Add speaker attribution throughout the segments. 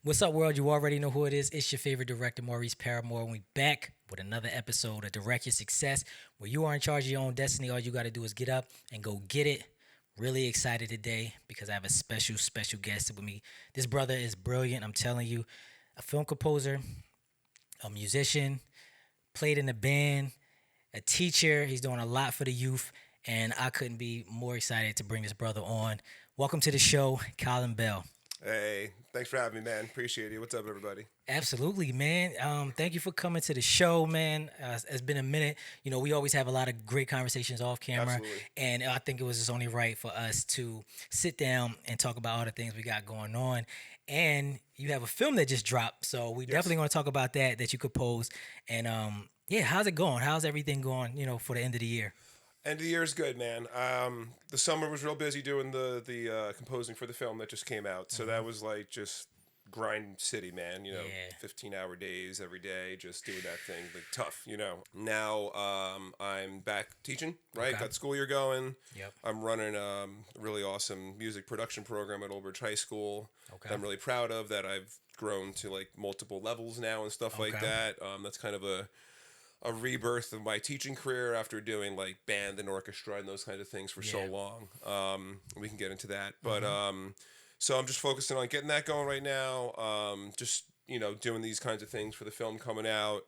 Speaker 1: What's up, world? You already know who it is. It's your favorite director, Maurice Paramore, and we back with another episode of Direct Your Success, where you are in charge of your own destiny. All you got to do is get up and go get it. Really excited today because I have a special guest with me. This brother is brilliant. I'm telling you, a film composer, a musician, played in a band, a teacher. He's doing a lot for the youth, and I couldn't be more excited to bring this brother on. Welcome to the show, Colin Bell.
Speaker 2: Hey, thanks for having me, man. Appreciate it. What's up, everybody?
Speaker 1: Absolutely, man. Thank you for coming to the show, man. It's been a minute. You know, we always have a lot of great conversations off camera,
Speaker 2: Absolutely.
Speaker 1: and I think it was just only right for us to sit down and talk about all the things we got going on. And you have a film that just dropped, so we
Speaker 2: Yes.
Speaker 1: definitely want to talk about that you could pose. And yeah, how's it going? How's everything going? You know, for the end of the year.
Speaker 2: End of the year is good, man. The summer was real busy doing the composing for the film that just came out. So that was like just grind city, man.
Speaker 1: Yeah.
Speaker 2: 15-hour days every day, just doing that thing. Like tough. Now I'm back teaching. Right,
Speaker 1: Okay.
Speaker 2: got school year going.
Speaker 1: Yep.
Speaker 2: I'm running a really awesome music production program at Old Bridge High School.
Speaker 1: Okay.
Speaker 2: That I'm really proud of. That I've grown to like multiple levels now and stuff like
Speaker 1: Okay.
Speaker 2: that. That's kind of a rebirth of my teaching career after doing like band and orchestra and those kind of things for so
Speaker 1: Yeah.
Speaker 2: long. We can get into that, but so I'm just focusing on getting that going right now. Just doing these kinds of things for the film coming out.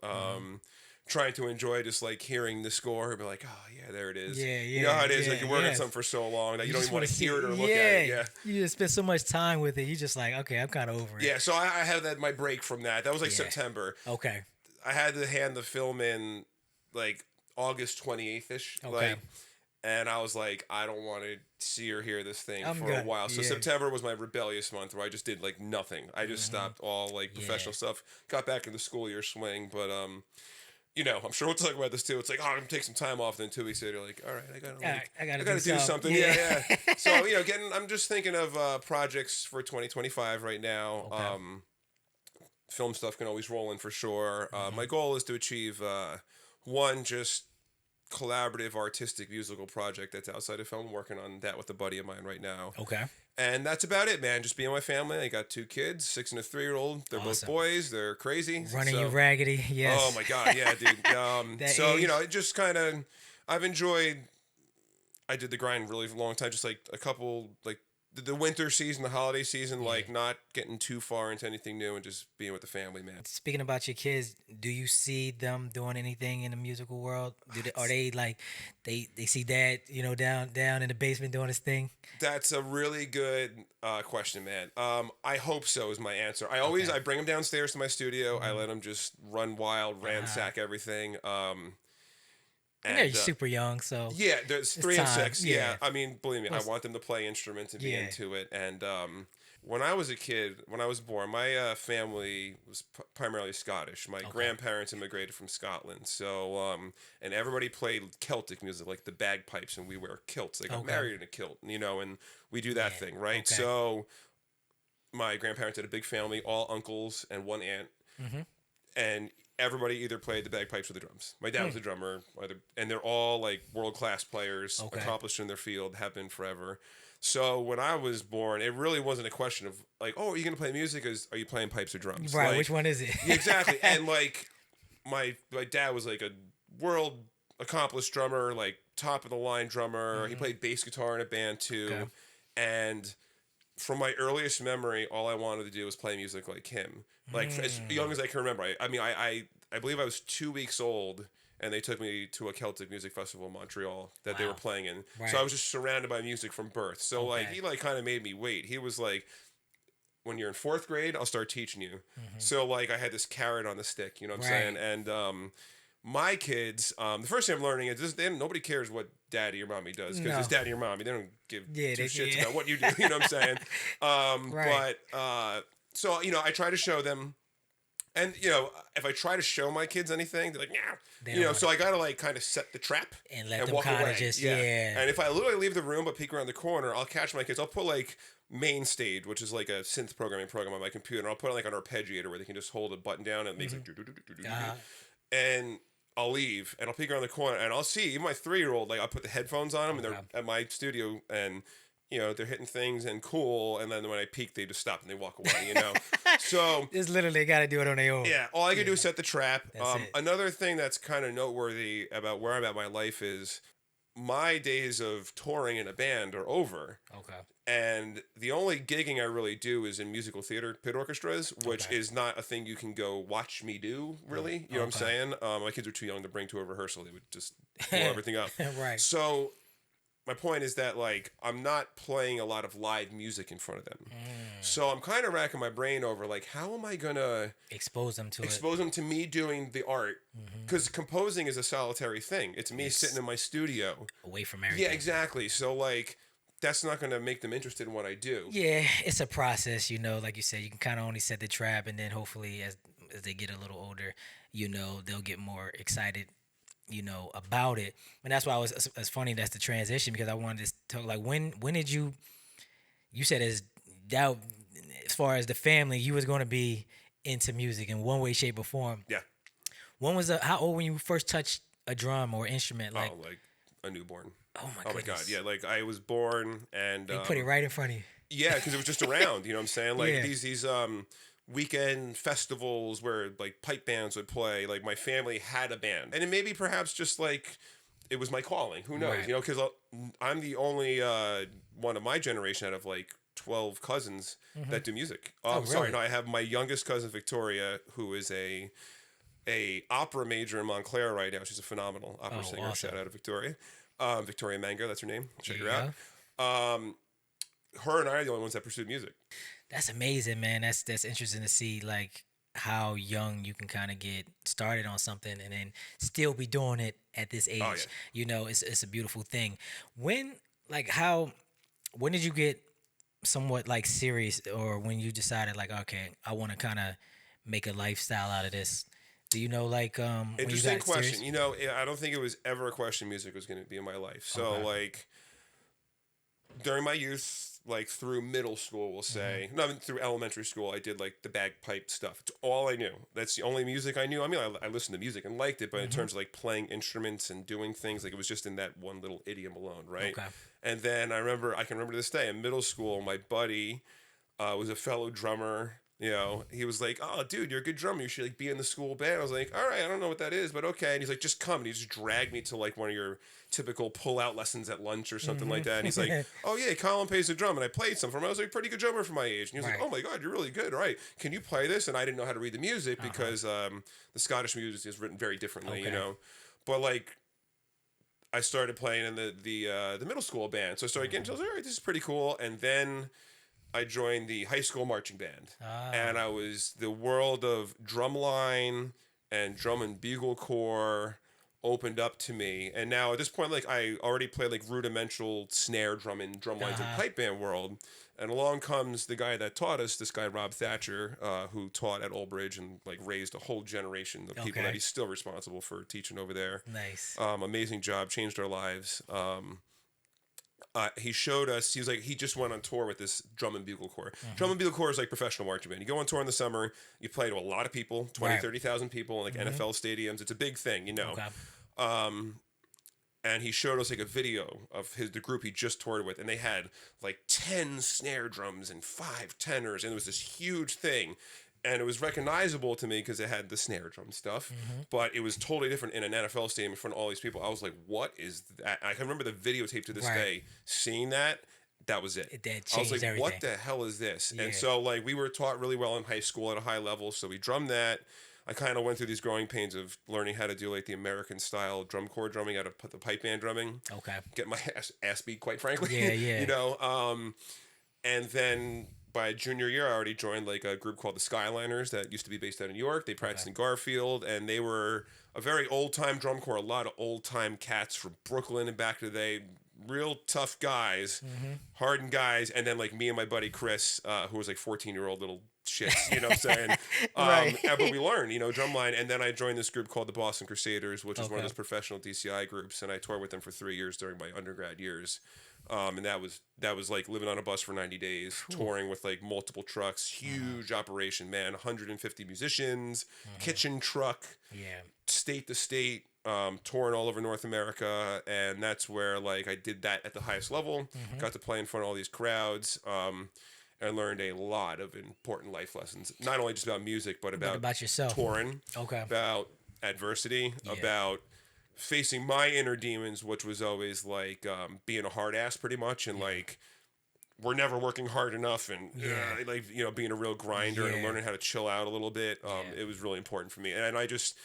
Speaker 2: Trying to enjoy just like hearing the score and be like, oh yeah, there it is.
Speaker 1: Yeah,
Speaker 2: You know how it is.
Speaker 1: yeah,
Speaker 2: Like you're working on
Speaker 1: yes.
Speaker 2: something for so long that you don't
Speaker 1: just
Speaker 2: even want to
Speaker 1: wanna
Speaker 2: hear it or look
Speaker 1: yeah,
Speaker 2: at it. Yeah.
Speaker 1: you just spend so much time with it. You just like, okay, I'm kind of over it.
Speaker 2: Yeah, so I had that my break from that. That was like
Speaker 1: Yeah.
Speaker 2: September.
Speaker 1: Okay.
Speaker 2: I had to hand the film in like August 28th ish.
Speaker 1: Okay.
Speaker 2: Like, and I was like, I don't want to see or hear this thing
Speaker 1: I'm
Speaker 2: for
Speaker 1: good.
Speaker 2: a while. So
Speaker 1: Yeah.
Speaker 2: September was my rebellious month where I just did like nothing. I just stopped all like professional stuff. Got back in the school year swing, but I'm sure we'll talk about this too. It's like, oh, I'm gonna take some time off. Then 2 weeks later, like, all right, I gotta, like,
Speaker 1: I gotta
Speaker 2: do
Speaker 1: do
Speaker 2: something.
Speaker 1: something.
Speaker 2: Yeah, yeah. So I'm just thinking of projects for 2025 right now.
Speaker 1: Okay.
Speaker 2: Film stuff can always roll in for sure. My goal is to achieve one just collaborative artistic musical project that's outside of film. I'm working on that with a buddy of mine right now.
Speaker 1: Okay.
Speaker 2: And that's about it, man. Just being with my family. I got 2 kids, 6 and a 3-year-old. They're both
Speaker 1: Awesome.
Speaker 2: boys. They're crazy.
Speaker 1: Running
Speaker 2: so,
Speaker 1: you raggedy. Yes.
Speaker 2: Oh my god, yeah, dude.
Speaker 1: That
Speaker 2: So
Speaker 1: age.
Speaker 2: it just kind of, I've enjoyed. I did the grind really long time. Just like a couple, like the winter season, the holiday season, like not getting too far into anything new and just being with the family, man.
Speaker 1: Speaking about your kids, do you see them doing anything in the musical world? Are they like they see dad, down in the basement doing his thing?
Speaker 2: That's a really good question, man. I hope so is my answer. I bring them downstairs to my studio. I let them just run wild, ransack everything.
Speaker 1: And they're super young, so
Speaker 2: Yeah, there's 3 and
Speaker 1: time,
Speaker 2: 6.
Speaker 1: yeah.
Speaker 2: Yeah, I mean, believe me, I
Speaker 1: Plus-
Speaker 2: want them to play instruments and be
Speaker 1: Yeah.
Speaker 2: into it. And when I was a kid, when I was born, my family was primarily Scottish. My grandparents immigrated from Scotland, so and everybody played Celtic music, like the bagpipes, and we wear kilts. They got
Speaker 1: Okay.
Speaker 2: married in a kilt, and we do that thing, right?
Speaker 1: okay.
Speaker 2: So my grandparents had a big family, all uncles and one aunt, and everybody either played the bagpipes or the drums. My dad was a drummer, and they're all like world-class players,
Speaker 1: Okay.
Speaker 2: accomplished in their field, have been forever. So when I was born, it really wasn't a question of like, oh, are you going to play music? Are you playing pipes or drums?
Speaker 1: right.
Speaker 2: Like,
Speaker 1: Which one is it?
Speaker 2: yeah, exactly. And like my dad was like a world accomplished drummer, like top of the line drummer. He played bass guitar in a band too.
Speaker 1: Okay.
Speaker 2: And from my earliest memory, all I wanted to do was play music like him. Like as young as I can remember. I believe I was 2 weeks old and they took me to a Celtic music festival in Montreal that they were
Speaker 1: Wow.
Speaker 2: playing in.
Speaker 1: Right.
Speaker 2: So I was just surrounded by music from birth. So like
Speaker 1: Okay.
Speaker 2: he like kind of made me wait. He was like, when you're in 4th grade, I'll start teaching you. So like I had this carrot on the stick, you know what I'm saying?
Speaker 1: Right.
Speaker 2: And my kids, the first thing I'm learning is nobody cares what daddy or mommy does because
Speaker 1: No.
Speaker 2: it's daddy or mommy. They don't give
Speaker 1: Yeah,
Speaker 2: two
Speaker 1: they-
Speaker 2: shits
Speaker 1: yeah.
Speaker 2: about what you do. You know what I'm saying?
Speaker 1: Right.
Speaker 2: But so I try to show them. And if I try to show my kids anything, they're like, yeah,
Speaker 1: They don't want
Speaker 2: So I gotta like kind of set the trap
Speaker 1: And let them
Speaker 2: walk
Speaker 1: kinda
Speaker 2: away.
Speaker 1: just- yeah.
Speaker 2: And if I literally leave the room but peek around the corner, I'll catch my kids. I'll put like Main Stage, which is like a synth programming program on my computer, and I'll put like an arpeggiator where they can just hold a button down and it makes like
Speaker 1: Uh-huh.
Speaker 2: and I'll leave and I'll peek around the corner and I'll see even my 3-year-old, like I'll put the headphones on him and they're at my studio and they're hitting things and cool, and then when I peak, they just stop and they walk away, So,
Speaker 1: It's literally they got to do it on their own.
Speaker 2: yeah, all I can do is set the trap.
Speaker 1: That's it.
Speaker 2: Another thing that's kind of noteworthy about where I'm at in my life is my days of touring in a band are over.
Speaker 1: Okay.
Speaker 2: And the only gigging I really do is in musical theater pit orchestras, which is not a thing you can go watch me do, really. You know what I'm saying? My kids are too young to bring to a rehearsal. They would just blow everything up.
Speaker 1: Right.
Speaker 2: So my point is that, like, I'm not playing a lot of live music in front of them. So I'm kind of racking my brain over, like, how am I going to
Speaker 1: expose them to
Speaker 2: me doing the art? Because composing is a solitary thing. It's me sitting in my studio.
Speaker 1: away from everything.
Speaker 2: Yeah, exactly. So, like, that's not going to make them interested in what I do.
Speaker 1: Yeah, it's a process, like you said, you can kind of only set the trap, and then hopefully as they get a little older, they'll get more excited, about it. And that's why it's funny that's the transition, because I wanted to talk, like, when did you said as doubt, as far as the family, you was going to be into music in one way, shape, or form.
Speaker 2: Yeah.
Speaker 1: When was how old when you first touched a drum or instrument? Like,
Speaker 2: like a newborn.
Speaker 1: Oh my
Speaker 2: God.
Speaker 1: goodness.
Speaker 2: Yeah. Like, I was born and
Speaker 1: they put it right in front of you.
Speaker 2: Yeah, because it was just around. You know what I'm saying? Like these weekend festivals where like pipe bands would play. Like, my family had a band, and it maybe perhaps just like it was my calling. Who knows?
Speaker 1: Right.
Speaker 2: Because I'm the only one of my generation out of like 12 cousins that do music.
Speaker 1: Really?
Speaker 2: Sorry, no, I have my youngest cousin Victoria, who is a opera major in Montclair right now. She's a phenomenal opera singer.
Speaker 1: Awesome.
Speaker 2: Shout out to Victoria. Victoria Mango, that's her name. Check her out. Her and I are the only ones that pursued music.
Speaker 1: That's amazing, man. That's interesting to see, like, how young you can kind of get started on something and then still be doing it at this age.
Speaker 2: Oh, yeah.
Speaker 1: It's a beautiful thing. When did you get somewhat like serious, or when you decided like, okay, I want to kind of make a lifestyle out of this? Do you know, like, when
Speaker 2: interesting
Speaker 1: you got
Speaker 2: question.
Speaker 1: serious?
Speaker 2: I don't think it was ever a question music was going to be in my life. So like during my youth, like through middle school, we'll say, no, through elementary school, I did like the bagpipe stuff. It's all I knew. That's the only music I knew. I mean, I listened to music and liked it, but in terms of like playing instruments and doing things, like it was just in that one little idiom alone, right?
Speaker 1: Okay.
Speaker 2: And then I can remember to this day in middle school, my buddy was a fellow drummer. He was like, "Oh, dude, you're a good drummer. You should like be in the school band." I was like, "All right, I don't know what that is, but okay." And he's like, "Just come." And he just dragged me to like one of your typical pull-out lessons at lunch or something like that. And he's like, "Oh yeah, Colin plays the drum," and I played some for him. I was like, pretty good drummer for my age. And he was like, "Oh my God, you're really good. All right, can you play this?" And I didn't know how to read the music because the Scottish music is written very differently, But like, I started playing in the middle school band, so I started getting. I was like, all right, this is pretty cool, and then I joined the high school marching band, and I was the world of drumline and drum and bugle corps opened up to me. And now at this point, like I already played like rudimental snare drum and drum lines in pipe band world. And along comes the guy that taught us, this guy Rob Thatcher, who taught at Old Bridge and like raised a whole generation of people that he's still responsible for teaching over there.
Speaker 1: Nice.
Speaker 2: Amazing job, changed our lives. He showed us, he just went on tour with this drum and bugle corps. Drum and bugle corps is like professional marching band. You go on tour in the summer, you play to a lot of people, 20, 30,000 people in like NFL stadiums. It's a big thing, Okay. And he showed us like a video of the group he just toured with, and they had like 10 snare drums and 5 tenors, and it was this huge thing. And it was recognizable to me because it had the snare drum stuff, but it was totally different in an NFL stadium in front of all these people. I was like, what is that? I can remember the videotape to this day, seeing that. That was it.
Speaker 1: That
Speaker 2: I was like,
Speaker 1: everything.
Speaker 2: What the hell is this?
Speaker 1: Yeah.
Speaker 2: And so like we were taught really well in high school at a high level, so we drummed that. I kind of went through these growing pains of learning how to do like the American style drum corps drumming out of the pipe band drumming.
Speaker 1: Okay.
Speaker 2: Get my ass beat, quite frankly.
Speaker 1: Yeah.
Speaker 2: And then by junior year, I already joined like a group called the Skyliners that used to be based out in New York. They practiced in Garfield, and they were a very old time drum corps. A lot of old time cats from Brooklyn and back to the day. Real tough guys, hardened guys, and then like me and my buddy Chris, who was like 14-year-old little shits, you know what I'm saying? But we learned, drumline, and then I joined this group called the Boston Crusaders, which is one of those professional DCI groups, and I toured with them for 3 years during my undergrad years. And that was like living on a bus for 90 days, touring with like multiple trucks, huge operation, man, 150 musicians, kitchen truck,
Speaker 1: Yeah.
Speaker 2: state to state, touring all over North America. And that's where like I did that at the highest level, got to play in front of all these crowds. And learned a lot of important life lessons, not only just about music, but
Speaker 1: about yourself.
Speaker 2: touring,
Speaker 1: Okay.
Speaker 2: about adversity,
Speaker 1: Yeah.
Speaker 2: about facing my inner demons, which was always like being a hard ass pretty much, and like we're never working hard enough, and like being a real grinder and learning how to chill out a little bit. It was really important for me, and I just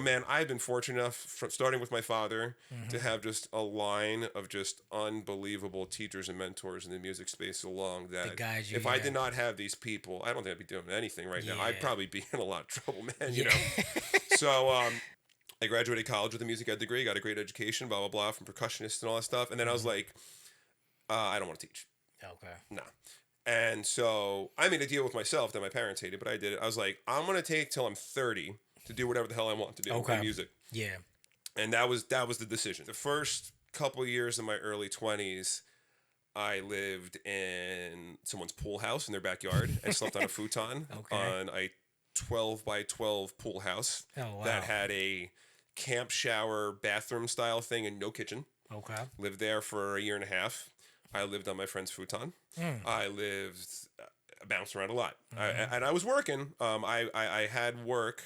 Speaker 2: man, I've been fortunate enough, from starting with my father, to have just a line of just unbelievable teachers and mentors in the music space along that.
Speaker 1: guide you,
Speaker 2: If I did not have these people, I don't think I'd be doing anything right now. I'd
Speaker 1: Yeah.
Speaker 2: probably be in a lot of trouble, man. You know. So I graduated college with a music ed degree, got a great education, blah blah blah, from percussionists and all that stuff, and then I was like, I don't want to teach.
Speaker 1: Okay.
Speaker 2: No. And so I made a deal with myself that my parents hated, but I did it. I was like, I'm gonna take till I'm 30 to do whatever the hell I want to do with music.
Speaker 1: Yeah.
Speaker 2: And that was the decision. The first couple years of my early 20s, I lived in someone's pool house in their backyard. I slept on a futon on a 12 by 12 pool house that had a camp shower bathroom style thing and no kitchen.
Speaker 1: Okay.
Speaker 2: Lived there for a year and a half. I lived on my friend's futon. I lived, bounced around a lot. And I was working. I had work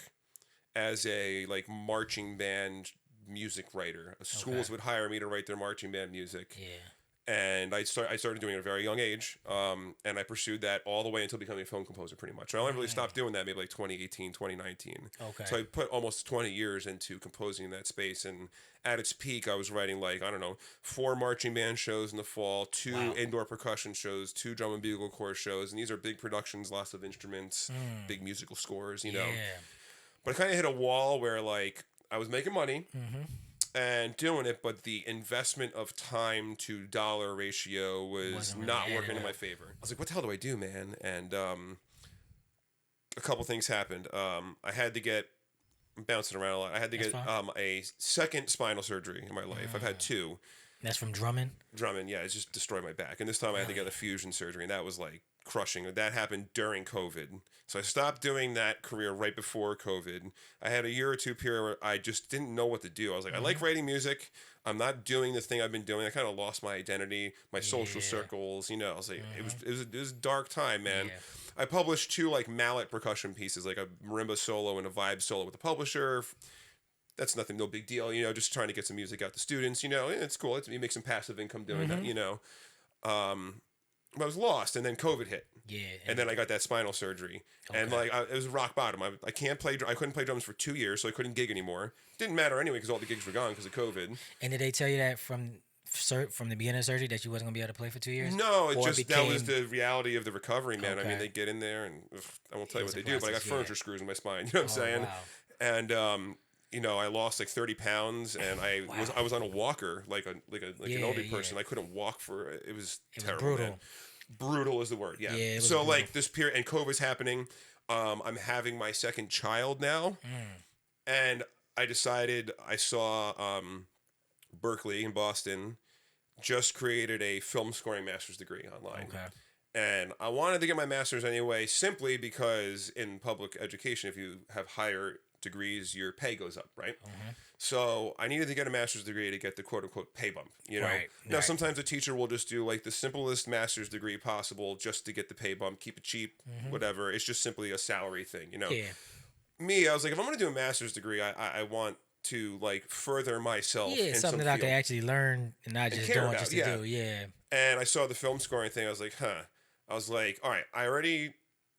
Speaker 2: as a like marching band music writer. Schools would hire me to write their marching band music.
Speaker 1: Yeah.
Speaker 2: And I started doing it at a very young age. And I pursued that all the way until becoming a film composer pretty much. I only really stopped doing that maybe like 2018, 2019.
Speaker 1: Okay.
Speaker 2: So I put almost 20 years into composing in that space. And at its peak, I was writing like, I don't know, 4 marching band shows in the fall, 2 indoor percussion shows, 2 drum and bugle corps shows. And these are big productions, lots of instruments, big musical scores, you know.
Speaker 1: Yeah.
Speaker 2: But I kind of hit a wall where like I was making money and doing it, but the investment of time to dollar ratio was
Speaker 1: Wasn't really
Speaker 2: not
Speaker 1: adding
Speaker 2: working in
Speaker 1: up.
Speaker 2: my favor. I was like, what the hell do I do, man? And a couple things happened. I had to get, I'm bouncing around a lot. I had to
Speaker 1: That's
Speaker 2: get
Speaker 1: fine.
Speaker 2: a second spinal surgery in my life. I've had 2.
Speaker 1: That's from drumming.
Speaker 2: Drumming, yeah, it just destroyed my back. And this time I had to get a fusion surgery, and that was like crushing. That happened during COVID. So I stopped doing that career right before COVID. I had a year or 2 period where I just didn't know what to do. I was like, I like writing music. I'm not doing the thing I've been doing. I kind of lost my identity, my social circles. I was like, it was a dark time, man.
Speaker 1: Yeah.
Speaker 2: I published 2 like mallet percussion pieces, like a marimba solo and a vibe solo with a publisher. That's nothing, no big deal, just trying to get some music out to students, it's cool. You make some passive income doing that, But I was lost, and then COVID hit.
Speaker 1: Yeah.
Speaker 2: And then I got that spinal surgery, and like it was rock bottom. I couldn't play drums for 2 years, so I couldn't gig anymore. Didn't matter anyway because all the gigs were gone because of COVID.
Speaker 1: And did they tell you that from the beginning of surgery that you wasn't gonna be able to play for 2 years?
Speaker 2: No,
Speaker 1: Or
Speaker 2: that was the reality of the recovery, man. I mean,
Speaker 1: Okay.
Speaker 2: they get in there, and I won't tell you
Speaker 1: was
Speaker 2: what
Speaker 1: a
Speaker 2: they do, but I got
Speaker 1: process,
Speaker 2: furniture screws in my spine. You know what I'm saying?
Speaker 1: Wow.
Speaker 2: And I lost like 30 pounds, and I was on a walker, like an older person. I couldn't walk for it. Was terrible.
Speaker 1: brutal.
Speaker 2: Man. Brutal is the word. Yeah.
Speaker 1: Yeah, it was
Speaker 2: so
Speaker 1: brutal.
Speaker 2: like this period, and COVID's happening. I'm having my second child now, and I decided I saw Berkeley in Boston just created a film scoring master's degree online.
Speaker 1: Okay.
Speaker 2: And I wanted to get my master's anyway, simply because in public education, if you have higher degrees, your pay goes up, right? So I needed to get a master's degree to get the quote unquote pay bump,
Speaker 1: Right,
Speaker 2: Now,
Speaker 1: right.
Speaker 2: sometimes a teacher will just do like the simplest master's degree possible just to get the pay bump, keep it cheap, whatever. It's just simply a salary thing,
Speaker 1: Yeah.
Speaker 2: Me, I was like, if I'm going to do a master's degree, I want to like further myself
Speaker 1: Yeah,
Speaker 2: in
Speaker 1: something
Speaker 2: some
Speaker 1: that I
Speaker 2: field.
Speaker 1: could actually learn and not just
Speaker 2: care
Speaker 1: doing
Speaker 2: about,
Speaker 1: just to
Speaker 2: yeah.
Speaker 1: do. Yeah.
Speaker 2: And I saw the film scoring thing. I was like, I was like, all right,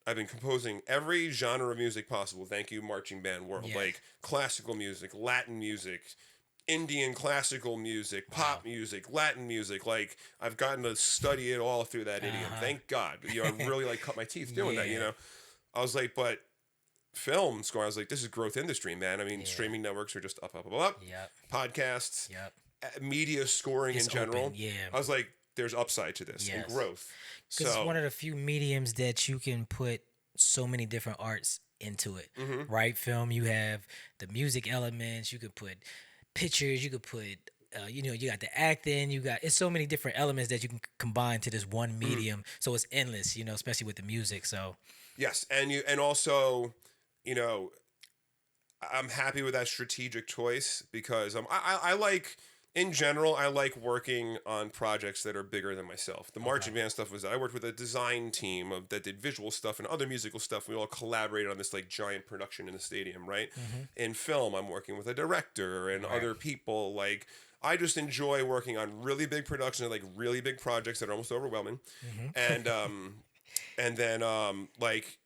Speaker 2: I've been composing every genre of music possible. Thank you, marching band world.
Speaker 1: Yeah.
Speaker 2: Like classical music, Latin music, Indian classical music, pop music, Latin music. Like I've gotten to study it all through that idiom. Thank God. I really like cut my teeth doing that,
Speaker 1: Yeah.
Speaker 2: I was like, but film score, I was like, this is growth industry, man. I mean, streaming networks are just up.
Speaker 1: Yep.
Speaker 2: Podcasts,
Speaker 1: Yep.
Speaker 2: media scoring
Speaker 1: It's
Speaker 2: in general.
Speaker 1: open, yeah.
Speaker 2: I was like, there's upside to this and
Speaker 1: Yes.
Speaker 2: growth.
Speaker 1: Because
Speaker 2: So
Speaker 1: it's one of the few mediums that you can put so many different arts into it, right? Film, you have the music elements, you could put pictures, you could put you got the acting, it's so many different elements that you can combine to this one
Speaker 2: Mhm.
Speaker 1: medium. So it's endless, especially with the music. So
Speaker 2: Yes, and also, you know, I'm happy with that strategic choice because I like in general I like working on projects that are bigger than myself. The
Speaker 1: okay,
Speaker 2: marching band stuff was I worked with a design team that did visual stuff and other musical stuff. We all collaborated on this like giant production in the stadium, right?
Speaker 1: hmm
Speaker 2: In film, I'm working with a director and
Speaker 1: right,
Speaker 2: other people. Like I just enjoy working on really big productions, like really big projects that are almost overwhelming,
Speaker 1: hmm
Speaker 2: and like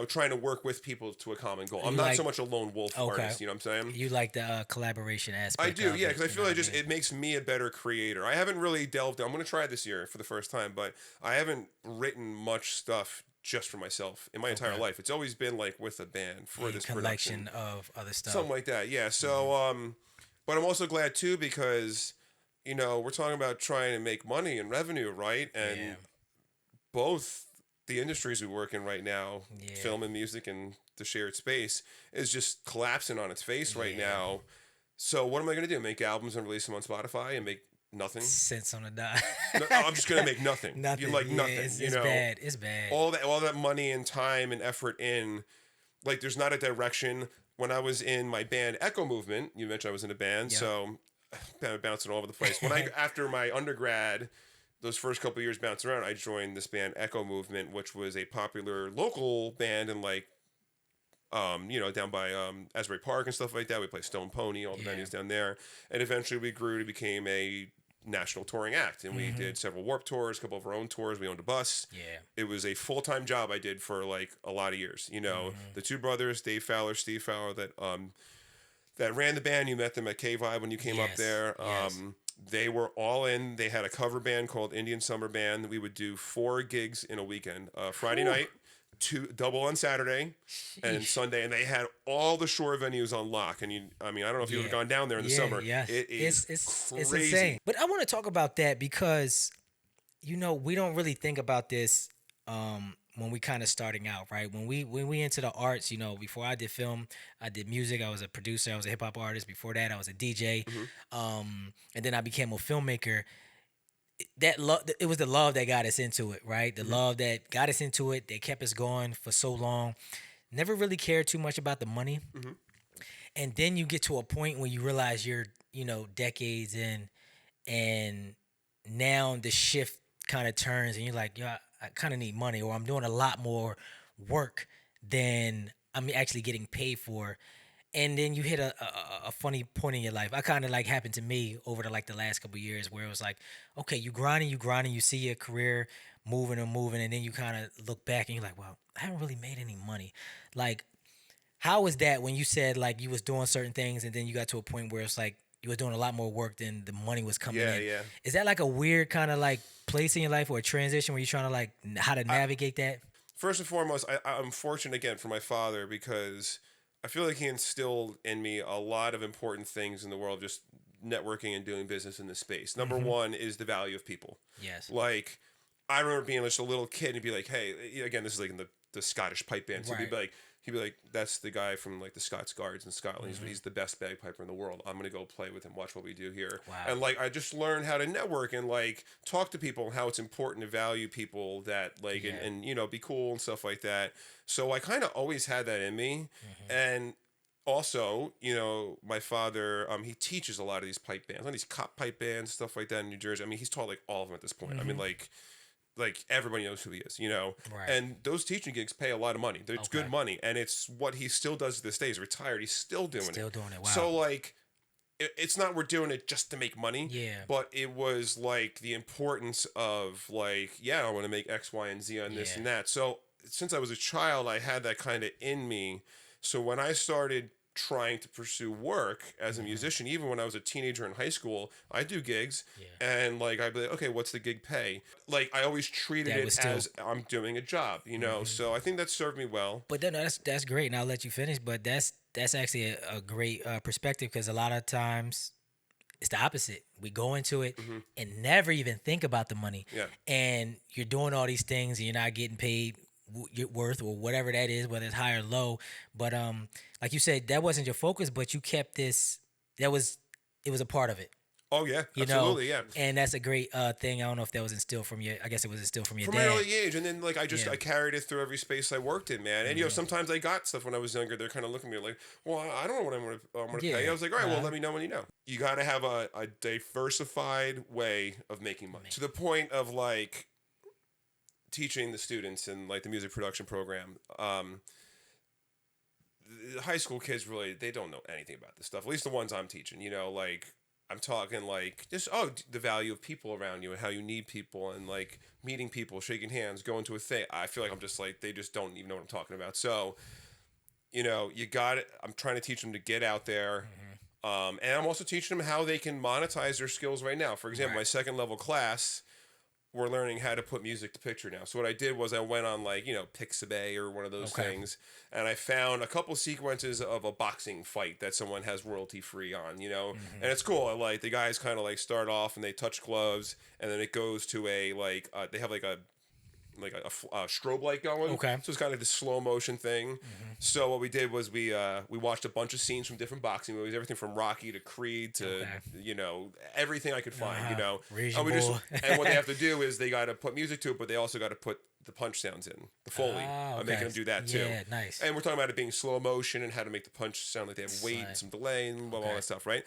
Speaker 2: trying to work with people to a common goal. I'm
Speaker 1: you
Speaker 2: not so
Speaker 1: like
Speaker 2: much a lone wolf
Speaker 1: okay,
Speaker 2: artist, you know what I'm saying?
Speaker 1: you like the collaboration
Speaker 2: I
Speaker 1: aspect
Speaker 2: do,
Speaker 1: of
Speaker 2: yeah,
Speaker 1: it.
Speaker 2: because I
Speaker 1: You know
Speaker 2: feel
Speaker 1: what
Speaker 2: like
Speaker 1: I
Speaker 2: just
Speaker 1: mean?
Speaker 2: it makes me a better creator. I haven't really delved. I'm going to try it this year for the first time, but I haven't written much stuff just for myself in my entire
Speaker 1: Okay,
Speaker 2: life. It's always been like with a band for
Speaker 1: in
Speaker 2: this production,
Speaker 1: collection of other
Speaker 2: something
Speaker 1: stuff.
Speaker 2: like that. Yeah.
Speaker 1: hmm
Speaker 2: So, but I'm also glad too because we're talking about trying to make money and revenue, right?
Speaker 1: Yeah,
Speaker 2: And both the industries we work in right now,
Speaker 1: yeah,
Speaker 2: film and music and the shared space, is just collapsing on its face right
Speaker 1: yeah.
Speaker 2: now. So what am I going to do? Make albums and release them on Spotify and make nothing?
Speaker 1: Sense on the dot.
Speaker 2: No, I'm just going to make nothing. You
Speaker 1: Nothing.
Speaker 2: like
Speaker 1: Yeah,
Speaker 2: nothing.
Speaker 1: it's bad. It's bad.
Speaker 2: All that money and time and effort in, like there's not a direction. When I was in my band Echo Movement, you mentioned I was in a band,
Speaker 1: Yep.
Speaker 2: so bouncing all over the place. When I after my undergrad, those first couple of years bouncing around, I joined this band Echo Movement, which was a popular local band in like down by Asbury Park and stuff like that. We played Stone Pony, all the
Speaker 1: Yeah.
Speaker 2: venues down there, and eventually we grew to became a national touring act, and we
Speaker 1: hmm
Speaker 2: did several Warp tours, a couple of our own tours. We owned a bus.
Speaker 1: Yeah.
Speaker 2: It was a full time job I did for like a lot of years.
Speaker 1: hmm
Speaker 2: The two brothers, Dave Fowler, Steve Fowler, that ran the band. You met them at K Vibe when you came up
Speaker 1: Yes.
Speaker 2: there.
Speaker 1: Yes.
Speaker 2: They were all in. They had a cover band called Indian Summer Band. We would do 4 gigs in a weekend. Friday
Speaker 1: Whew.
Speaker 2: night, two double on Saturday, and
Speaker 1: Sheesh.
Speaker 2: Sunday. And they had all the shore venues on lock. And I mean, I don't know if you've ever
Speaker 1: Yeah.
Speaker 2: gone down there in the
Speaker 1: Yeah.
Speaker 2: summer.
Speaker 1: Yes.
Speaker 2: It is
Speaker 1: It's
Speaker 2: crazy.
Speaker 1: insane. But I want to talk about that because we don't really think about this when we kind of starting out, right? When we into the arts, before I did film, I did music. I was a producer. I was a hip hop artist. Before that, I was a DJ,
Speaker 2: Hmm.
Speaker 1: and then I became a filmmaker. That love, it was the love that got us into it, right? The
Speaker 2: Hmm.
Speaker 1: love that got us into it, that kept us going for so long. Never really cared too much about the money,
Speaker 2: Hmm.
Speaker 1: and then you get to a point when you realize you're, decades in, and now the shift kind of turns, and you're like, yeah, I kind of need money, or I'm doing a lot more work than I'm actually getting paid for. And then you hit a funny point in your life. I kind of like happened to me over the last couple of years where it was like, okay, you grinding, you see your career moving and moving, and then you kind of look back and you're like, well, I haven't really made any money. Like, how was that when you said like you was doing certain things and then you got to a point where it's like you was doing a lot more work than the money was coming
Speaker 2: Yeah,
Speaker 1: in?
Speaker 2: yeah.
Speaker 1: Is that like a weird kind of like place in your life or a transition where you're trying to like how to
Speaker 2: I,
Speaker 1: navigate that?
Speaker 2: First and foremost, I'm fortunate again for my father because I feel like he instilled in me a lot of important things in the world, just networking and doing business in this space. Number
Speaker 1: Mm-hmm.
Speaker 2: one is the value of people.
Speaker 1: Yes.
Speaker 2: Like, I remember being just a little kid and he'd be like, hey, again, this is like in the Scottish pipe band. So
Speaker 1: Right.
Speaker 2: he'd be like, that's the guy from like the Scots Guards in Scotland.
Speaker 1: Mm-hmm.
Speaker 2: He's the best bagpiper in the world. I'm gonna go play with him, watch what we do here.
Speaker 1: Wow.
Speaker 2: And like I just learned how to network and like talk to people and how it's important to value people that like
Speaker 1: Yeah.
Speaker 2: and be cool and stuff like that. So I kind of always had that in me.
Speaker 1: Mm-hmm.
Speaker 2: And also, my father, he teaches a lot of these pipe bands, these cop pipe bands, stuff like that in New Jersey. I mean, he's taught like all of them at this point. I mean,
Speaker 1: Mm-hmm.
Speaker 2: like everybody knows who he is.
Speaker 1: Right.
Speaker 2: And those teaching gigs pay a lot of money. It's
Speaker 1: Okay.
Speaker 2: good money, and it's what he still does to this day. He's retired. He's still doing it.
Speaker 1: Still doing it. Wow.
Speaker 2: So like, it's not we're doing it just to make money.
Speaker 1: Yeah.
Speaker 2: But it was like the importance of like, yeah, I want to make X, Y, and Z on this
Speaker 1: Yeah.
Speaker 2: and that. So since I was a child, I had that kind of in me. So when I started trying to pursue work as a
Speaker 1: Mm-hmm.
Speaker 2: musician, even when I was a teenager in high school, I do gigs,
Speaker 1: Yeah.
Speaker 2: and like I'd be like, okay, what's the gig pay? Like I always treated
Speaker 1: That
Speaker 2: it
Speaker 1: was still.
Speaker 2: as I'm doing a job, So I think that served me well.
Speaker 1: But then that's great, and I'll let you finish. But that's actually a great perspective because a lot of times it's the opposite. We go into it
Speaker 2: Hmm.
Speaker 1: and never even think about the money,
Speaker 2: Yeah,
Speaker 1: and you're doing all these things and you're not getting paid your worth or whatever that is, whether it's high or low. But like you said, that wasn't your focus, but you kept this. It was a part of it.
Speaker 2: Oh yeah,
Speaker 1: You know,
Speaker 2: absolutely, yeah.
Speaker 1: and that's a great thing. I don't know if that was instilled from your. I guess it was instilled from your
Speaker 2: From an
Speaker 1: dad.
Speaker 2: early age, and then like
Speaker 1: Yeah.
Speaker 2: I carried it through every space I worked in, man. And sometimes I got stuff when I was younger. They're kind of looking at me like, well, I don't know what I'm gonna pay.
Speaker 1: Yeah.
Speaker 2: I was like, all right, well, let me know when you know. You got to have a diversified way of making money to the point of like teaching the students in like the music production program. The high school kids really they don't know anything about this stuff. At least the ones I'm teaching. Like I'm talking like just the value of people around you and how you need people and like meeting people, shaking hands, going to a thing. I feel like I'm just like they just don't even know what I'm talking about. So you got it. I'm trying to teach them to get out there. And I'm also teaching them how they can monetize their skills right now. For example, my second level class, we're learning how to put music to picture now. So what I did was I went on like, Pixabay or one of those things, and I found a couple sequences of a boxing fight that someone has royalty free on, and it's cool. I like the guys kind of like start off and they touch gloves, and then it goes to a like they have like a strobe light going.
Speaker 1: Okay.
Speaker 2: So it's kind of this slow motion thing. So what we did was we watched a bunch of scenes from different boxing movies, everything from Rocky to Creed to everything I could find.
Speaker 1: Raging
Speaker 2: And
Speaker 1: Bull.
Speaker 2: and what they have to do is they got to put music to it, but they also got to put the punch sounds in the Foley. I'm making them do that too.
Speaker 1: Yeah, nice.
Speaker 2: And we're talking about it being slow motion and how to make the punch sound like they have weight and some delay and all that stuff, right?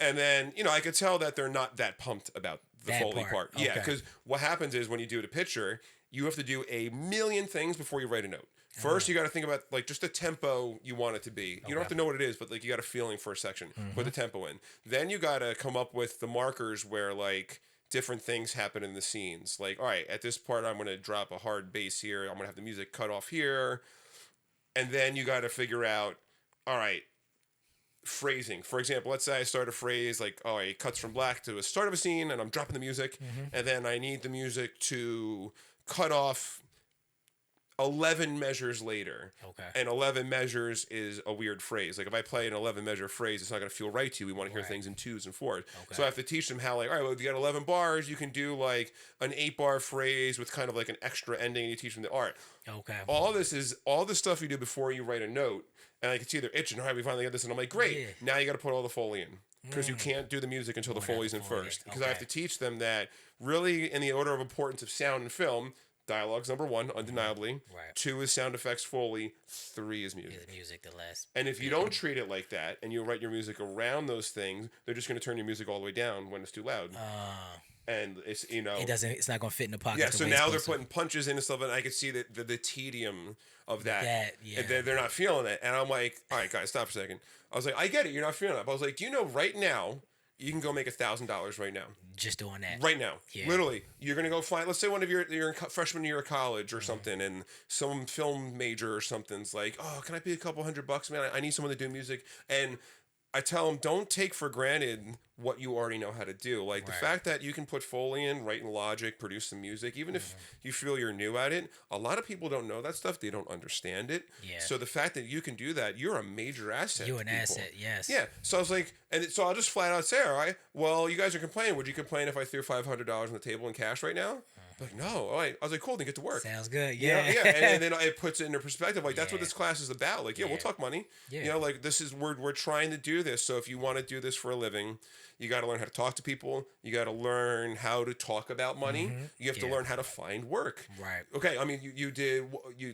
Speaker 2: And then, I could tell that they're not that pumped about the
Speaker 1: That
Speaker 2: Foley part. Yeah,
Speaker 1: Okay.
Speaker 2: because what happens is when you do it a picture, you have to do a million things before you write a note. First, you got to think about like just the tempo you want it to be. You don't have to know what it is, but like you got a feeling for a section. Put the tempo in. Then you got to come up with the markers where like different things happen in the scenes. Like, all right, at this part, I'm going to drop a hard bass here. I'm going to have the music cut off here. And then you got to figure out, all right, phrasing. For example, let's say I start a phrase like, oh, it cuts from black to a start of a scene and I'm dropping the music. And then I need the music to cut off 11 measures later.
Speaker 1: Okay.
Speaker 2: And 11 measures is a weird phrase. Like if I play an 11 measure phrase, it's not going to feel right to you. We want to hear things in twos and fours. Okay. So I have to teach them how like, all right, well, if you got 11 bars, you can do like an 8-bar phrase with kind of like an extra ending. You teach them the art.
Speaker 1: Okay.
Speaker 2: All this is all the stuff you do before you write a note. And I can see they're itching. All right, we finally got this. And I'm like, great. Now you got to put all the Foley in. Because you can't do the music until the Foley's in first. Because I have to teach them that really in the order of importance of sound and film, dialogue's number 1, undeniably.
Speaker 1: Right.
Speaker 2: 2 is sound effects, Foley. 3 is music.
Speaker 1: Is music the last?
Speaker 2: And if you don't treat it like that and you write your music around those things, they're just going to turn your music all the way down when it's too loud. And it's
Speaker 1: it doesn't. It's not gonna fit in the pocket.
Speaker 2: Yeah, so now they're putting punches in and stuff, and I could see the tedium of that.
Speaker 1: Yeah.
Speaker 2: They're not feeling it, and I'm like, all right, guys, stop for a second. I was like, I get it, you're not feeling it. But I was like, do you know right now you can go make $1,000 right now?
Speaker 1: Just doing that.
Speaker 2: Right now,
Speaker 1: Yeah.
Speaker 2: literally, you're gonna go find. Let's say one of you're in freshman year of college or something, and some film major or something's like, oh, can I pay a couple $100, man? I need someone to do music, and I tell them, don't take for granted what you already know how to do. Like the fact that you can put Foley in, write in Logic, produce some music, even if you feel you're new at it, a lot of people don't know that stuff. They don't understand it.
Speaker 1: Yeah.
Speaker 2: So the fact that you can do that, you're a major asset.
Speaker 1: You're
Speaker 2: to
Speaker 1: an
Speaker 2: people.
Speaker 1: asset, yes.
Speaker 2: Yeah. So I was like, so I'll just flat out say, all right, well, you guys are complaining. Would you complain if I threw $500 on the table in cash right now? Like, no. All right. I was like, cool, then get to work.
Speaker 1: Sounds good. Yeah.
Speaker 2: Yeah. And then it puts it into perspective. Like, that's what this class is about. Like, we'll talk money.
Speaker 1: Yeah.
Speaker 2: Like, this is, we're trying to do this. So if you want to do this for a living, you got to learn how to talk to people. You got to learn how to talk about money. You have to learn how to find work.
Speaker 1: Right.
Speaker 2: Okay. I mean, you did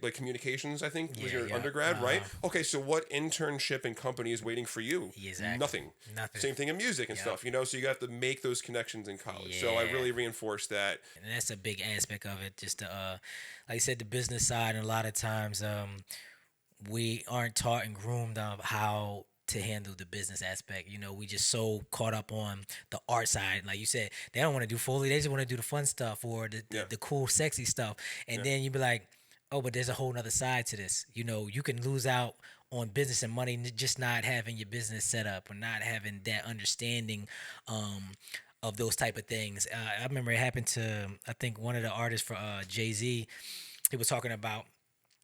Speaker 2: like communications, I think, was your undergrad, right? Okay. So what internship and company is waiting for you?
Speaker 1: Exactly.
Speaker 2: Nothing. Same thing in music and stuff, so you have to make those connections in college. So I really reinforced that.
Speaker 1: And that's a big aspect of it. Just like I said, the business side, and a lot of times we aren't taught and groomed of how to handle the business aspect. We just so caught up on the art side. Like you said, they don't want to do Foley. They just want to do the fun stuff or the cool, sexy stuff. And then you be like, oh, but there's a whole nother side to this. You can lose out on business and money just not having your business set up or not having that understanding of those type of things. I remember it happened to, I think, one of the artists for Jay-Z. He was talking about,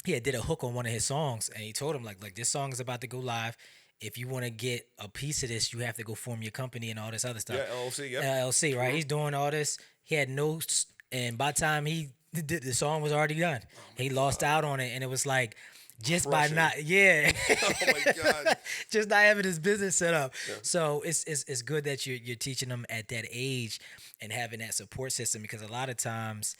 Speaker 1: he did a hook on one of his songs, and he told him, like this song is about to go live. If you want to get a piece of this, you have to go form your company and all this other stuff.
Speaker 2: Yeah, LLC, yeah.
Speaker 1: LLC, right? He's doing all this. He had notes, and by the time he did, the song was already done. He lost out on it, and it was like, just
Speaker 2: Crushing.
Speaker 1: by not, yeah.
Speaker 2: Oh my God.
Speaker 1: Just not having this business set up.
Speaker 2: Yeah.
Speaker 1: So it's good that you're teaching them at that age and having that support system, because a lot of times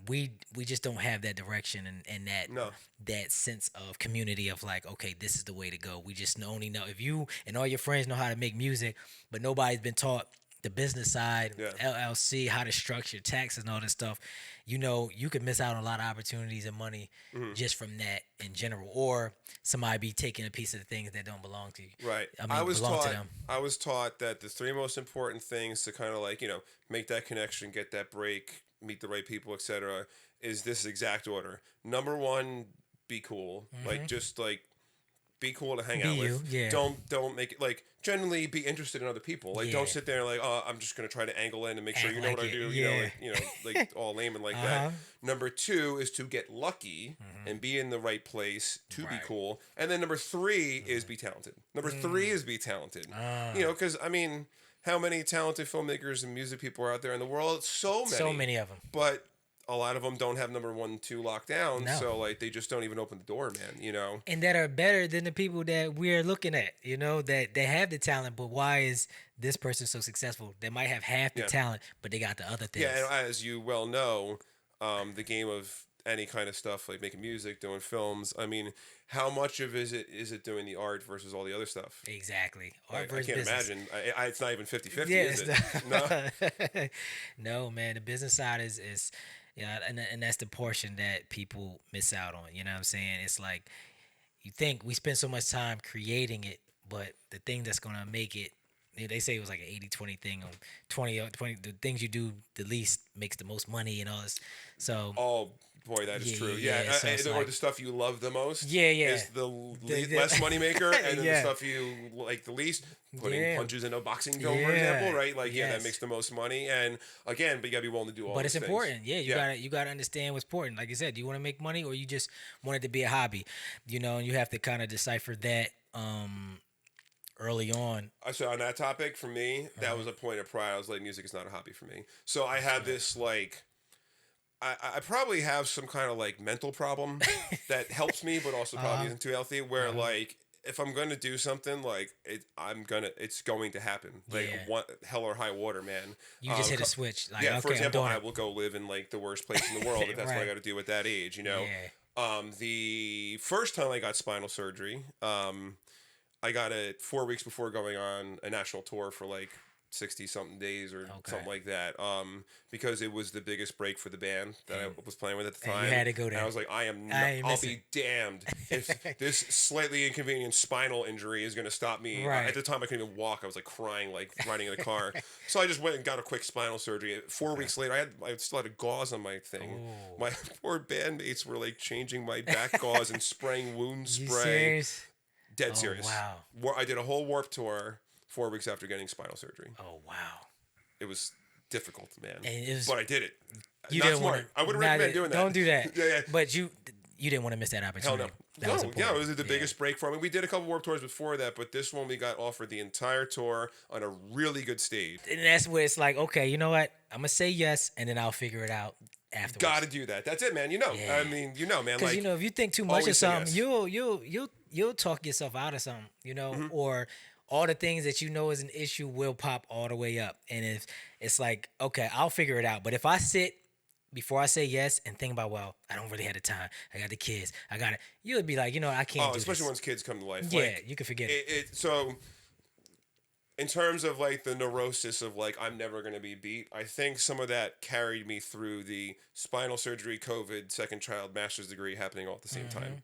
Speaker 1: we just don't have that direction and
Speaker 2: No.
Speaker 1: that sense of community of like, okay, this is the way to go. We just only know if you and all your friends know how to make music, but nobody's been taught the business side,
Speaker 2: Yeah.
Speaker 1: LLC, how to structure taxes and all this stuff. You could miss out on a lot of opportunities and money just from that in general, or somebody be taking a piece of the things that don't belong to you.
Speaker 2: Right.
Speaker 1: I mean, belong to them.
Speaker 2: I was taught that the three most important things to kind of like, make that connection, get that break, meet the right people, etc., is this exact order. Number one, be cool. Like, just like be cool to hang
Speaker 1: Be
Speaker 2: out
Speaker 1: you,
Speaker 2: with.
Speaker 1: yeah.
Speaker 2: Don't make it like generally be interested in other people. Like,
Speaker 1: Yeah.
Speaker 2: don't sit there like, oh, I'm just gonna try to angle in and make sure
Speaker 1: Act
Speaker 2: you know
Speaker 1: like
Speaker 2: what I
Speaker 1: it,
Speaker 2: do.
Speaker 1: yeah.
Speaker 2: Like all layman like that. Number two is to get lucky and be in the right place to be
Speaker 1: Right.
Speaker 2: cool. And then number three is be talented. Number three is be talented. Because I mean, how many talented filmmakers and music people are out there in the world? So many.
Speaker 1: So many of them.
Speaker 2: But a lot of them don't have number 1, 2 locked down.
Speaker 1: No.
Speaker 2: So like they just don't even open the door, man.
Speaker 1: And that are better than the people that we're looking at, that they have the talent, but why is this person so successful? They might have half the
Speaker 2: Yeah.
Speaker 1: talent, but they got the other things.
Speaker 2: Yeah, and as you well know, the game of any kind of stuff like making music, doing films. I mean, how much of is it doing the art versus all the other stuff?
Speaker 1: Exactly.
Speaker 2: I
Speaker 1: Art versus
Speaker 2: can't
Speaker 1: business.
Speaker 2: imagine. It's not even 50-50,
Speaker 1: Yeah,
Speaker 2: is it? No.
Speaker 1: No, man. The business side is and that's the portion that people miss out on. You know what I'm saying? It's like you think we spend so much time creating it, but the thing that's gonna make it, they say it was like an 80-20 thing. 20 the things you do the least makes the most money and all this. So
Speaker 2: Oh boy, that is
Speaker 1: Yeah,
Speaker 2: true.
Speaker 1: yeah,
Speaker 2: Yeah,
Speaker 1: so it's
Speaker 2: or
Speaker 1: like-
Speaker 2: the stuff you love the most.
Speaker 1: Yeah, yeah.
Speaker 2: Is the
Speaker 1: The-
Speaker 2: less money maker, and then
Speaker 1: Yeah.
Speaker 2: the stuff you like the least, putting
Speaker 1: Yeah.
Speaker 2: punches in a boxing film, for
Speaker 1: Yeah.
Speaker 2: example, right? Like, yeah, that
Speaker 1: Yes.
Speaker 2: makes the most money, and again, but you gotta be willing to do all.
Speaker 1: But
Speaker 2: those
Speaker 1: it's
Speaker 2: things.
Speaker 1: important. Yeah, you gotta understand what's important. Like I said, do you want to make money or you just want it to be a hobby? And you have to kind of decipher that early on.
Speaker 2: So on that topic, for me, that was a point of pride. I was like, music is not a hobby for me. So I had this like, I probably have some kind of like mental problem that helps me, but also probably isn't too healthy. Where like, if I'm gonna do something, like it's going to happen. Like
Speaker 1: Yeah.
Speaker 2: hell or high water, man.
Speaker 1: You just hit a switch. Like,
Speaker 2: Yeah,
Speaker 1: okay,
Speaker 2: for example,
Speaker 1: I'm doing
Speaker 2: I
Speaker 1: it.
Speaker 2: will go live in like the worst place in the world if that's what I
Speaker 1: Right.
Speaker 2: got to do at that age.
Speaker 1: Yeah.
Speaker 2: The first time I got spinal surgery, I got it 4 weeks before going on a national tour for like 60 something days or something like that. Because it was the biggest break for the band that I was playing with at the
Speaker 1: And
Speaker 2: time.
Speaker 1: you had to go there.
Speaker 2: And I was like,
Speaker 1: I ain't
Speaker 2: I'll
Speaker 1: missing.
Speaker 2: be damned if this slightly inconvenient spinal injury is going to stop me.
Speaker 1: Right.
Speaker 2: At the time, I couldn't even walk. I was like crying, like riding in a car. So I just went and got a quick spinal surgery. 4 weeks later, I still had a gauze on my thing.
Speaker 1: Ooh.
Speaker 2: My poor bandmates were like changing my back gauze and spraying wound
Speaker 1: You
Speaker 2: spray.
Speaker 1: serious?
Speaker 2: Dead serious.
Speaker 1: wow.
Speaker 2: I did a whole Warped Tour 4 weeks after getting spinal surgery.
Speaker 1: Oh wow.
Speaker 2: It was difficult, man.
Speaker 1: And it was-
Speaker 2: but I did it.
Speaker 1: You
Speaker 2: Not
Speaker 1: didn't
Speaker 2: smart.
Speaker 1: want to.
Speaker 2: I wouldn't recommend doing that.
Speaker 1: Don't do that.
Speaker 2: Yeah.
Speaker 1: But you didn't want to miss that
Speaker 2: Hell
Speaker 1: opportunity.
Speaker 2: no.
Speaker 1: That was
Speaker 2: No,
Speaker 1: important.
Speaker 2: it was the biggest break for me. We did a couple Warped Tours before that, but this one we got offered the entire tour on a really good stage.
Speaker 1: And that's where it's like, okay, you know what? I'm gonna say yes, and then I'll figure it out afterwards.
Speaker 2: Got to do that. That's it, man.
Speaker 1: Yeah.
Speaker 2: I mean, man.
Speaker 1: Because
Speaker 2: Like,
Speaker 1: if you think too much of
Speaker 2: always say
Speaker 1: something,
Speaker 2: yes.
Speaker 1: you'll talk yourself out of something,
Speaker 2: Mm-hmm.
Speaker 1: or all the things that you know is an issue will pop all the way up. And if it's like, okay, I'll figure it out. But if I sit before I say yes and think about, well, I don't really have the time. I got the kids. I got it. You would be like, I can't do
Speaker 2: especially
Speaker 1: this.
Speaker 2: once kids come to life.
Speaker 1: Yeah,
Speaker 2: Like,
Speaker 1: you can forget it.
Speaker 2: So, in terms of like the neurosis of like I'm never gonna be beat, I think some of that carried me through the spinal surgery, COVID, second child, master's degree happening all at the same time.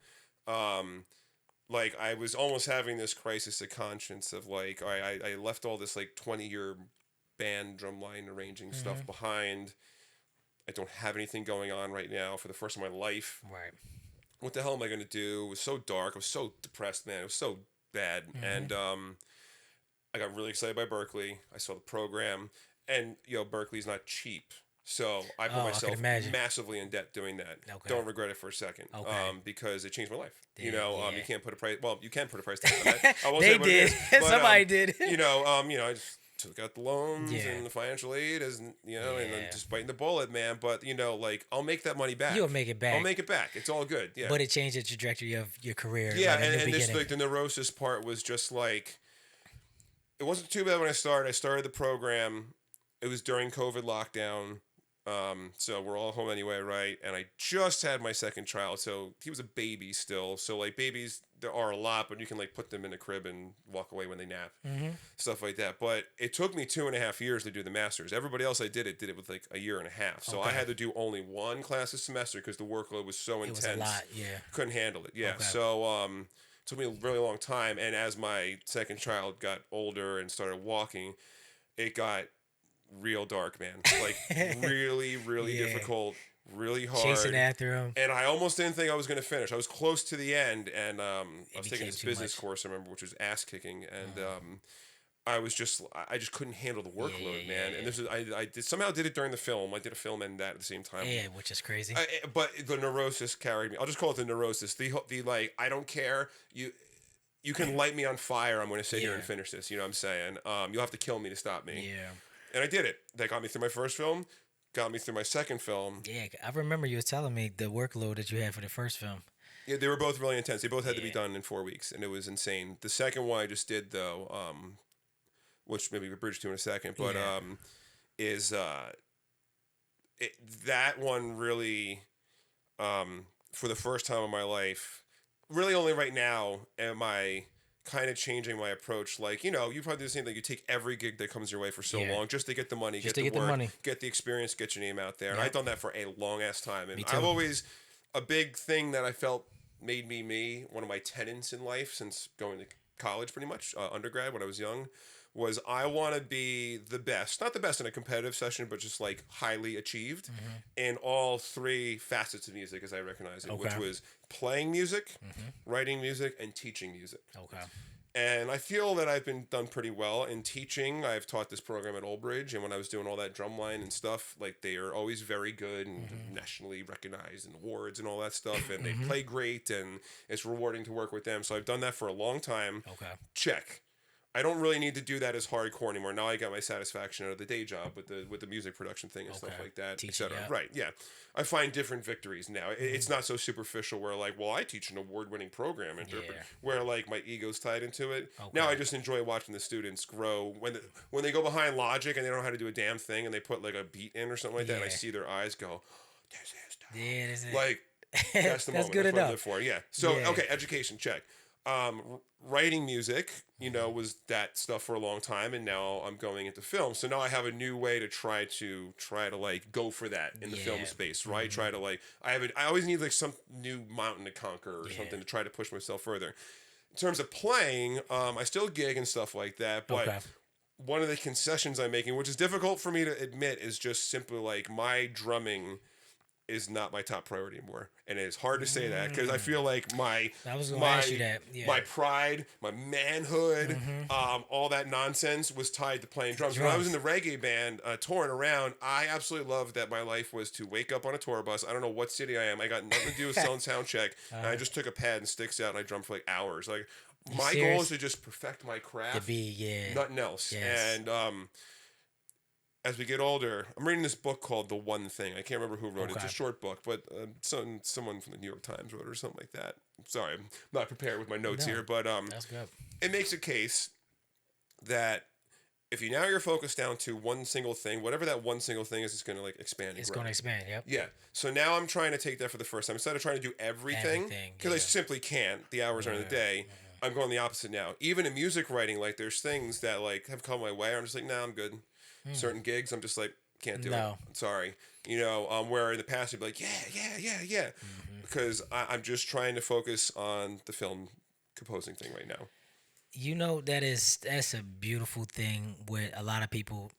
Speaker 2: Like I was almost having this crisis of conscience of like I left all this like 20-year band drumline arranging stuff behind. I don't have anything going on right now for the first time in my life.
Speaker 1: Right.
Speaker 2: What the hell am I going to do? It was so dark. I was so depressed, man. It was so bad. And I got really excited by Berkeley. I saw the program. And, Berkeley's not cheap. So I put
Speaker 1: I
Speaker 2: myself
Speaker 1: can imagine.
Speaker 2: massively in debt doing that.
Speaker 1: Okay.
Speaker 2: Don't regret it for a second.
Speaker 1: Okay.
Speaker 2: Because it changed my life.
Speaker 1: Damn,
Speaker 2: You can't put a price. Well, you can put a price tag on that. I won't
Speaker 1: They
Speaker 2: say what it
Speaker 1: did.
Speaker 2: is, but,
Speaker 1: Somebody did.
Speaker 2: I just took out the loans
Speaker 1: Yeah.
Speaker 2: and the financial aid, as you know, and then
Speaker 1: Yeah.
Speaker 2: just biting the bullet, man. But you know, like I'll make that money back.
Speaker 1: You'll make it
Speaker 2: I'll
Speaker 1: back.
Speaker 2: make it back. It's all good. Yeah.
Speaker 1: But it changed the trajectory of your career,
Speaker 2: Yeah,
Speaker 1: like a new
Speaker 2: and this
Speaker 1: beginning.
Speaker 2: like the neurosis part was just like it wasn't too bad when I started. I started the program. It was during COVID lockdown. So we're all home anyway, right? And I just had my second child, so he was a baby still. So like babies, there are a lot, but you can like put them in a crib and walk away when they nap, stuff like that. But it took me 2.5 years to do the masters. Everybody else I did it with like a year and a half. So I
Speaker 1: Okay.
Speaker 2: had to do only one class a semester because the workload was so
Speaker 1: It
Speaker 2: intense.
Speaker 1: was a lot, yeah.
Speaker 2: Couldn't handle it. Yeah.
Speaker 1: Okay.
Speaker 2: So it took me a really long time. And as my second child got older and started walking, it got real dark, man. Like really, really
Speaker 1: Yeah.
Speaker 2: difficult, really hard.
Speaker 1: Chasing after him.
Speaker 2: And I almost didn't think I was going to finish. I was close to the end, and I was taking
Speaker 1: became
Speaker 2: this
Speaker 1: too
Speaker 2: business
Speaker 1: much.
Speaker 2: course, I remember, which was ass kicking, and I just couldn't handle the workload, man. And this is somehow did it during the film. I did a film and that at the same time.
Speaker 1: Yeah, which is crazy.
Speaker 2: But the neurosis carried me. I'll just call it the neurosis. The like I don't care. You can light me on fire. I'm going to sit here and
Speaker 1: Yeah.
Speaker 2: finish this. You know what I'm saying? You'll have to kill me to stop me.
Speaker 1: Yeah.
Speaker 2: And I did it. That got me through my first film, got me through my second film.
Speaker 1: Yeah, I remember you was telling me the workload that you had for the first film.
Speaker 2: Yeah, they were both really intense. They both had to be
Speaker 1: Yeah.
Speaker 2: done in 4 weeks, and it was insane. The second one I just did though, which maybe we'll bridge to in a second, but
Speaker 1: Yeah.
Speaker 2: is that one really, for the first time in my life, really only right now am I kind of changing my approach. Like, you know, you probably do the same thing. You take every gig that comes your way for so
Speaker 1: Yeah.
Speaker 2: long just to get the money,
Speaker 1: Just
Speaker 2: get
Speaker 1: to
Speaker 2: the
Speaker 1: get the
Speaker 2: work,
Speaker 1: money.
Speaker 2: get the experience, get your name out there. And
Speaker 1: Yep.
Speaker 2: I've done that for a long ass time. And
Speaker 1: Me too.
Speaker 2: I've always, a big thing that I felt made me me, one of my tenets in life since going to college pretty much, undergrad when I was young, was I want to be the best. Not the best in a competitive session, but just like highly achieved in all three facets of music as I recognize it, which
Speaker 1: Okay.
Speaker 2: was playing music, writing music, and teaching music.
Speaker 1: Okay.
Speaker 2: And I feel that I've been done pretty well in teaching. I've taught this program at Old Bridge, and when I was doing all that drumline and stuff, like they are always very good and nationally recognized and awards and all that stuff, and they play great, and it's rewarding to work with them. So I've done that for a long time.
Speaker 1: Okay.
Speaker 2: Check. I don't really need to do that as hardcore anymore. Now I got my satisfaction out of the day job with the music production thing and stuff
Speaker 1: Okay.
Speaker 2: like that,
Speaker 1: Teaching,
Speaker 2: etc.
Speaker 1: yeah.
Speaker 2: Right? Yeah, I find different victories now. It's not so superficial where like, well, I teach an award-winning program interpret,
Speaker 1: Yeah.
Speaker 2: where like my ego's tied into it.
Speaker 1: Okay.
Speaker 2: Now I just enjoy watching the students grow when they go behind Logic and they don't know how to do a damn thing and they put like a beat in or something like that, and I
Speaker 1: Yeah.
Speaker 2: see their eyes go, "This is tough."
Speaker 1: Yeah, that's it.
Speaker 2: Like that's the moment.
Speaker 1: good
Speaker 2: That's what I
Speaker 1: enough.
Speaker 2: live for. Yeah. So
Speaker 1: Yeah.
Speaker 2: okay, education check. Writing music, you know, was that stuff for a long time, and now I'm going into film. So now I have a new way to try to like go for that in the film
Speaker 1: Yeah.
Speaker 2: space, right? Try to like I always need like some new mountain to conquer or something to try to push myself further. In terms of playing, I still gig and stuff like that, but
Speaker 1: Okay.
Speaker 2: one of the concessions I'm making, which is difficult for me to admit, is just simply like my drumming is not my top priority anymore, and it's hard to say that because I feel like
Speaker 1: I was gonna ask you that. Yeah.
Speaker 2: my pride, my manhood, all that nonsense was tied to playing drums. When I was in the reggae band touring around, I absolutely loved that my life was to wake up on a tour bus. I don't know what city I am. I got nothing to do with selling sound check, and I just took a pad and sticks out and I drummed for like hours. Like my goal
Speaker 1: serious?
Speaker 2: is to just perfect my
Speaker 1: To
Speaker 2: craft,
Speaker 1: be, yeah.
Speaker 2: nothing else.
Speaker 1: Yes.
Speaker 2: And as we get older, I'm reading this book called The One Thing. I can't remember who wrote it. It's
Speaker 1: Okay.
Speaker 2: a short book, but someone from the New York Times wrote it or something like that. Sorry, I'm not prepared with my notes
Speaker 1: No.
Speaker 2: here, but
Speaker 1: That's good.
Speaker 2: it makes a case that if you're focused down to one single thing, whatever that one single thing is, it's going to like expand and
Speaker 1: It's
Speaker 2: grow.
Speaker 1: going to expand, yep.
Speaker 2: Yeah. So now I'm trying to take that for the first time. Instead of trying to do everything, because I
Speaker 1: yeah.
Speaker 2: simply can't, the hours are in the day, I'm going the opposite now. Even in music writing, like there's things that like have come my way. I'm just like, nah, I'm good. Certain gigs, I'm just like, can't do
Speaker 1: No.
Speaker 2: it. Sorry. You know, where in the past you'd be like, yeah. Because I'm just trying to focus on the film composing thing right now.
Speaker 1: You know, that's a beautiful thing what a lot of people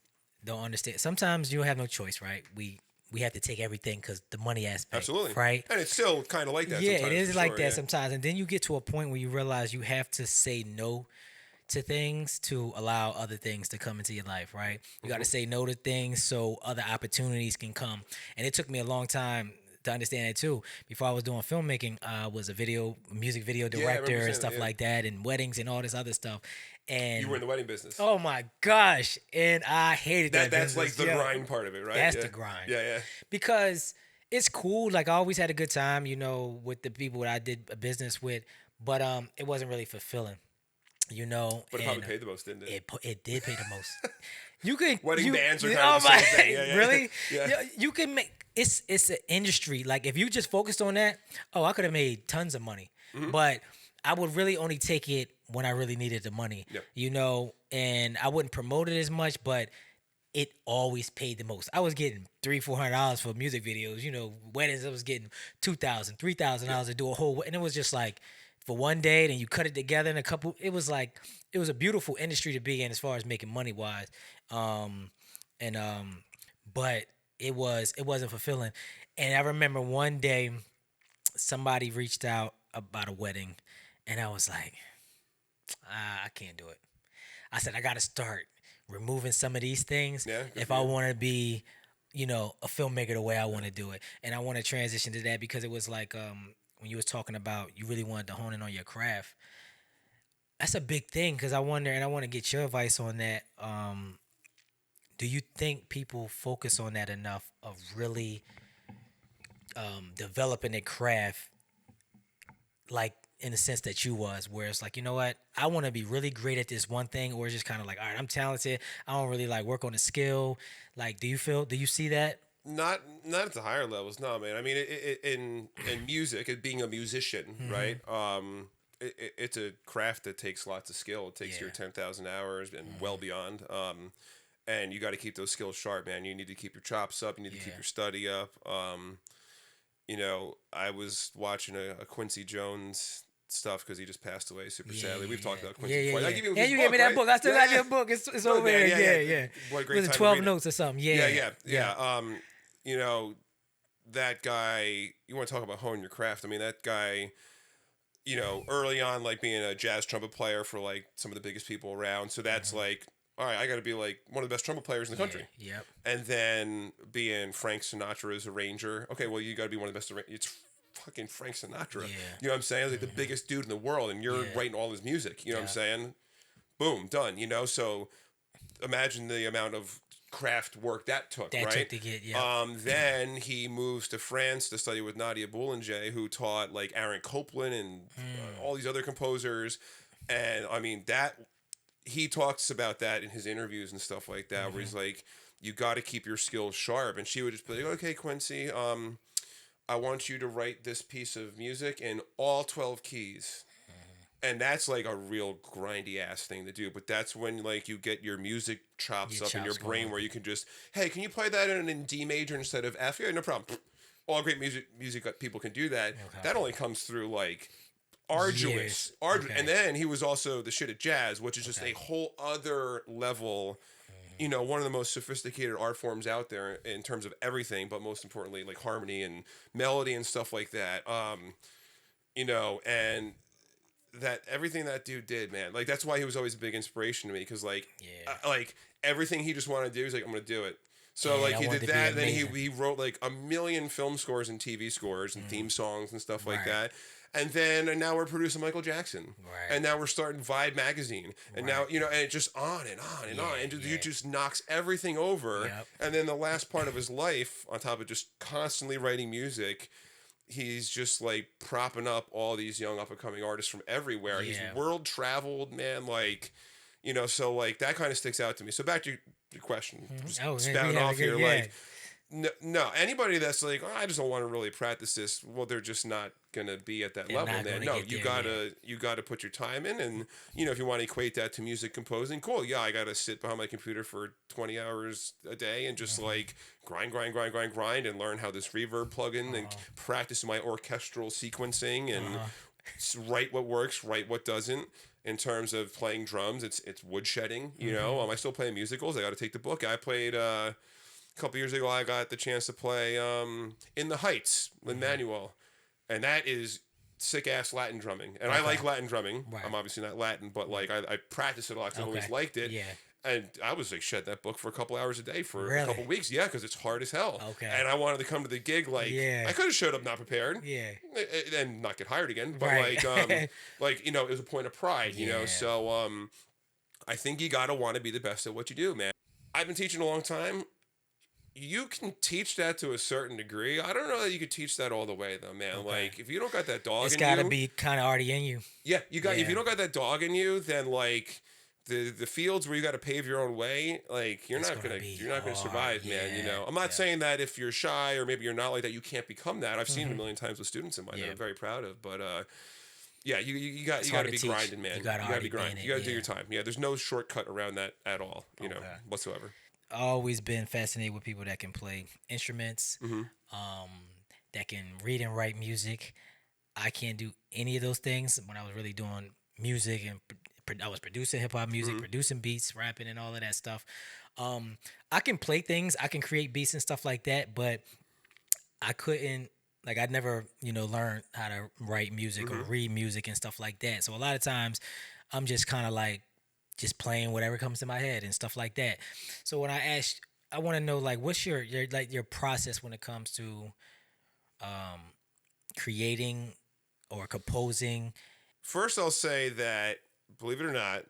Speaker 1: don't understand. Sometimes you have no choice, right? We have to take everything because the money aspect,
Speaker 2: Absolutely.
Speaker 1: right?
Speaker 2: And it's still kind of like that
Speaker 1: Yeah,
Speaker 2: sometimes.
Speaker 1: it is
Speaker 2: for
Speaker 1: like
Speaker 2: sure,
Speaker 1: that
Speaker 2: yeah.
Speaker 1: sometimes, and then you get to a point where you realize you have to say no to things to allow other things to come into your life, right? You got to say no to things so other opportunities can come. And it took me a long time to understand that too. Before I was doing filmmaking, I was a music video
Speaker 2: Yeah, I remember
Speaker 1: director and
Speaker 2: saying
Speaker 1: stuff
Speaker 2: that, yeah.
Speaker 1: like that, and weddings and all this other stuff. And
Speaker 2: You were in the wedding business.
Speaker 1: oh my gosh, and I hated that
Speaker 2: That's like
Speaker 1: business.
Speaker 2: the
Speaker 1: Yo,
Speaker 2: grind part of it, right?
Speaker 1: that's
Speaker 2: Yeah.
Speaker 1: the grind.
Speaker 2: Yeah, yeah.
Speaker 1: Because it's cool. Like I always had a good time, with the people that I did a business with, but it wasn't really fulfilling,
Speaker 2: But it
Speaker 1: and
Speaker 2: probably paid the most, didn't it?
Speaker 1: it did pay the most. You could
Speaker 2: Wedding bands are kind
Speaker 1: oh
Speaker 2: of the
Speaker 1: my,
Speaker 2: same thing. Yeah, yeah.
Speaker 1: really?
Speaker 2: Yeah.
Speaker 1: You can make it's an industry. Like if you just focused on that, I could have made tons of money.
Speaker 2: Mm-hmm.
Speaker 1: But I would really only take it when I really needed the money.
Speaker 2: Yep.
Speaker 1: And I wouldn't promote it as much, but it always paid the most. I was getting $300-$400 for music videos. Weddings I was getting $2,000, $3,000 to do a whole, and it was just like for one day. Then you cut it together in a couple. It was like it was a beautiful industry to be in as far as making money wise, and but it wasn't fulfilling. And I remember one day somebody reached out about a wedding, and I was like, I can't do it. I said I got to start removing some of these things if I want to be, a filmmaker the way I want to do it. And I want to transition to that because it was like when you was talking about you really wanted to hone in on your craft. That's a big thing because I wonder, and I want to get your advice on that. Do you think people focus on that enough of really developing their craft, like in the sense that you was, where it's like, you know what, I want to be really great at this one thing, or it's just kind of like, all right, I'm talented, I don't really like work on the skill. Like, do you see that?
Speaker 2: Not at the higher levels, no, man. I mean, in music, being a musician, right? It's a craft that takes lots of skill. It takes your 10,000 hours and well beyond. And you got to keep those skills sharp, man. You need to keep your chops up. You need to keep your study up. I was watching a Quincy Jones stuff because he just passed away super sadly. We've talked about Quincy before.
Speaker 1: Yeah.
Speaker 2: I give you
Speaker 1: You gave me that book. I still got your book. It's over there. Yeah.
Speaker 2: What a great
Speaker 1: Was it
Speaker 2: time
Speaker 1: 12
Speaker 2: to read
Speaker 1: notes or something?
Speaker 2: Yeah. That guy, you want to talk about honing your craft. I mean, that guy, early on, like being a jazz trumpet player for like some of the biggest people around. So that's like, all right, I got to be like one of the best trumpet players in the country.
Speaker 1: Yep.
Speaker 2: And then being Frank Sinatra's arranger. Okay, well, you got to be one of the best. It's fucking Frank Sinatra.
Speaker 1: Yeah.
Speaker 2: You know what I'm saying? Like the biggest dude in the world, and you're writing all his music. You know what I'm saying? Boom, done. So imagine the amount of craft work that took, right?
Speaker 1: Took to get,
Speaker 2: Then he moves to France to study with Nadia Boulanger, who taught like Aaron Copland and all these other composers. And I mean, he talks about that in his interviews and stuff like that, where he's like, you got to keep your skills sharp. And she would just be like, okay, Quincy, I want you to write this piece of music in all 12 keys. And that's like a real grindy ass thing to do. But that's when like you get your music chops up in your brain where you can just, hey, can you play that in D major instead of F? Yeah, no problem. All great music people can do that. Okay. That only comes through like arduous. Okay. And then he was also the shit at jazz, which is just a whole other level. One of the most sophisticated art forms out there in terms of everything, but most importantly, like harmony and melody and stuff like that. And that everything that dude did, man, like that's why he was always a big inspiration to me, because like everything he just wanted to do, he's like, I'm gonna do it. So like he did that, and then he wrote like 1 million film scores and TV scores and theme songs and stuff like that. And now we're producing Michael Jackson. Right. And now we're starting Vibe magazine. And now, and it just on and on and on. And dude just knocks everything over. Yep. And then the last part of his life, on top of just constantly writing music, he's just like propping up all these young up and coming artists from everywhere. Yeah. He's world traveled, man. Like, so like that kind of sticks out to me. So back to your question. Just spouting off here. Like, no, anybody that's like, I just don't want to really practice this. Well, they're just not gonna be at that level. Then no, you gotta put your time in, and if you want to equate that to music composing, cool. Yeah, I gotta sit behind my computer for 20 hours a day and just like grind, and learn how this reverb plugin and practice my orchestral sequencing and write what works, write what doesn't. In terms of playing drums, it's woodshedding. I still play musicals. I got to take the book. I played. A couple years ago, I got the chance to play In the Heights, Lin-Manuel, and that is sick-ass Latin drumming. And I like Latin drumming. Right. I'm obviously not Latin, but like I practice it a lot because I always liked it. Yeah. And I was like, shed that book for a couple hours a day for a
Speaker 1: Really?
Speaker 2: couple weeks. Yeah, because it's hard as hell.
Speaker 1: Okay.
Speaker 2: And I wanted to come to the gig like
Speaker 1: Yeah.
Speaker 2: I could have showed up not prepared.
Speaker 1: Yeah.
Speaker 2: And not get hired again. But
Speaker 1: Right.
Speaker 2: like you know, it was a point of pride. You know,
Speaker 1: Yeah.
Speaker 2: so I think you gotta want to be the best at what you do, man. I've been teaching a long time. You can teach that to a certain degree. I don't know that you could teach that all the way though, man.
Speaker 1: Okay.
Speaker 2: Like if you don't got that dog
Speaker 1: It's
Speaker 2: in
Speaker 1: got to
Speaker 2: you,
Speaker 1: be kind of already in you.
Speaker 2: yeah, you got. If
Speaker 1: Yeah.
Speaker 2: you don't got that dog in you, then like the fields where you got to pave your own way, like
Speaker 1: It's gonna be
Speaker 2: you're not gonna
Speaker 1: hard,
Speaker 2: survive, man. You
Speaker 1: yeah,
Speaker 2: know, I'm not
Speaker 1: yeah.
Speaker 2: saying that if you're shy or maybe you're not like that, you can't become that. I've seen it a million times with students of mine that
Speaker 1: Yeah.
Speaker 2: I'm very proud of, but yeah, you got
Speaker 1: It's
Speaker 2: to
Speaker 1: hard
Speaker 2: be
Speaker 1: to teach.
Speaker 2: grinding, man.
Speaker 1: You gotta
Speaker 2: be
Speaker 1: already be
Speaker 2: grinding.
Speaker 1: in
Speaker 2: You got to
Speaker 1: it,
Speaker 2: do your
Speaker 1: yeah.
Speaker 2: time. Yeah, there's no shortcut around that at all. You know,
Speaker 1: Okay.
Speaker 2: whatsoever.
Speaker 1: Always been fascinated with people that can play instruments, that can read and write music. I can't do any of those things. When I was really doing music and I was producing hip hop music, producing beats, rapping, and all of that stuff. I can play things. I can create beats and stuff like that, but I couldn't. Like I'd never, learned how to write music or read music and stuff like that. So a lot of times, I'm just kind of like just playing whatever comes to my head and stuff like that. So when I want to know like what's your process when it comes to creating or composing.
Speaker 2: First, I'll say that, believe it or not,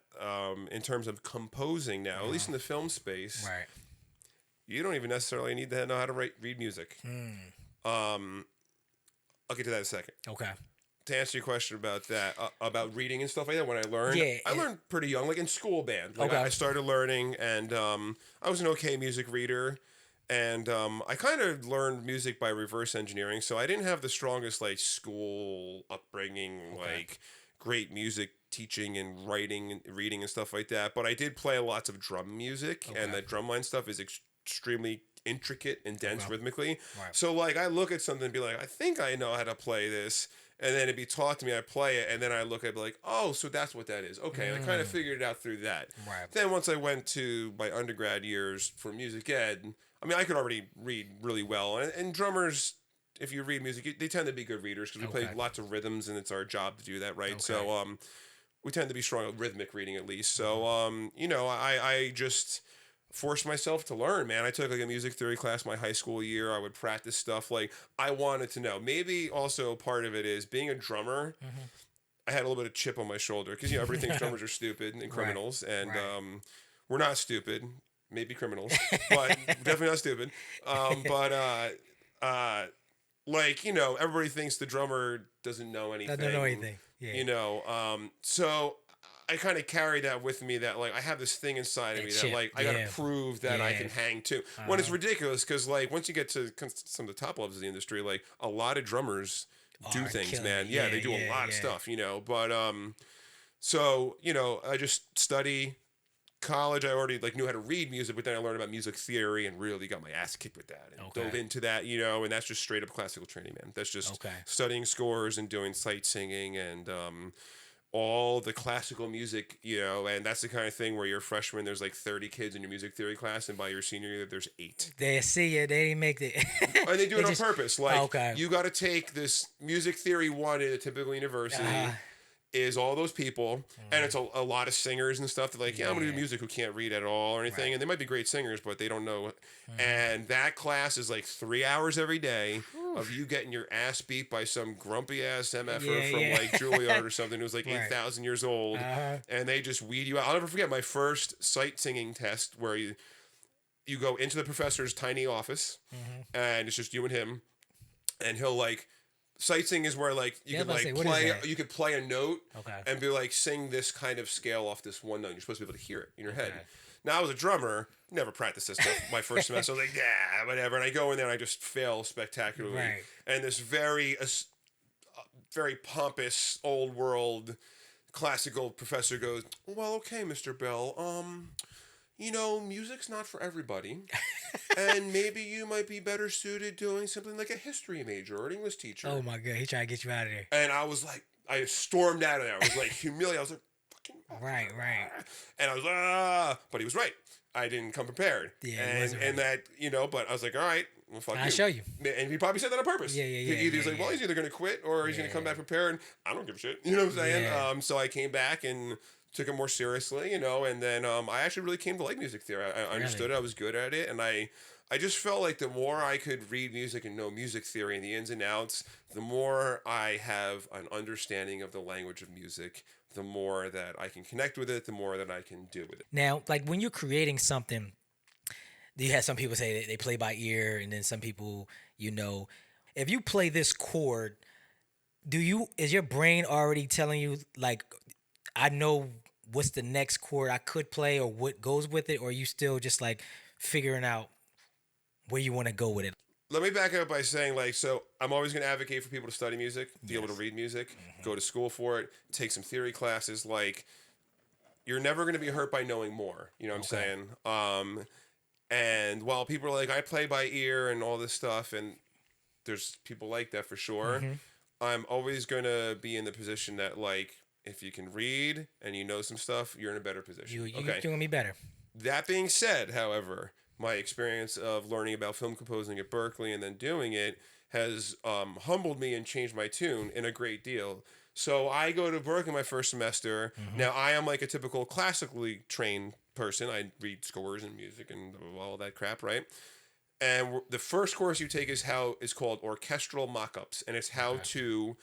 Speaker 2: in terms of composing now, at least in the film space,
Speaker 1: Right.
Speaker 2: you don't even necessarily need to know how to read music. I'll get to that in a second.
Speaker 1: Okay.
Speaker 2: To answer your question about that, about reading and stuff like that, when I learned,
Speaker 1: Yeah,
Speaker 2: I learned pretty young, like in school band. Like
Speaker 1: Okay.
Speaker 2: I started learning, and I was an okay music reader, and I kind of learned music by reverse engineering. So I didn't have the strongest like school upbringing, like great music teaching and writing and reading and stuff like that. But I did play lots of drum music, and that drumline stuff is extremely intricate and dense rhythmically.
Speaker 1: Right.
Speaker 2: So like I look at something and be like, I think I know how to play this. And then it'd be taught to me, I play it, and then I look at it like, oh, so that's what that is. Okay, and I kind of figured it out through that.
Speaker 1: Right.
Speaker 2: Then once I went to my undergrad years for music ed, I mean, I could already read really well. And drummers, if you read music, they tend to be good readers because we play lots of rhythms, and it's our job to do that, right? So we tend to be strong at rhythmic reading at least. So, I just forced myself to learn, man. I took like a music theory class my high school year. I would practice stuff. Like I wanted to know. Maybe also part of it is being a drummer. I had a little bit of chip on my shoulder because everybody thinks drummers are stupid and criminals, and we're not stupid. Maybe criminals, but definitely not stupid. Everybody thinks the drummer doesn't know anything.
Speaker 1: Doesn't know anything. Yeah.
Speaker 2: So I kind of carry that with me that like I have this thing inside of me that like I gotta prove that I can hang too. When it's ridiculous because like once you get to some of the top levels of the industry, like a lot of drummers do things,
Speaker 1: killing
Speaker 2: man.
Speaker 1: it.
Speaker 2: Yeah, they do a lot of stuff, But I just study. College, I already like knew how to read music, but then I learned about music theory and really got my ass kicked with that and dove into that, and that's just straight up classical training, man. That's just studying scores and doing sight singing and all the classical music, and that's the kind of thing where you're a freshman, there's like 30 kids in your music theory class, and by your senior year, there's 8.
Speaker 1: They see you, they didn't make the.
Speaker 2: And they do it on purpose. Like, you got to take this music theory 1 at a typical university. Is all those people, and it's a lot of singers and stuff that like, I'm gonna do music who can't read at all or anything, and they might be great singers, but they don't know. And that class is like 3 hours every day of you getting your ass beat by some grumpy ass MFer from like Juilliard or something who's like 8,000 years old, and they just weed you out. I'll never forget my first sight singing test where you go into the professor's tiny office, and it's just you and him, and he'll like. Sightseeing is where like you could like play. You could play a note and be like, sing this kind of scale off this one note. You're supposed to be able to hear it in your head. Now I was a drummer, never practiced this stuff. My first semester, I was like, yeah, whatever. And I go in there and I just fail spectacularly. And this very pompous old world classical professor goes, well, okay, Mr. Bell, music's not for everybody. And maybe you might be better suited doing something like a history major or an English teacher.
Speaker 1: Oh my God, he tried to get you out of there.
Speaker 2: And I was like, I stormed out of there. I was like humiliated. I was like, fucking.
Speaker 1: Right.
Speaker 2: And I was like, but he was right. I didn't come prepared.
Speaker 1: Yeah,
Speaker 2: and that, but I was like, all right, well, fuck you.
Speaker 1: I'll show you.
Speaker 2: And he probably said that on purpose.
Speaker 1: Yeah.
Speaker 2: He was like, well, he's either going to quit or he's going to come back prepared. And I don't give a shit. You know what I'm saying? So I came back and took it more seriously, and then I actually really came to like music theory. I understood it. I was good at it, and I just felt like the more I could read music and know music theory and the ins and outs, the more I have an understanding of the language of music, the more that I can connect with it, the more that I can do with it.
Speaker 1: Now, like when you're creating something, you have some people say they play by ear, and then some people, if you play this chord, is your brain already telling you like, I know what's the next chord I could play or what goes with it, or are you still just like figuring out where you want to go with it?
Speaker 2: Let me back up by saying, so I'm always going to advocate for people to study music, be able to read music, go to school for it, take some theory classes. Like, you're never going to be hurt by knowing more. You know what I'm saying? And while people are like, I play by ear and all this stuff, and there's people like that for sure, I'm always going to be in the position that, like, if you can read and you know some stuff, you're in a better position.
Speaker 1: You're going to be better.
Speaker 2: That being said, however, my experience of learning about film composing at Berkeley and then doing it has humbled me and changed my tune in a great deal. So I go to Berkeley my first semester. Now, I am like a typical classically trained person. I read scores and music and all that crap, right? And the first course you take is called orchestral mock-ups, and it's how to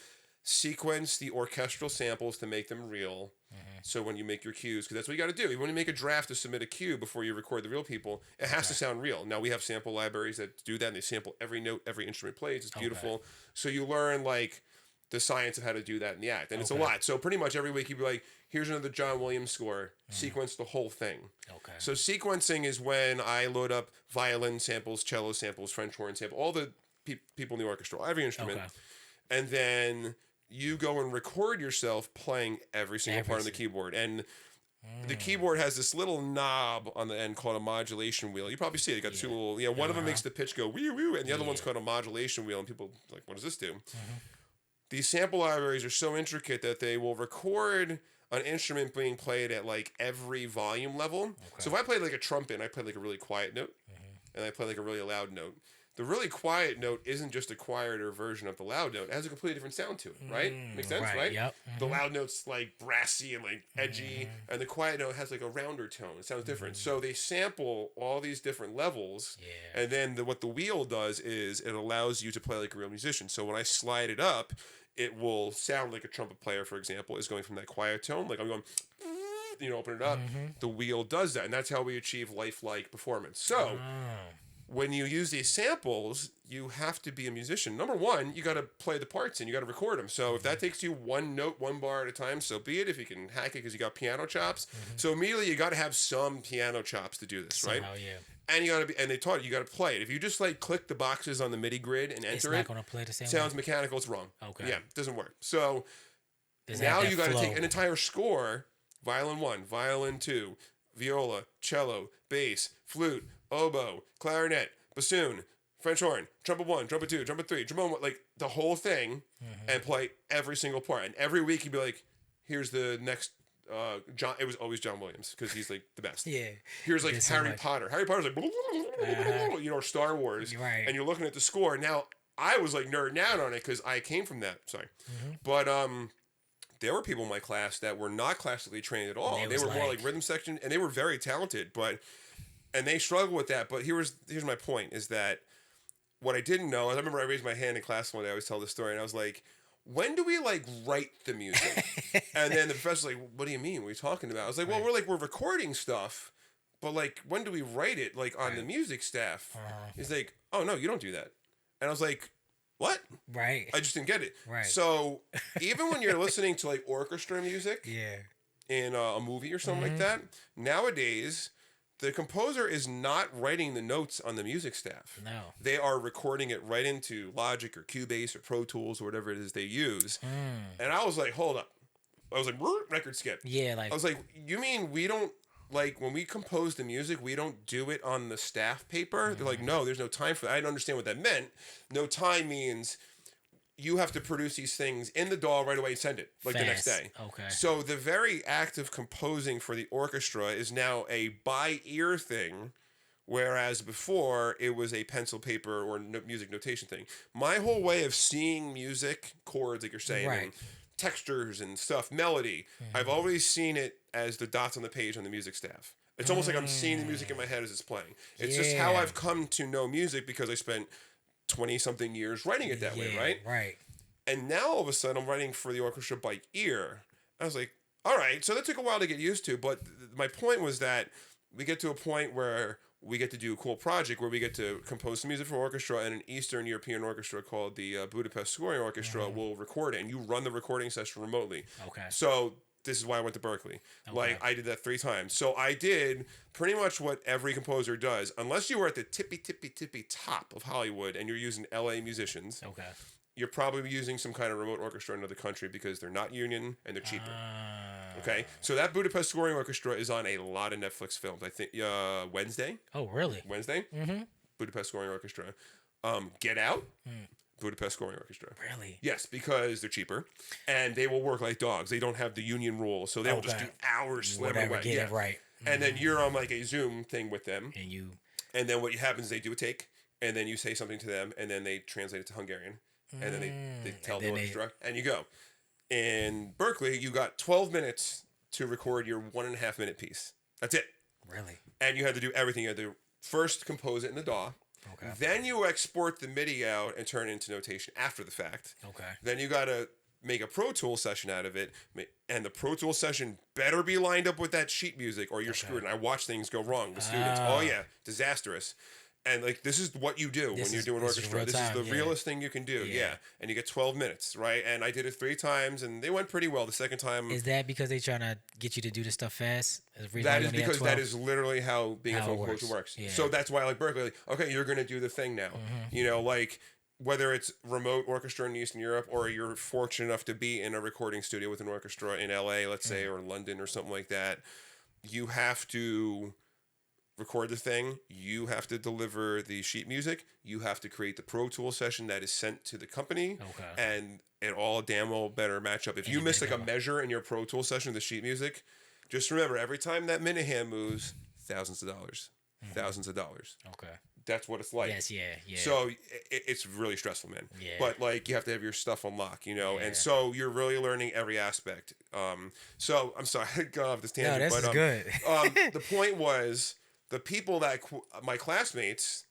Speaker 2: sequence the orchestral samples to make them real. So when you make your cues, because that's what you got to do. When you make a draft to submit a cue before you record the real people, it has to sound real. Now we have sample libraries that do that, and they sample every note, every instrument plays. It's beautiful. So you learn like the science of how to do that in the act, and it's a lot. So pretty much every week you'd be like, here's another John Williams score, sequence the whole thing. So sequencing is when I load up violin samples, cello samples, French horn sample, all the people in the orchestra, every instrument, and then you go and record yourself playing every single part of the keyboard. And the keyboard has this little knob on the end called a modulation wheel. You probably see it. You got two little, one of them makes the pitch go wee woo, and the other one's called a modulation wheel. And people are like, what does this do? These sample libraries are so intricate that they will record an instrument being played at like every volume level. So if I played like a trumpet, I play like a really quiet note, and I play like a really loud note. The really quiet note isn't just a quieter version of the loud note. It has a completely different sound to it, right? Makes sense, right?
Speaker 1: Yep.
Speaker 2: The loud note's like brassy and like edgy, and the quiet note has like a rounder tone. It sounds different. So they sample all these different levels, and then what the wheel does is it allows you to play like a real musician. So when I slide it up, it will sound like a trumpet player, for example, is going from that quiet tone. Like I'm going, open it up. The wheel does that, and that's how we achieve lifelike performance. So when you use these samples, you have to be a musician. Number one, you got to play the parts and you got to record them. So if that takes you one note, one bar at a time, so be it. If you can hack it because you got piano chops. So immediately you got to have some piano chops to do this, right? And you got to and they taught you got to play it. If you just like click the boxes on the MIDI grid and enter
Speaker 1: it's not going to play the same
Speaker 2: sounds
Speaker 1: way?
Speaker 2: mechanical, it's wrong. Yeah, it doesn't work. So
Speaker 1: Does
Speaker 2: now
Speaker 1: that
Speaker 2: you got to
Speaker 1: flow?
Speaker 2: take an entire score, violin 1, violin 2, viola, cello, bass, flute, oboe, clarinet, bassoon, French horn, trumpet 1, trumpet 2, trumpet 3, trombone 1, like the whole thing, and play every single part. And every week you'd be like, here's the next John. It was always John Williams because he's like the best. Here's like Harry Potter. Harry Potter's like, or Star Wars.
Speaker 1: Right.
Speaker 2: And you're looking at the score. Now, I was like nerding out on it because I came from that. Sorry. But there were people in my class that were not classically trained at all. They were more like rhythm section, and they were very talented, and they struggled with that. But here's my point: is that what I didn't know. I remember I raised my hand in class one day. I always tell this story, and I was like, when do we like write the music? And then the professor's like, what do you mean? What are you talking about? I was like, well, we're recording stuff, but like, when do we write it? Like on the music staff? He's like, oh no, you don't do that. And I was like, what?
Speaker 1: Right.
Speaker 2: I just didn't get it.
Speaker 1: Right.
Speaker 2: So even when you're listening to like orchestra music, in a movie or something like that, nowadays the composer is not writing the notes on the music staff.
Speaker 1: No.
Speaker 2: They are recording it right into Logic or Cubase or Pro Tools or whatever it is they use. And I was like, hold up. I was like, record skip.
Speaker 1: Like
Speaker 2: I was like, you mean we don't, like, when we compose the music, we don't do it on the staff paper? They're like, no, there's no time for that. I didn't understand what that meant. No time means you have to produce these things in the DAW right away and send it, like the next day. So the very act of composing for the orchestra is now a by-ear thing, whereas before it was a pencil, paper, or music notation thing. My whole way of seeing music, chords, like you're saying, and textures and stuff, melody, I've always seen it as the dots on the page on the music staff. It's almost like I'm seeing the music in my head as it's playing. It's just how I've come to know music because I spent 20-something years writing it that way, right?
Speaker 1: Right.
Speaker 2: And now all of a sudden I'm writing for the orchestra by ear. I was like, all right, so that took a while to get used to, but my point was that we get to a point where we get to do a cool project where we get to compose some music for orchestra, and an Eastern European orchestra called the Budapest Scoring Orchestra will record it, and you run the recording session remotely.
Speaker 1: Okay.
Speaker 2: So this is why I went to Berkeley.
Speaker 1: Okay.
Speaker 2: Like, I did that 3 times. So I did pretty much what every composer does, unless you were at the tippy top of Hollywood and you're using LA musicians.
Speaker 1: Okay.
Speaker 2: You're probably using some kind of remote orchestra in another country because they're not union and they're cheaper. Okay, so that Budapest Scoring Orchestra is on a lot of Netflix films. I think Wednesday.
Speaker 1: Oh, really?
Speaker 2: Wednesday. Mm-hmm. Budapest Scoring Orchestra. Get Out. Budapest Scoring Orchestra.
Speaker 1: Really?
Speaker 2: Yes, because they're cheaper and they will work like dogs. They don't have the union rule, so they will just do hours slamming away.
Speaker 1: Get it right.
Speaker 2: And then you're on like a Zoom thing with them. And then what happens is they do a take, and then you say something to them, and then they translate it to Hungarian. And then they tell the orchestra, and you go. In Berkeley, you got 12 minutes to record your 1.5 minute piece. That's it.
Speaker 1: Really?
Speaker 2: And you had to do everything. You had to first compose it in the DAW.
Speaker 1: Okay.
Speaker 2: Then you export the MIDI out and turn it into notation after the fact.
Speaker 1: Okay.
Speaker 2: Then you got to make a Pro Tool session out of it. And the Pro Tool session better be lined up with that sheet music or you're screwed. And I watch things go wrong with students. Oh, yeah. Disastrous. And like this is what you do when you're doing orchestra. This is the realest thing you can do. Yeah. And you get 12 minutes, right? And I did it 3 times and they went pretty well. The second time.
Speaker 1: Is that because they trying to get you to do this stuff fast?
Speaker 2: That is because that is literally how being a film composer works. Yeah. So that's why I like Berkeley. Like, okay, you're gonna do the thing now. You know, like whether it's remote orchestra in Eastern Europe or you're fortunate enough to be in a recording studio with an orchestra in LA, let's say, or London or something like that, you have to record the thing, you have to deliver the sheet music, you have to create the Pro Tool session that is sent to the company, and it all damn well better match up. If you miss like a measure in your Pro Tool session of the sheet music, just remember, every time that minute hand moves, thousands of dollars. Thousands of dollars.
Speaker 1: Okay.
Speaker 2: That's what it's like.
Speaker 1: Yes, yeah.
Speaker 2: So it's really stressful, man.
Speaker 1: Yeah.
Speaker 2: But like you have to have your stuff on lock, you know, and so you're really learning every aspect. So I'm sorry, I got off this tangent.
Speaker 1: No, this is good.
Speaker 2: The point was, the people that my classmates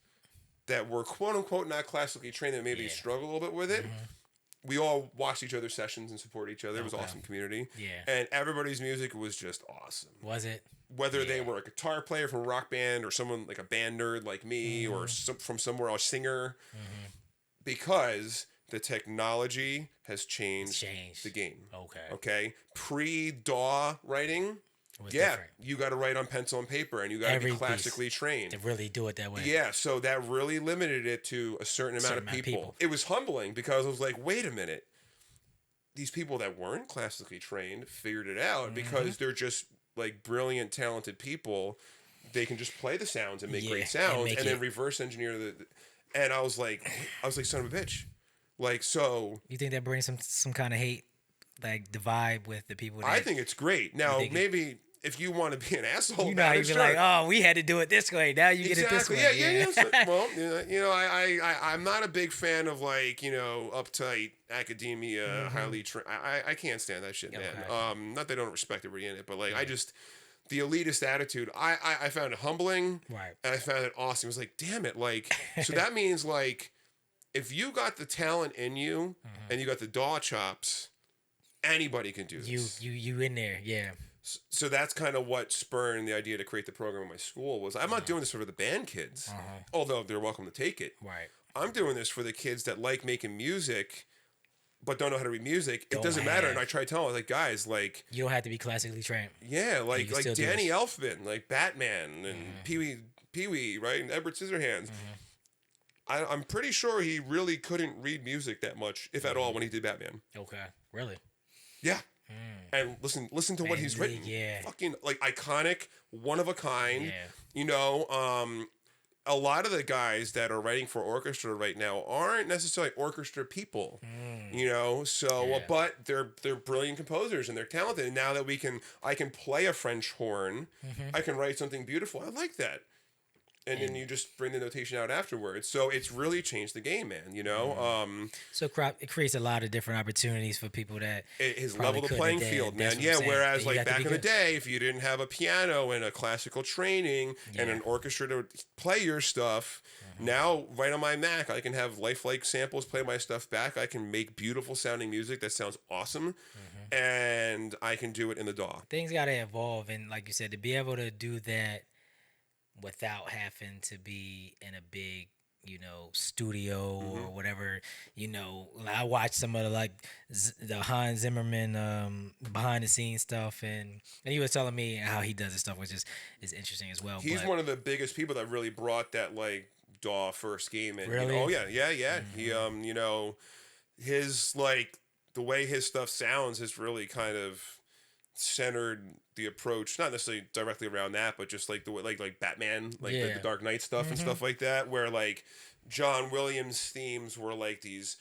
Speaker 2: that were quote unquote not classically trained that maybe struggle a little bit with it, we all watched each other's sessions and supported each other. It was an awesome community. Yeah. And everybody's music was just awesome.
Speaker 1: Was it?
Speaker 2: Whether they were a guitar player from a rock band or someone like a band nerd like me or from somewhere else, singer, because the technology has changed the game. Okay. Pre-DAW writing. Different. You got to write on pencil and paper, and you got to be classically trained
Speaker 1: to really do it that way.
Speaker 2: Yeah, so that really limited it to a certain amount of people. It was humbling because I was like, wait a minute, these people that weren't classically trained figured it out because they're just like brilliant, talented people. They can just play the sounds and make great sounds, and then reverse engineer the. And I was like, son of a bitch, like so. You
Speaker 1: think that brings some kind of hate, like divide with the people?
Speaker 2: I think it's great. Now maybe. If you want to be an asshole,
Speaker 1: you know, you'd be like, "Oh, we had to do it this way. Now you get it this way."
Speaker 2: Yeah. So, well, you know, I'm not a big fan of like, you know, uptight academia, highly trained. I can't stand that shit, man. Not that I don't respect everybody in it, but like, I just the elitist attitude. I found it humbling,
Speaker 1: right?
Speaker 2: And I found it awesome. It was like, damn it, like, so that means like, if you got the talent in you and you got the DAW chops, anybody can do this.
Speaker 1: You in there, yeah.
Speaker 2: So that's kind of what spurred the idea to create the program in my school. Was I'm not doing this for the band kids, although they're welcome to take it.
Speaker 1: Right.
Speaker 2: I'm doing this for the kids that like making music, but don't know how to read music. It doesn't matter. And I try telling them, like, guys, like,
Speaker 1: you don't have to be classically trained.
Speaker 2: Yeah, like Danny Elfman, like Batman and Pee-wee, right, and Edward Scissorhands. I'm pretty sure he really couldn't read music that much, if at all, when he did Batman.
Speaker 1: Okay. Really?
Speaker 2: Yeah. And listen to what he's written.
Speaker 1: Yeah.
Speaker 2: Fucking like iconic, one of a kind.
Speaker 1: Yeah.
Speaker 2: You know, a lot of the guys that are writing for orchestra right now aren't necessarily orchestra people. You know, so but they're brilliant composers and they're talented. And now that I can play a French horn, I can write something beautiful. I like that. and then you just bring the notation out afterwards. So it's really changed the game, man. You know,
Speaker 1: So it creates a lot of different opportunities for people that
Speaker 2: it has
Speaker 1: probably
Speaker 2: leveled the
Speaker 1: couldn't
Speaker 2: playing
Speaker 1: adapt.
Speaker 2: field,
Speaker 1: That's
Speaker 2: man.
Speaker 1: what I'm
Speaker 2: Yeah.
Speaker 1: saying.
Speaker 2: Whereas
Speaker 1: You
Speaker 2: like
Speaker 1: got to
Speaker 2: back
Speaker 1: be
Speaker 2: in the
Speaker 1: good.
Speaker 2: day, if you didn't have a piano and a classical training and
Speaker 1: Yeah.
Speaker 2: an orchestra to play your stuff, now right on my Mac, I can have lifelike samples play my stuff back. I can make beautiful sounding music that sounds awesome, and I can do it in the DAW.
Speaker 1: Things got to evolve, and like you said, to be able to do that without having to be in a big, studio or whatever. I watched some of the the Hans Zimmerman behind the scenes stuff, and he was telling me how he does his stuff, which is interesting as well.
Speaker 2: He's
Speaker 1: but
Speaker 2: one of the biggest people that really brought that like DAW first game in.
Speaker 1: Really?
Speaker 2: Oh yeah. He his like the way his stuff sounds has really kind of centered the approach, not necessarily directly around that, but just like the way like Batman, like the Dark Knight stuff and stuff like that, where like John Williams themes were like these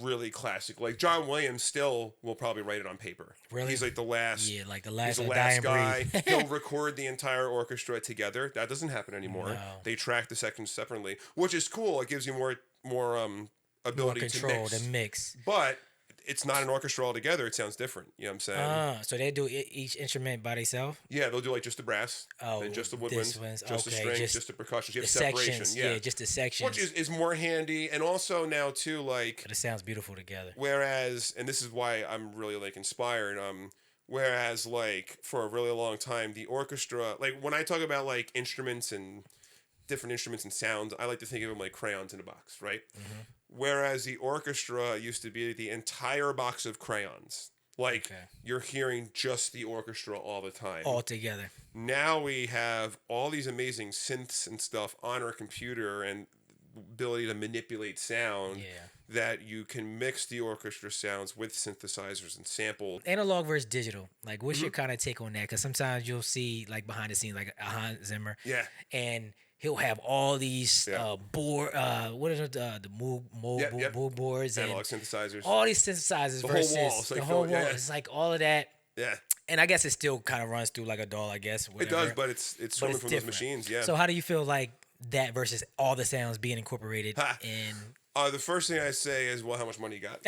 Speaker 2: really classic. Like John Williams still will probably write it on paper.
Speaker 1: Really?
Speaker 2: He's like the last.
Speaker 1: Yeah, like the
Speaker 2: He's
Speaker 1: last,
Speaker 2: the last guy. He'll record the entire orchestra together. That doesn't happen anymore.
Speaker 1: No.
Speaker 2: They track the sections separately, which is cool. It gives you more
Speaker 1: More
Speaker 2: ability
Speaker 1: control
Speaker 2: to
Speaker 1: to mix.
Speaker 2: But it's not an orchestra altogether. It sounds different. You know what I'm saying?
Speaker 1: So they do each instrument by themselves.
Speaker 2: Yeah, they'll do like just the brass, and just the woodwinds, just the strings, just the percussion. You have separation.
Speaker 1: Sections,
Speaker 2: Yeah.
Speaker 1: just the sections.
Speaker 2: Which is more handy, and also now too like.
Speaker 1: But it sounds beautiful together.
Speaker 2: Whereas, and this is why I'm really like inspired. Whereas like for a really long time, the orchestra, like when I talk about like instruments and different instruments and sounds, I like to think of them like crayons in a box, right? Whereas the orchestra used to be the entire box of crayons. Like you're hearing just the orchestra all the time.
Speaker 1: All together.
Speaker 2: Now we have all these amazing synths and stuff on our computer and ability to manipulate sound that you can mix the orchestra sounds with synthesizers and sample.
Speaker 1: Analog versus digital. Like, what's your kind of take on that? Because sometimes you'll see like behind the scenes, like a Hans Zimmer.
Speaker 2: Yeah.
Speaker 1: And he'll have all these board, what are the move boards and
Speaker 2: analog synthesizers,
Speaker 1: all these synthesizers
Speaker 2: the
Speaker 1: versus
Speaker 2: whole wall. It's like
Speaker 1: the whole wall. It's like all of that.
Speaker 2: Yeah.
Speaker 1: And I guess it still kind of runs through like a doll, I guess. Whatever.
Speaker 2: It does, but it's coming from
Speaker 1: different.
Speaker 2: those machines. Yeah.
Speaker 1: So how do you feel like that versus all the sounds being incorporated in?
Speaker 2: The first thing I say is, well, how much money you got?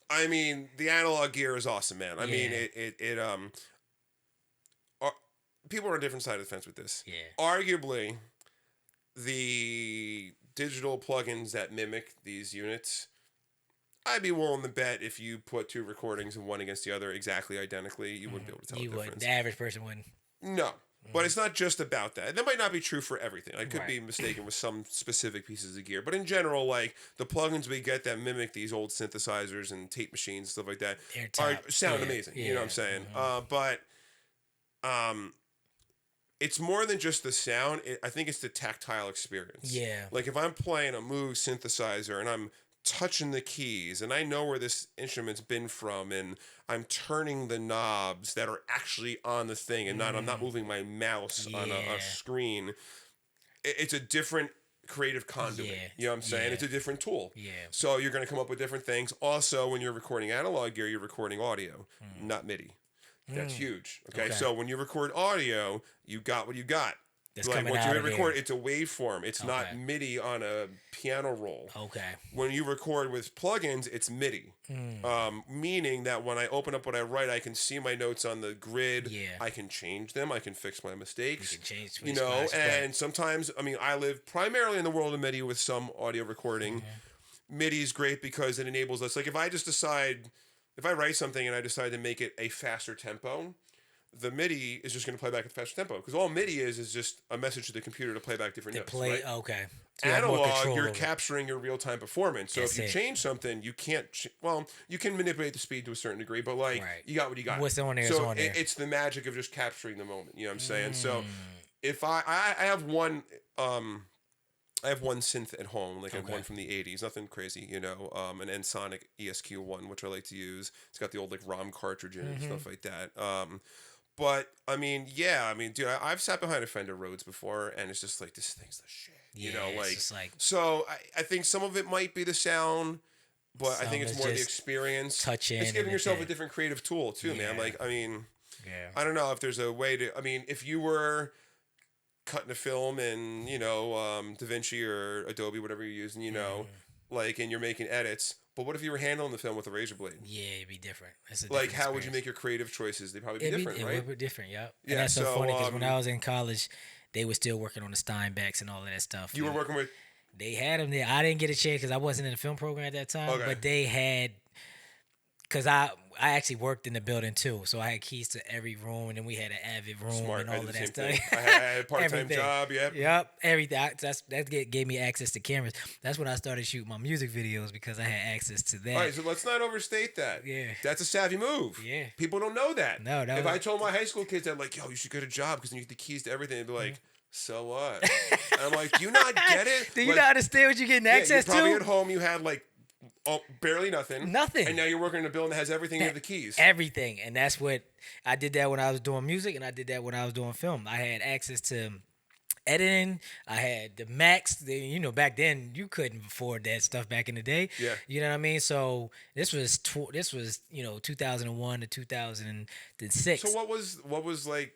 Speaker 2: I mean, the analog gear is awesome, man. I mean, people are on a different side of the fence with this.
Speaker 1: Yeah.
Speaker 2: Arguably, the digital plugins that mimic these units, I'd be willing to bet if you put two recordings and one against the other exactly identically, you wouldn't be able to tell the difference.
Speaker 1: The average person wouldn't.
Speaker 2: No. But it's not just about that. That might not be true for everything. I could be mistaken with some specific pieces of gear. But in general, like the plugins we get that mimic these old synthesizers and tape machines, stuff like that, sound amazing. You know what I'm saying? But it's more than just the sound. I think it's the tactile experience.
Speaker 1: Yeah.
Speaker 2: Like if I'm playing a Moog synthesizer and I'm touching the keys and I know where this instrument's been from and I'm turning the knobs that are actually on the thing and I'm not moving my mouse on a screen. It's a different creative conduit. You know what I'm saying? It's a different tool. So you're going to come up with different things. Also, when you're recording analog gear, you're recording audio, not MIDI. That's huge. Okay? So when you record audio, you got what you got.
Speaker 1: That's
Speaker 2: like
Speaker 1: coming
Speaker 2: what
Speaker 1: out
Speaker 2: you
Speaker 1: of
Speaker 2: record,
Speaker 1: there.
Speaker 2: it's a waveform. It's not MIDI on a piano roll.
Speaker 1: Okay.
Speaker 2: When you record with plugins, it's MIDI. Meaning that when I open up what I write, I can see my notes on the grid. I can change them. I can fix my mistakes.
Speaker 1: You can change.
Speaker 2: You know, and sometimes, I mean, I live primarily in the world of MIDI with some audio recording. MIDI is great because it enables us. Like if I write something and I decide to make it a faster tempo, the MIDI is just going to play back at the faster tempo because all MIDI is just a message to the computer to play back different notes. Right?
Speaker 1: Okay. So
Speaker 2: Analog, you're capturing your real time performance. So if you change something, you can't. You can manipulate the speed to a certain degree, but like you got what you got.
Speaker 1: What's on there?
Speaker 2: So
Speaker 1: on there.
Speaker 2: it's the magic of just capturing the moment. You know what I'm saying? So if I have one. I have one synth at home, like I have one from the 80s, nothing crazy, you know, an Ensoniq ESQ1, which I like to use. It's got the old like ROM cartridge in it and stuff like that. But I mean, dude, I've sat behind a Fender Rhodes before, and it's just like this thing's the shit, you know, like. So I think some of it might be the sound, but I think it's more the experience. It's giving yourself a different creative tool too, man. Like, I mean, I don't know if there's a way to. I mean, if you were cutting a film in, DaVinci or Adobe, whatever you're using, and you're making edits. But what if you were handling the film with a razor blade?
Speaker 1: Yeah, it'd be different. It's a
Speaker 2: Like,
Speaker 1: different
Speaker 2: how would you
Speaker 1: experience.
Speaker 2: make your creative choices? They'd probably be different,
Speaker 1: It
Speaker 2: right?
Speaker 1: would be different, yeah.
Speaker 2: Yeah,
Speaker 1: And that's so
Speaker 2: so,
Speaker 1: funny because when I was in college, they were still working on the Steinbecks and all of that stuff.
Speaker 2: You were working with...
Speaker 1: They had them there. I didn't get a chance because I wasn't in the film program at that time.
Speaker 2: Okay.
Speaker 1: But they had, because I actually worked in the building too, so I had keys to every room, and then we had an Avid room
Speaker 2: Smart.
Speaker 1: and
Speaker 2: I
Speaker 1: all
Speaker 2: did
Speaker 1: of
Speaker 2: the
Speaker 1: that
Speaker 2: same
Speaker 1: stuff.
Speaker 2: thing. I had a part-time
Speaker 1: Everything.
Speaker 2: job, yep.
Speaker 1: Yep, everything. That gave me access to cameras. That's when I started shooting my music videos because I had access to that.
Speaker 2: All right, so let's not overstate that.
Speaker 1: Yeah.
Speaker 2: That's a savvy move.
Speaker 1: Yeah.
Speaker 2: People don't know that.
Speaker 1: No.
Speaker 2: If I told my high school kids, I'm like, yo, you should get a job because you get the keys to everything, they'd be like, so what? And I'm like, do you not get it?
Speaker 1: Do you
Speaker 2: Like,
Speaker 1: not understand what you're getting access
Speaker 2: you're probably
Speaker 1: to?
Speaker 2: at home, you had like barely nothing.
Speaker 1: Nothing.
Speaker 2: And now you're working in a building that has everything, you have the keys.
Speaker 1: Everything. And that's what I did that when I was doing music, and I did that when I was doing film. I had access to editing. I had the Macs. Back then you couldn't afford that stuff back in the day.
Speaker 2: Yeah.
Speaker 1: You know what I mean? So this was 2001 to 2006.
Speaker 2: So what was like,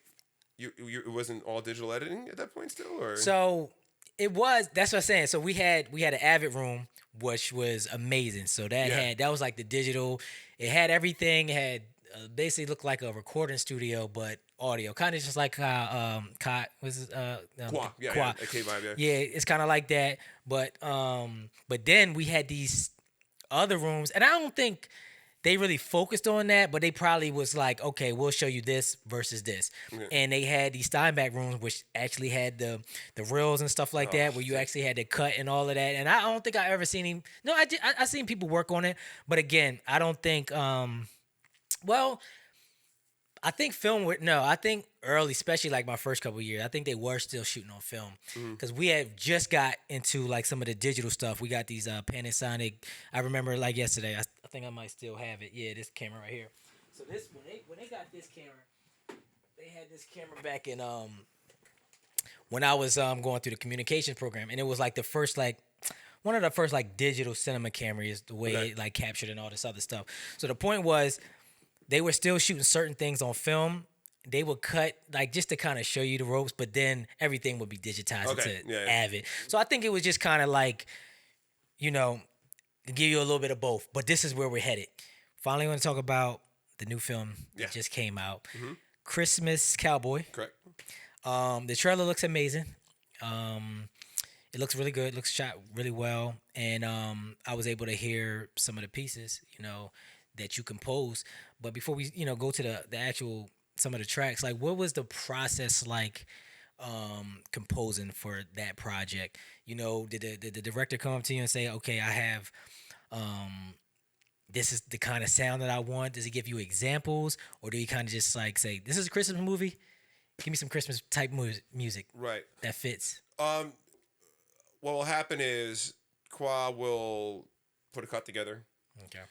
Speaker 2: it wasn't all digital editing at that point still, or?
Speaker 1: So it was. That's what I'm saying. So we had an Avid room, which was amazing. So that was like the digital. It had everything. It had basically looked like a recording studio, but audio, kind of just like how Qua.
Speaker 2: Yeah, okay, vibe, yeah.
Speaker 1: Yeah, it's kind of like that. But then we had these other rooms, and I don't think they really focused on that, but they probably was like, okay, we'll show you this versus this.
Speaker 2: Yeah.
Speaker 1: And they had these Steinbeck rooms, which actually had the reels and stuff like that, where you actually had to cut and all of that. And I don't think I ever seen him. No, I seen people work on it, but again, I don't think. I think I think early, especially like my first couple of years, I think they were still shooting on film because we had just got into like some of the digital stuff. We got these Panasonic. I remember like yesterday. I think I might still have it. Yeah, this camera right here. So this when they got this camera, they had this camera back in when I was going through the communications program, and it was like the first like. One of the first like digital cinema cameras, the way it like captured and all this other stuff. So the point was, they were still shooting certain things on film. They would cut like just to kind of show you the ropes, but then everything would be digitized into Avid. So I think it was just kind of like, to give you a little bit of both. But this is where we're headed. Finally, I want to talk about the new film that just came out, Christmas Cowboy.
Speaker 2: Correct.
Speaker 1: The trailer looks amazing. It looks really good. It looks shot really well, and I was able to hear some of the pieces, that you composed. But before we, go to the actual some of the tracks, like what was the process like composing for that project? Did the director come up to you and say, "Okay, I have this is the kind of sound that I want"? Does he give you examples, or do he kind of just like say, "This is a Christmas movie. Give me some Christmas type music that fits"?
Speaker 2: What will happen is Qua will put a cut together.
Speaker 1: Okay.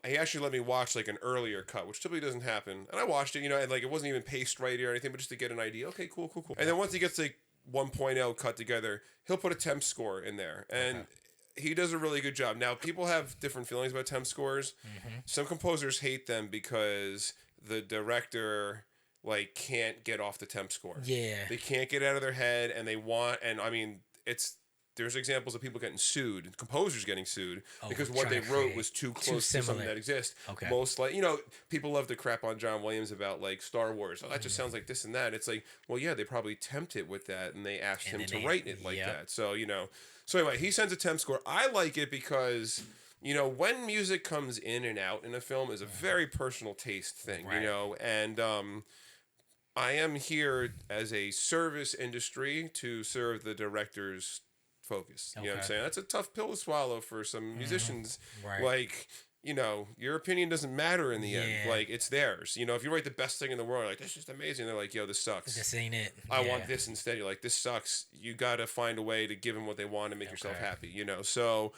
Speaker 2: He actually let me watch like an earlier cut, which typically doesn't happen. And I watched it, and like it wasn't even paced right or anything, but just to get an idea. Okay, cool. And then once he gets like 1.0 cut together, he'll put a temp score in there. And he does a really good job. Now, people have different feelings about temp scores. Some composers hate them because the director like can't get off the temp score.
Speaker 1: Yeah.
Speaker 2: They can't get out of their head, and I mean, there's examples of people getting sued, composers getting sued, because what they wrote was too close to something that exists.
Speaker 1: Okay.
Speaker 2: Most like, people love to crap on John Williams about like Star Wars. Oh, that just sounds like this and that. It's like, well, yeah, they probably temped it with that, and they asked him to write it like that. So, So anyway, he sends a temp score. I like it because, when music comes in and out in a film is a very personal taste thing, and I am here as a service industry to serve the director's focus. You know what I'm saying? That's a tough pill to swallow for some musicians.
Speaker 1: Right.
Speaker 2: Like, your opinion doesn't matter in the end. Like, it's theirs. If you write the best thing in the world, like, this is amazing. They're like, yo, this sucks.
Speaker 1: This ain't it.
Speaker 2: I want this instead. You're like, this sucks. You got to find a way to give them what they want and make yourself happy, So,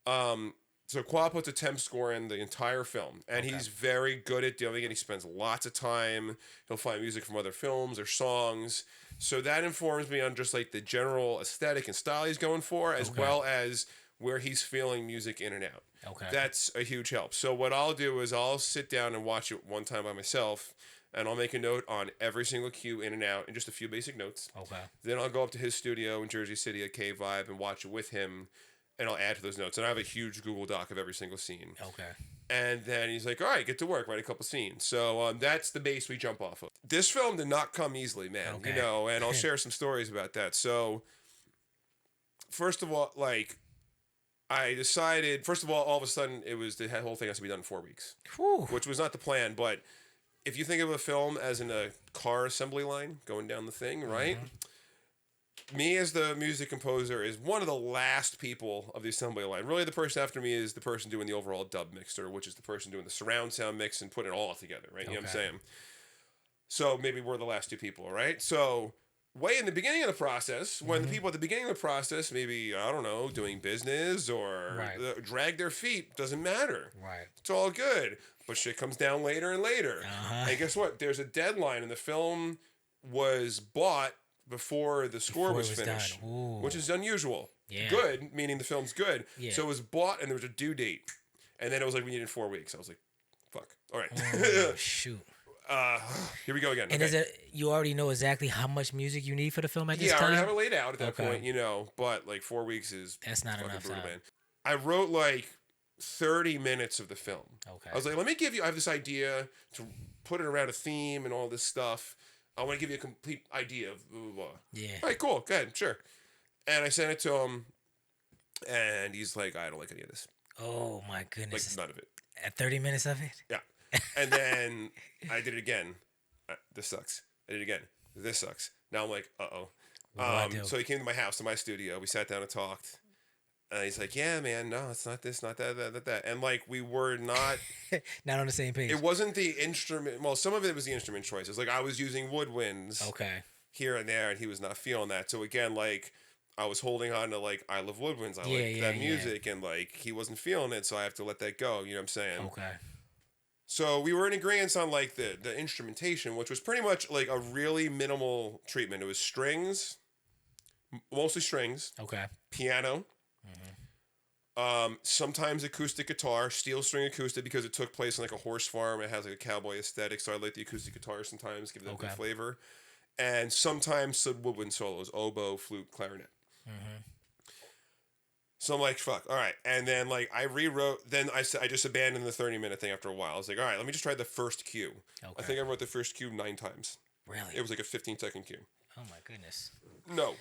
Speaker 2: so Qua puts a temp score in the entire film, and he's very good at doing it. He spends lots of time. He'll find music from other films or songs. So that informs me on just like the general aesthetic and style he's going for, as well as where he's feeling music in and out.
Speaker 1: Okay.
Speaker 2: That's a huge help. So what I'll do is I'll sit down and watch it one time by myself, and I'll make a note on every single cue in and out and just a few basic notes.
Speaker 1: Okay.
Speaker 2: Then I'll go up to his studio in Jersey City at K Vibe and watch it with him, and I'll add to those notes. And I have a huge Google Doc of every single scene.
Speaker 1: Okay.
Speaker 2: And then he's like, all right, get to work, write a couple scenes. So that's the base we jump off of. This film did not come easily, man,
Speaker 1: Okay.
Speaker 2: you know, and I'll share some stories about that. So, first of all, like, I decided, first of all of a sudden, it was the whole thing has to be done in 4 weeks,
Speaker 1: Whew.
Speaker 2: which was not the plan. But if you think of a film as in a car assembly line going down the thing, right? Me as the music composer is one of the last people of the assembly line. Really, the person after me is the person doing the overall dub mixer, which is the person doing the surround sound mix and putting it all together, right? You know what I'm saying? So maybe we're the last two people, right? So way in the beginning of the process, when the people at the beginning of the process, maybe, I don't know, doing business or drag their feet, doesn't matter.
Speaker 1: Right.
Speaker 2: It's all good. But shit comes down later and later. And guess what? There's a deadline, and the film was bought before the score was finished, which is unusual.
Speaker 1: Yeah.
Speaker 2: Good, meaning the film's good.
Speaker 1: Yeah.
Speaker 2: So it was bought, and there was a due date. And then it was like, we needed 4 weeks. I was like, fuck. All right.
Speaker 1: Oh, shoot.
Speaker 2: Here we go again.
Speaker 1: And
Speaker 2: okay.
Speaker 1: is it, you already know exactly how much music you need for the film at this
Speaker 2: Yeah, I
Speaker 1: time?
Speaker 2: already have it laid out at that point, you know. But like 4 weeks is
Speaker 1: That's not
Speaker 2: fucking
Speaker 1: enough
Speaker 2: brutal,
Speaker 1: time.
Speaker 2: man. I wrote like 30 minutes of the film.
Speaker 1: Okay.
Speaker 2: I was like, let me give you, I have this idea to put it around a theme and all this stuff. I want to give you a complete idea of blah, blah, blah.
Speaker 1: Yeah.
Speaker 2: All right, cool. Go ahead. Sure. And I sent it to him, and he's like, I don't like any of this.
Speaker 1: Oh, my
Speaker 2: Like,
Speaker 1: goodness.
Speaker 2: none of it.
Speaker 1: At 30 minutes of it?
Speaker 2: Yeah. And then I did it again. This sucks. I did it again. This sucks. Now I'm like, uh-oh.
Speaker 1: What do I do?
Speaker 2: So he came to my house, to my studio. We sat down and talked. And he's like, yeah, man, no, it's not this, not that. And like, we were not...
Speaker 1: Not on the same page.
Speaker 2: It wasn't the instrument... Well, some of it was the instrument choices. Like, I was using woodwinds here and there, and he was not feeling that. So again, like, I was holding on to, like, I love woodwinds. I like that music. And, like, he wasn't feeling it, so I have to let that go. You know what I'm saying?
Speaker 1: Okay.
Speaker 2: So we were in agreement on, like, the instrumentation, which was pretty much, like, a really minimal treatment. It was strings, mostly strings.
Speaker 1: Okay.
Speaker 2: Piano. Sometimes acoustic guitar, steel string acoustic, because it took place in like a horse farm. It has like a cowboy aesthetic, so I like the acoustic guitar sometimes, give it a good flavor. And sometimes some woodwind solos, oboe, flute, clarinet. So I'm like, fuck, all right. And then like I rewrote, then I just abandoned the 30-minute thing after a while. I was like, all right, let me just try the first cue. Okay. I think I wrote the first cue 9 times.
Speaker 1: Really?
Speaker 2: It was like a 15-second cue.
Speaker 1: Oh my goodness.
Speaker 2: No.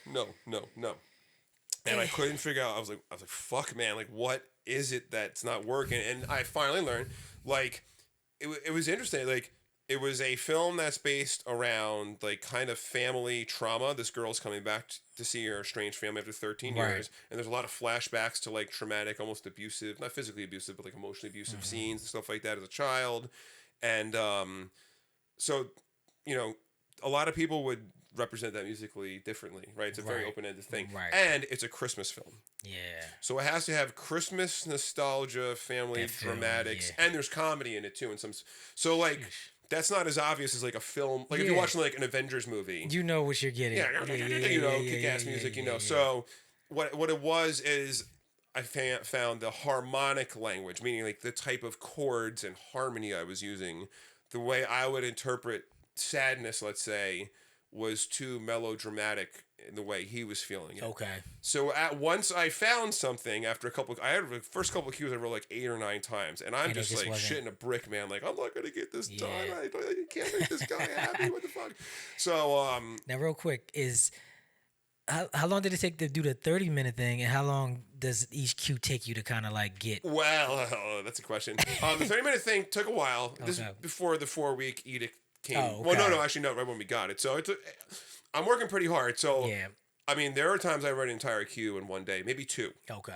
Speaker 2: And I couldn't figure out. I was like, fuck, man. Like, what is it that's not working? And I finally learned, like, it was interesting. Like, it was a film that's based around, like, kind of family trauma. This girl's coming back to see her estranged family after 13 years. And there's a lot of flashbacks to, like, traumatic, almost abusive, not physically abusive, but, like, emotionally abusive scenes and stuff like that as a child. And so, you know, a lot of people would represent that musically differently, right? It's a very open-ended thing.
Speaker 1: Right.
Speaker 2: And it's a Christmas film.
Speaker 1: Yeah.
Speaker 2: So it has to have Christmas nostalgia, family dramatics, and there's comedy in it too. And so like that's not as obvious as like a film. Like if you're watching like an Avengers movie,
Speaker 1: you know what you're getting.
Speaker 2: You know, kick-ass music. You know. So what it was is I found the harmonic language, meaning like the type of chords and harmony I was using, the way I would interpret sadness, let's say, was too melodramatic in the way he was feeling it.
Speaker 1: Okay.
Speaker 2: So once I found something after I had the first couple of cues I wrote like 8 or 9 times, and I'm just like shitting a brick, man. Like I'm not gonna get this done. You can't make this guy happy. What the fuck? So
Speaker 1: now real quick is. How long did it take to do the 30-minute thing, and how long does each cue take you to kind of like get?
Speaker 2: Well, that's a question. The 30-minute thing took a while. This is before the 4-week edict came.
Speaker 1: Oh, okay.
Speaker 2: Well, no, actually, no, right when we got it. So I'm working pretty hard. So I mean, there are times I write an entire cue in one day, maybe 2.
Speaker 1: Okay.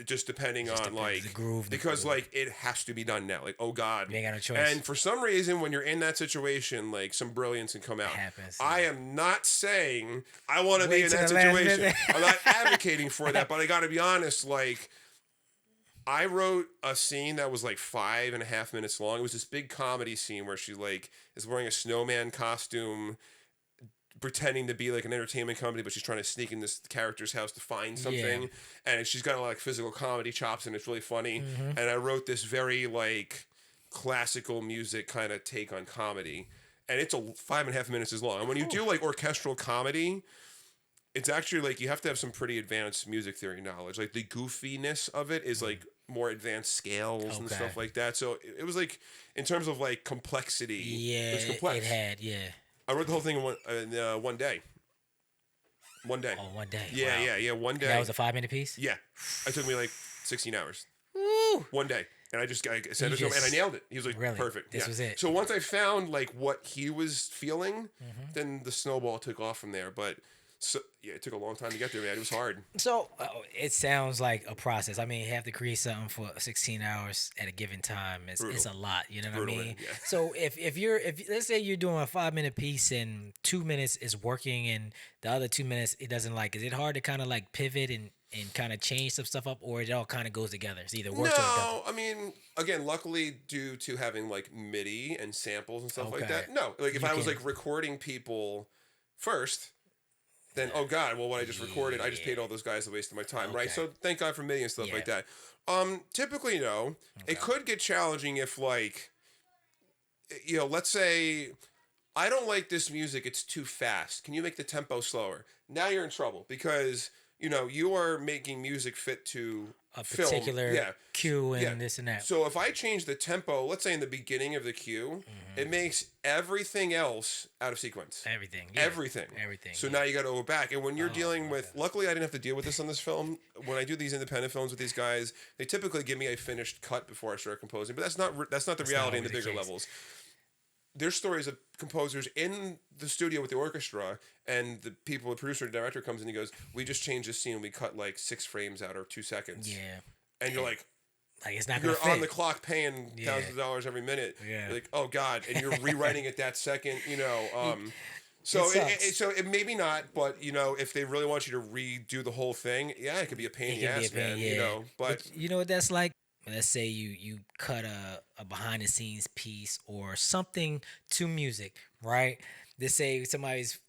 Speaker 2: Just depending on like
Speaker 1: the groove,
Speaker 2: because like it has to be done now. Like, oh God,
Speaker 1: you ain't got no choice.
Speaker 2: And for some reason, when you're in that situation, like some brilliance can come out.
Speaker 1: It happens.
Speaker 2: I am not saying I want to be in that situation. I'm not advocating for that, but I got to be honest. Like, I wrote a scene that was like 5.5 minutes long. It was this big comedy scene where she like is wearing a snowman costume, pretending to be like an entertainment company, but she's trying to sneak in this character's house to find something. And she's got a lot of like physical comedy chops, and it's really funny. And I wrote this very like classical music kind of take on comedy. and it's 5.5 minutes is long. And when you do like orchestral comedy, it's actually like you have to have some pretty advanced music theory knowledge. Like the goofiness of it is like more advanced scales and stuff like that. So it was like in terms of like complexity,
Speaker 1: Yeah,
Speaker 2: it was complex.
Speaker 1: it had, yeah.
Speaker 2: I wrote the whole thing in one day. One day.
Speaker 1: Oh, one day.
Speaker 2: Yeah,
Speaker 1: Wow.
Speaker 2: yeah, one day.
Speaker 1: That was a 5-minute piece?
Speaker 2: Yeah. It took me like 16 hours.
Speaker 1: Woo!
Speaker 2: One day. And I sent it to him and I nailed it. He was like,
Speaker 1: really?
Speaker 2: perfect.
Speaker 1: This was it.
Speaker 2: So once I found like what he was feeling, then the snowball took off from there. But so yeah, it took a long time to get there, man. It was hard.
Speaker 1: So it sounds like a process. I mean, you have to create something for 16 hours at a given time. It's a lot. You know what I mean?
Speaker 2: Yeah.
Speaker 1: So if let's say you're doing a 5-minute piece and 2 minutes is working and the other 2 minutes it doesn't like, is it hard to kind of like pivot and kind of change some stuff up, or it all kind of goes together? It's either works or it doesn't.
Speaker 2: No, I mean, again, luckily due to having like MIDI and samples and stuff like that. No, like if I was like recording people first, then oh god, well what I just recorded, I just paid all those guys a waste of my time, right? So thank God for MIDI and stuff like that. Typically no. It could get challenging if like, you know, let's say I don't like this music, it's too fast. Can you make the tempo slower? Now you're in trouble because you know, you are making music fit to
Speaker 1: a particular cue and this and that.
Speaker 2: So if I change the tempo, let's say in the beginning of the cue, it makes everything else out of sequence.
Speaker 1: Everything.
Speaker 2: So now you got to go back. And when you're dealing with, luckily I didn't have to deal with this on this film. When I do these independent films with these guys, they typically give me a finished cut before I start composing. But that's not the reality in the bigger levels. There's stories of composers in the studio with the orchestra, and the producer, the director comes in and he goes, we just changed this scene and we cut like 6 frames out or 2 seconds.
Speaker 1: Yeah.
Speaker 2: And you're like
Speaker 1: it's not gonna
Speaker 2: you're
Speaker 1: fit.
Speaker 2: on the clock paying thousands of dollars every minute.
Speaker 1: Yeah.
Speaker 2: You're like, oh God. And you're rewriting it that second, you know. So it maybe not, but you know, if they really want you to redo the whole thing, yeah, it could be a pain in the ass, man. You know, but
Speaker 1: you know what that's like? Let's say you cut a behind the scenes piece or something to music, right? Let's say somebody's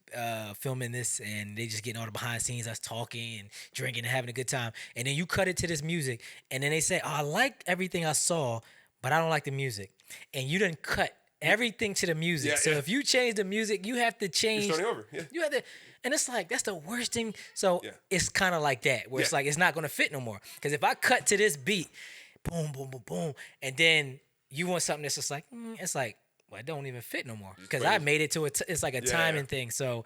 Speaker 1: filming this and they just getting all the behind the scenes, us talking and drinking and having a good time, and then you cut it to this music, and then they say, oh, I like everything I saw, but I don't like the music, and you done cut everything to the music. So if you change the music, you have to change.
Speaker 2: You're starting over. Yeah.
Speaker 1: You have to, and it's like that's the worst thing. So it's kind of like that, where it's like it's not gonna fit no more. Because if I cut to this beat, boom, boom, boom, boom, and then you want something that's just like, it's like, well, it don't even fit no more. Because I made it to it's like a timing thing. So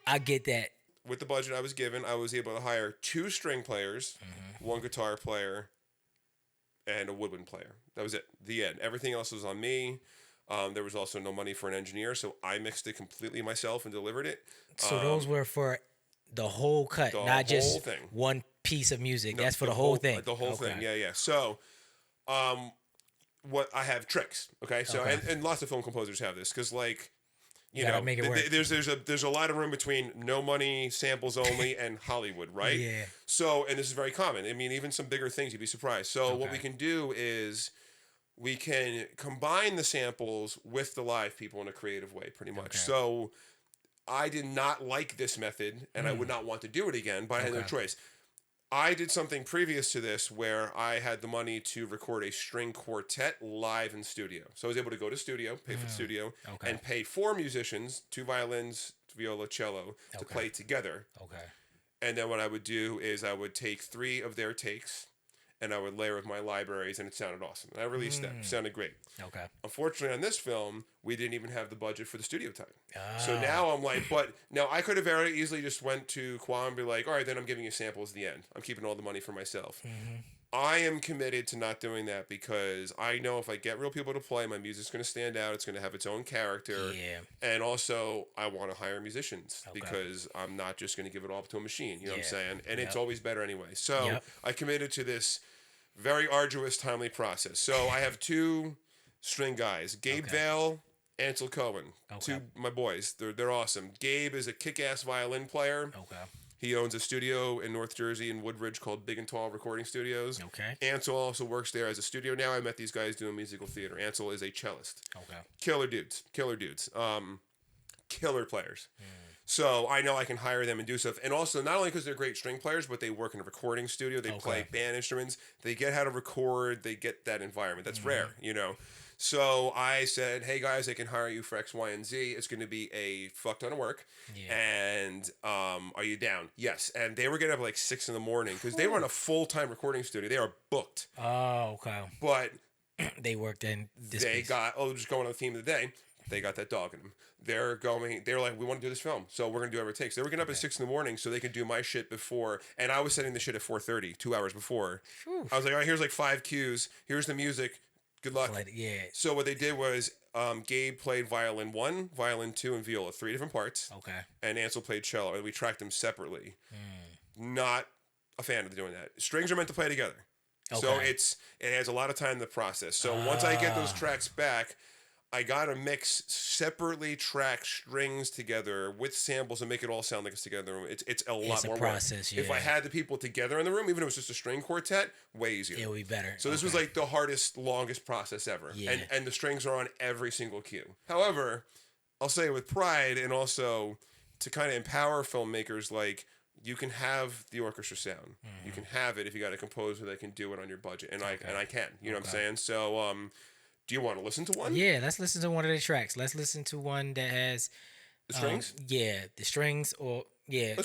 Speaker 1: I get that.
Speaker 2: With the budget I was given, I was able to hire 2 string players, 1 guitar player, and a woodwind player. That was it. The end. Everything else was on me. There was also no money for an engineer, so I mixed it completely myself and delivered it.
Speaker 1: So those were for the whole cut, not just
Speaker 2: thing.
Speaker 1: one piece of music. No, that's for the whole thing.
Speaker 2: The whole thing, yeah. So, what I have tricks, okay? So, and lots of film composers have this, because like, you know,
Speaker 1: make it work.
Speaker 2: There's a lot of room between no money, samples only, and Hollywood, right?
Speaker 1: Yeah.
Speaker 2: So, and this is very common. I mean, even some bigger things, you'd be surprised. So, what we can do is we can combine the samples with the live people in a creative way, pretty much. So, I did not like this method, and I would not want to do it again, but I had no choice. I did something previous to this where I had the money to record a string quartet live in studio. So I was able to go to studio, pay for the studio, and pay 4 musicians, 2 violins, viola, cello, to play together. And then what I would do is I would take 3 of their takes, and I would layer with my libraries, and it sounded awesome. And I released them. It sounded great. Unfortunately, on this film, we didn't even have the budget for the studio time. So now I'm like, but now I could have very easily just went to Kwame and be like, all right, then I'm giving you samples at the end. I'm keeping all the money for myself. I am committed to not doing that because I know if I get real people to play, my music's going to stand out. It's going to have its own character. And also, I want to hire musicians because I'm not just going to give it all up to a machine. You know what I'm saying? And it's always better anyway. So I committed to this very arduous, timely process. So I have 2 string guys, Gabe Vale, Ansel Cohen, 2 my boys. They're awesome. Gabe is a kick-ass violin player. He owns a studio in North Jersey in Woodbridge called Big and Tall Recording Studios. Ansel also works there as a studio now. I met these guys doing musical theater. Ansel is a cellist. Killer dudes. Killer players. So I know I can hire them and do stuff. And also, not only because they're great string players, but they work in a recording studio. They play band instruments. They get how to record. They get that environment. That's rare, you know. So I said, hey guys, I can hire you for X, Y, and Z. It's going to be a fuck ton of work.
Speaker 1: Yeah.
Speaker 2: And are you down? Yes. And they were getting up at like 6 in the morning because they run a full-time recording studio. They are booked.
Speaker 1: Oh, okay.
Speaker 2: But
Speaker 1: They worked in this
Speaker 2: they
Speaker 1: piece.
Speaker 2: got, just going on the theme of the day, they got that dog in them. They're like, we want to do this film, so we're going to do whatever it takes. They were getting up at 6 in the morning so they could do my shit before, and I was setting the shit at 4:30, 2 hours before.
Speaker 1: Whew.
Speaker 2: I was like, all right, here's like 5 cues. Here's the music. Good luck.
Speaker 1: Yeah.
Speaker 2: So what they did was Gabe played violin 1, violin 2, and viola, 3 different parts.
Speaker 1: Okay.
Speaker 2: And Ansel played cello, and we tracked them separately. Not a fan of doing that. Strings are meant to play together.
Speaker 1: Okay.
Speaker 2: So it has a lot of time in the process. So once I get those tracks back, I gotta mix separately track strings together with samples and make it all sound like it's together. It's a lot more
Speaker 1: process,
Speaker 2: work. If I had the people together in the room, even if it was just a string quartet, way easier.
Speaker 1: It would be better.
Speaker 2: So this was like the hardest, longest process ever.
Speaker 1: Yeah.
Speaker 2: And the strings are on every single cue. However, I'll say with pride and also to kind of empower filmmakers, like, you can have the orchestra sound. You can have it if you got a composer that can do it on your budget. And I can. You know what I'm saying? So do you want to listen to one?
Speaker 1: Yeah, let's listen to one of the tracks. Let's listen to one that has
Speaker 2: The strings?
Speaker 1: Yeah, the strings
Speaker 2: Let's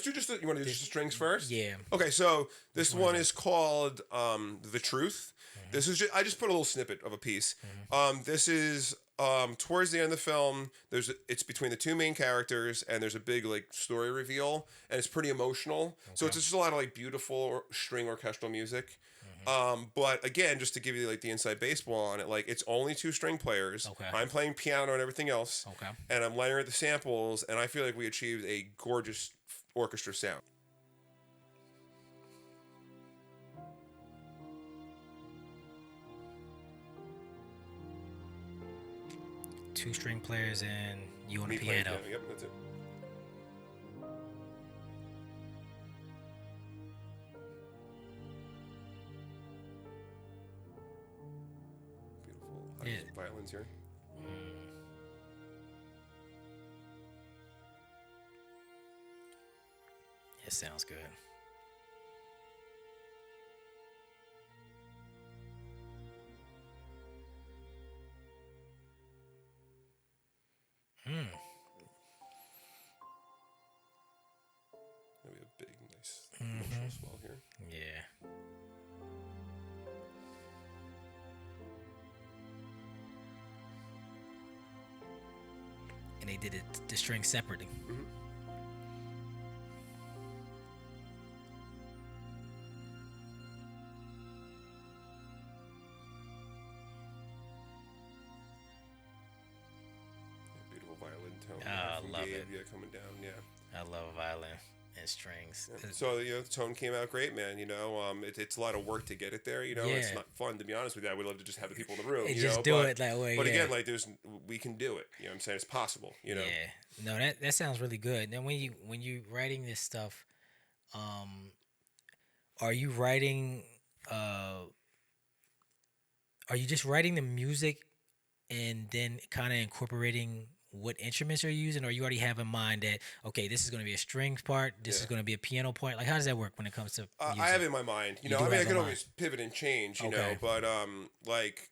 Speaker 2: do you want to do just the strings first?
Speaker 1: Yeah.
Speaker 2: Okay, so this one is called The Truth. This is I just put a little snippet of a piece. This is towards the end of the film. It's between the two main characters, and there's a big like story reveal, and it's pretty emotional. So it's just a lot of like beautiful string orchestral music. But again, just to give you like the inside baseball on it, like it's only 2 string players.
Speaker 1: Okay.
Speaker 2: I'm playing piano and everything else.
Speaker 1: Okay.
Speaker 2: And I'm layering the samples, and I feel like we achieved a gorgeous orchestra sound.
Speaker 1: Two string players and you on
Speaker 2: Me
Speaker 1: the
Speaker 2: playing
Speaker 1: piano.
Speaker 2: Yep, that's it. Beautiful.
Speaker 1: Yeah.
Speaker 2: Violins here.
Speaker 1: It sounds good.
Speaker 2: Maybe a big, nice emotional swell here.
Speaker 1: Yeah. And they did the string separately.
Speaker 2: Beautiful violin tone.
Speaker 1: I
Speaker 2: from
Speaker 1: love
Speaker 2: Gabe,
Speaker 1: it.
Speaker 2: Yeah, coming down. Yeah.
Speaker 1: I love violin and strings.
Speaker 2: So the tone came out great, man. It's a lot of work to get it there. It's
Speaker 1: Yeah.
Speaker 2: not fun, to be honest with you. I would love to just have the people in the room.
Speaker 1: And
Speaker 2: you
Speaker 1: just
Speaker 2: know,
Speaker 1: do
Speaker 2: but,
Speaker 1: it that way.
Speaker 2: But
Speaker 1: yeah.
Speaker 2: again, like we can do it. You know what I'm saying? It's possible. You know.
Speaker 1: Yeah. No, that sounds really good. Now when you writing this stuff, are you writing are you just writing the music and then kind of incorporating what instruments you're using, or you already have in mind that okay, this is going to be a strings part, this is going to be a piano part? Like, how does that work when it comes to music?
Speaker 2: I have it in my mind.
Speaker 1: You do
Speaker 2: I
Speaker 1: have
Speaker 2: mean, I
Speaker 1: in
Speaker 2: can
Speaker 1: mind.
Speaker 2: always pivot and change. You
Speaker 1: Okay.
Speaker 2: know, but like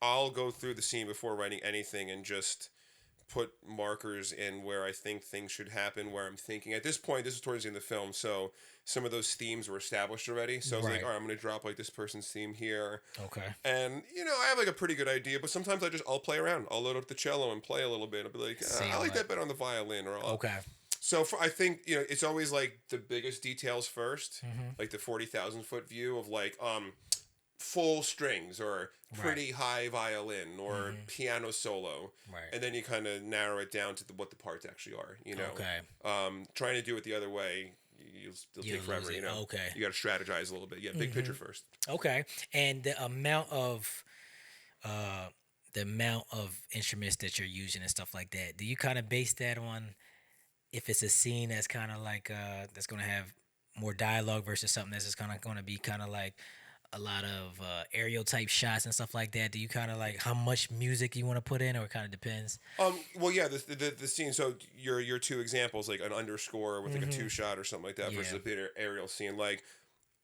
Speaker 2: I'll go through the scene before writing anything and just put markers in where I think things should happen, where I'm thinking. At this point, this is towards the end of the film, so some of those themes were established already. So I was like,
Speaker 1: Right.
Speaker 2: all right, I'm going to drop like this person's theme here.
Speaker 1: Okay.
Speaker 2: And, I have like a pretty good idea, but sometimes I'll play around. I'll load up the cello and play a little bit. I'll be like,
Speaker 1: See,
Speaker 2: I like
Speaker 1: like-
Speaker 2: that better on the violin. Or
Speaker 1: Okay.
Speaker 2: So I think, it's always like the biggest details first,
Speaker 1: Mm-hmm.
Speaker 2: like the 40,000 foot view of like, full strings or pretty high violin or piano solo.
Speaker 1: Right.
Speaker 2: And then you kind of narrow it down to what the parts actually are,
Speaker 1: Okay.
Speaker 2: Trying to do it the other way, you'll
Speaker 1: You'll
Speaker 2: take forever,
Speaker 1: lose it. Okay.
Speaker 2: You got to strategize a little bit. Yeah, big picture first.
Speaker 1: Okay. And the amount of instruments that you're using and stuff like that, do you kind of base that on if it's a scene that's kind of like that's going to have more dialogue versus something that's just kind of going to be kind of like a lot of aerial type shots and stuff like that? Do you kind of like how much music you want to put in, or it kind of depends?
Speaker 2: Well, yeah, the scene. So your 2 examples, like an underscore with like a 2 shot or something like that, versus a bit aerial scene, like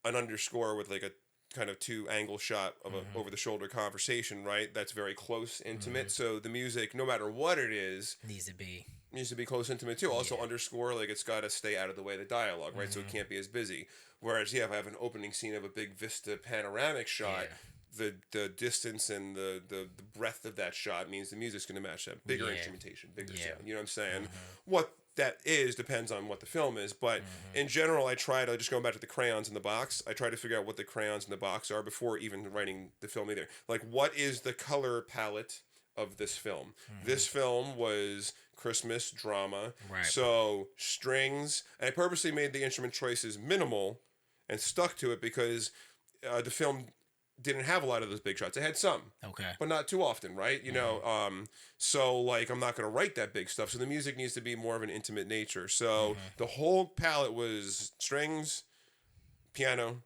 Speaker 2: an underscore with like a kind of two angle shot of a over the shoulder conversation, right? That's very close, intimate. So the music, no matter what it is, needs to be close, intimate too. Also underscore, like, it's got to stay out of the way of the dialogue, right? So it can't be as busy. Whereas, if I have an opening scene of a big vista panoramic shot, the distance and the breadth of that shot means the music's going to match that. Bigger instrumentation, bigger sound. You know what I'm saying? What that is depends on what the film is, but in general, I try to, just going back to the crayons in the box, I try to figure out what the crayons in the box are before even writing the film either. Like, what is the color palette of this film? This film was Christmas drama, so strings. And I purposely made the instrument choices minimal and stuck to it because the film didn't have a lot of those big shots. It had some, but not too often, right? You know, so, like, I'm not going to write that big stuff. So the music needs to be more of an intimate nature. So the whole palette was strings, piano,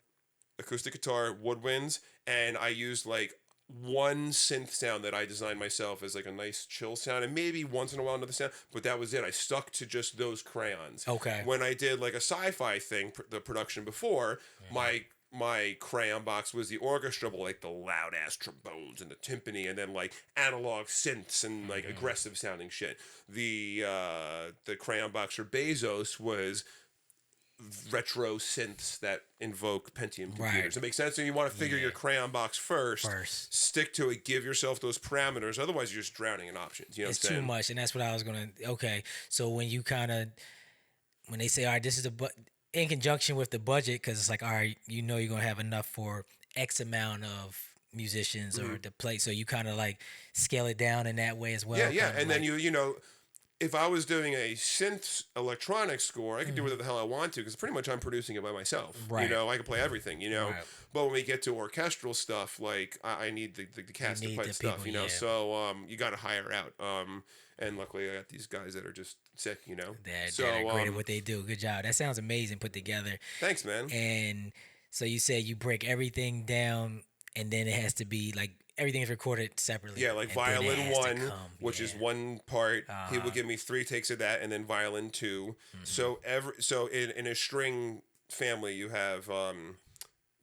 Speaker 2: acoustic guitar, woodwinds, and I used, like, one synth sound that I designed myself as, like, a nice chill sound, and maybe once in a while another sound, but that was it. I stuck to just those crayons. When I did, like, a sci-fi thing, the production before, my crayon box was the orchestra, but, like, the loud ass trombones and the timpani, and then, like, analog synths and, like, aggressive sounding shit. The crayon box for Bezos was retro synths that invoke Pentium computers. It makes sense. So you want to figure your crayon box first, stick to it, give yourself those parameters. Otherwise, you're just drowning in options. You know
Speaker 1: it's
Speaker 2: what I'm saying?
Speaker 1: too much, and that's what I was gonna. So when you when they say, all right, this is in conjunction with the budget, because it's like, all right, you know, you're gonna have enough for X amount of musicians or the play, so you kind of like scale it down in that way as well.
Speaker 2: And then you know, if I was doing a synth electronic score, I could do whatever the hell I want to, because pretty much I'm producing it by myself. You know, I can play everything, you know. But when we get to orchestral stuff, like, I need the cast to play stuff, you know. So you got to hire out. And luckily I got these guys that are just sick, you know.
Speaker 1: They're great at what they do. Good job. That sounds amazing put together.
Speaker 2: Thanks, man.
Speaker 1: And so you said you break everything down, and then it has to be like everything is recorded separately.
Speaker 2: Yeah, like violin 1, which is one part. He will give me 3 takes of that, and then violin 2. So in a string family, you have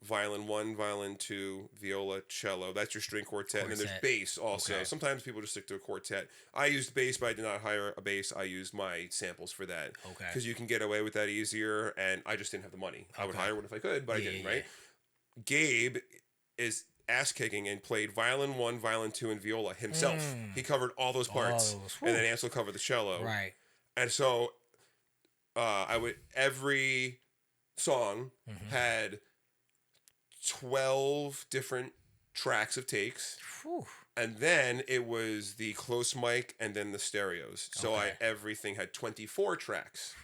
Speaker 2: violin 1, violin 2, viola, cello. That's your string quartet. And then there's bass also. Sometimes people just stick to a quartet. I used bass, but I did not hire a bass. I used my samples for that. Because you can get away with that easier, and I just didn't have the money. I would hire one if I could, but I didn't, right? Gabe is ass-kicking and played violin 1, violin 2, and viola himself. He covered all those parts. And then Ansel covered the cello. And so every song had 12 different tracks of takes. And then it was the close mic and then the stereos. So everything had 24 tracks.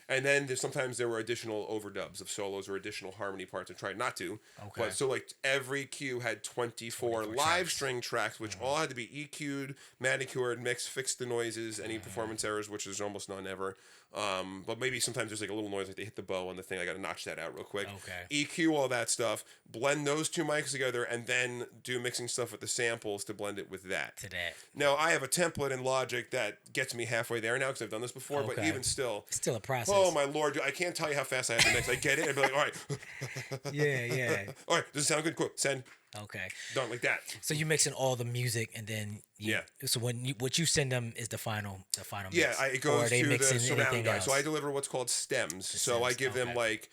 Speaker 2: And then sometimes there were additional overdubs of solos or additional harmony parts. I tried not to. But so, like, every cue had 24 live string tracks, which all had to be EQ'd, manicured, mixed, fixed the noises, any performance errors, which is almost none ever. But maybe sometimes there's like a little noise, like they hit the bow on the thing. I got to notch that out real quick. EQ all that stuff, blend those 2 mics together, and then do mixing stuff with the samples to blend it with that. Now, I have a template in Logic that gets me halfway there now because I've done this before, but even still.
Speaker 1: It's still a process.
Speaker 2: Oh, my Lord. I can't tell you how fast I have to mix. I get it. I'd be like, all right. All right, does it sound good? Cool. Send. Done, like that.
Speaker 1: So you're mixing all the music, and then so what you send them is the final mix.
Speaker 2: It goes to the surround guy. So I deliver what's called stems. So I give them, like,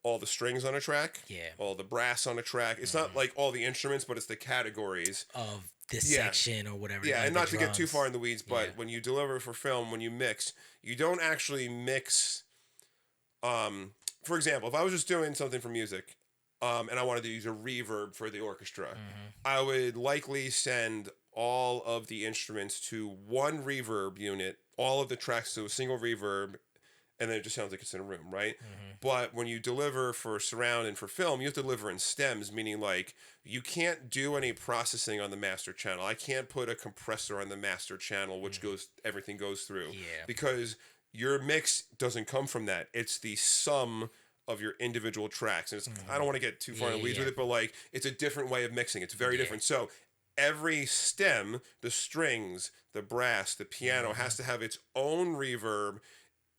Speaker 2: all the strings on a track, all the brass on a track. It's not like all the instruments, but it's the categories
Speaker 1: of this section or whatever.
Speaker 2: And not to get too far in the weeds, but when you deliver for film, when you mix, you don't actually mix. For example, if I was just doing something for music, and I wanted to use a reverb for the orchestra, I would likely send all of the instruments to one reverb unit, all of the tracks to a single reverb, and then it just sounds like it's in a room, right? But when you deliver for surround and for film, you have to deliver in stems, meaning, like, you can't do any processing on the master channel. I can't put a compressor on the master channel, which everything goes through. Because your mix doesn't come from that. It's the sum of your individual tracks. And it's, I don't want to get too far in the weeds with it, but, like, it's a different way of mixing. It's very different. So every stem, the strings, the brass, the piano, has to have its own reverb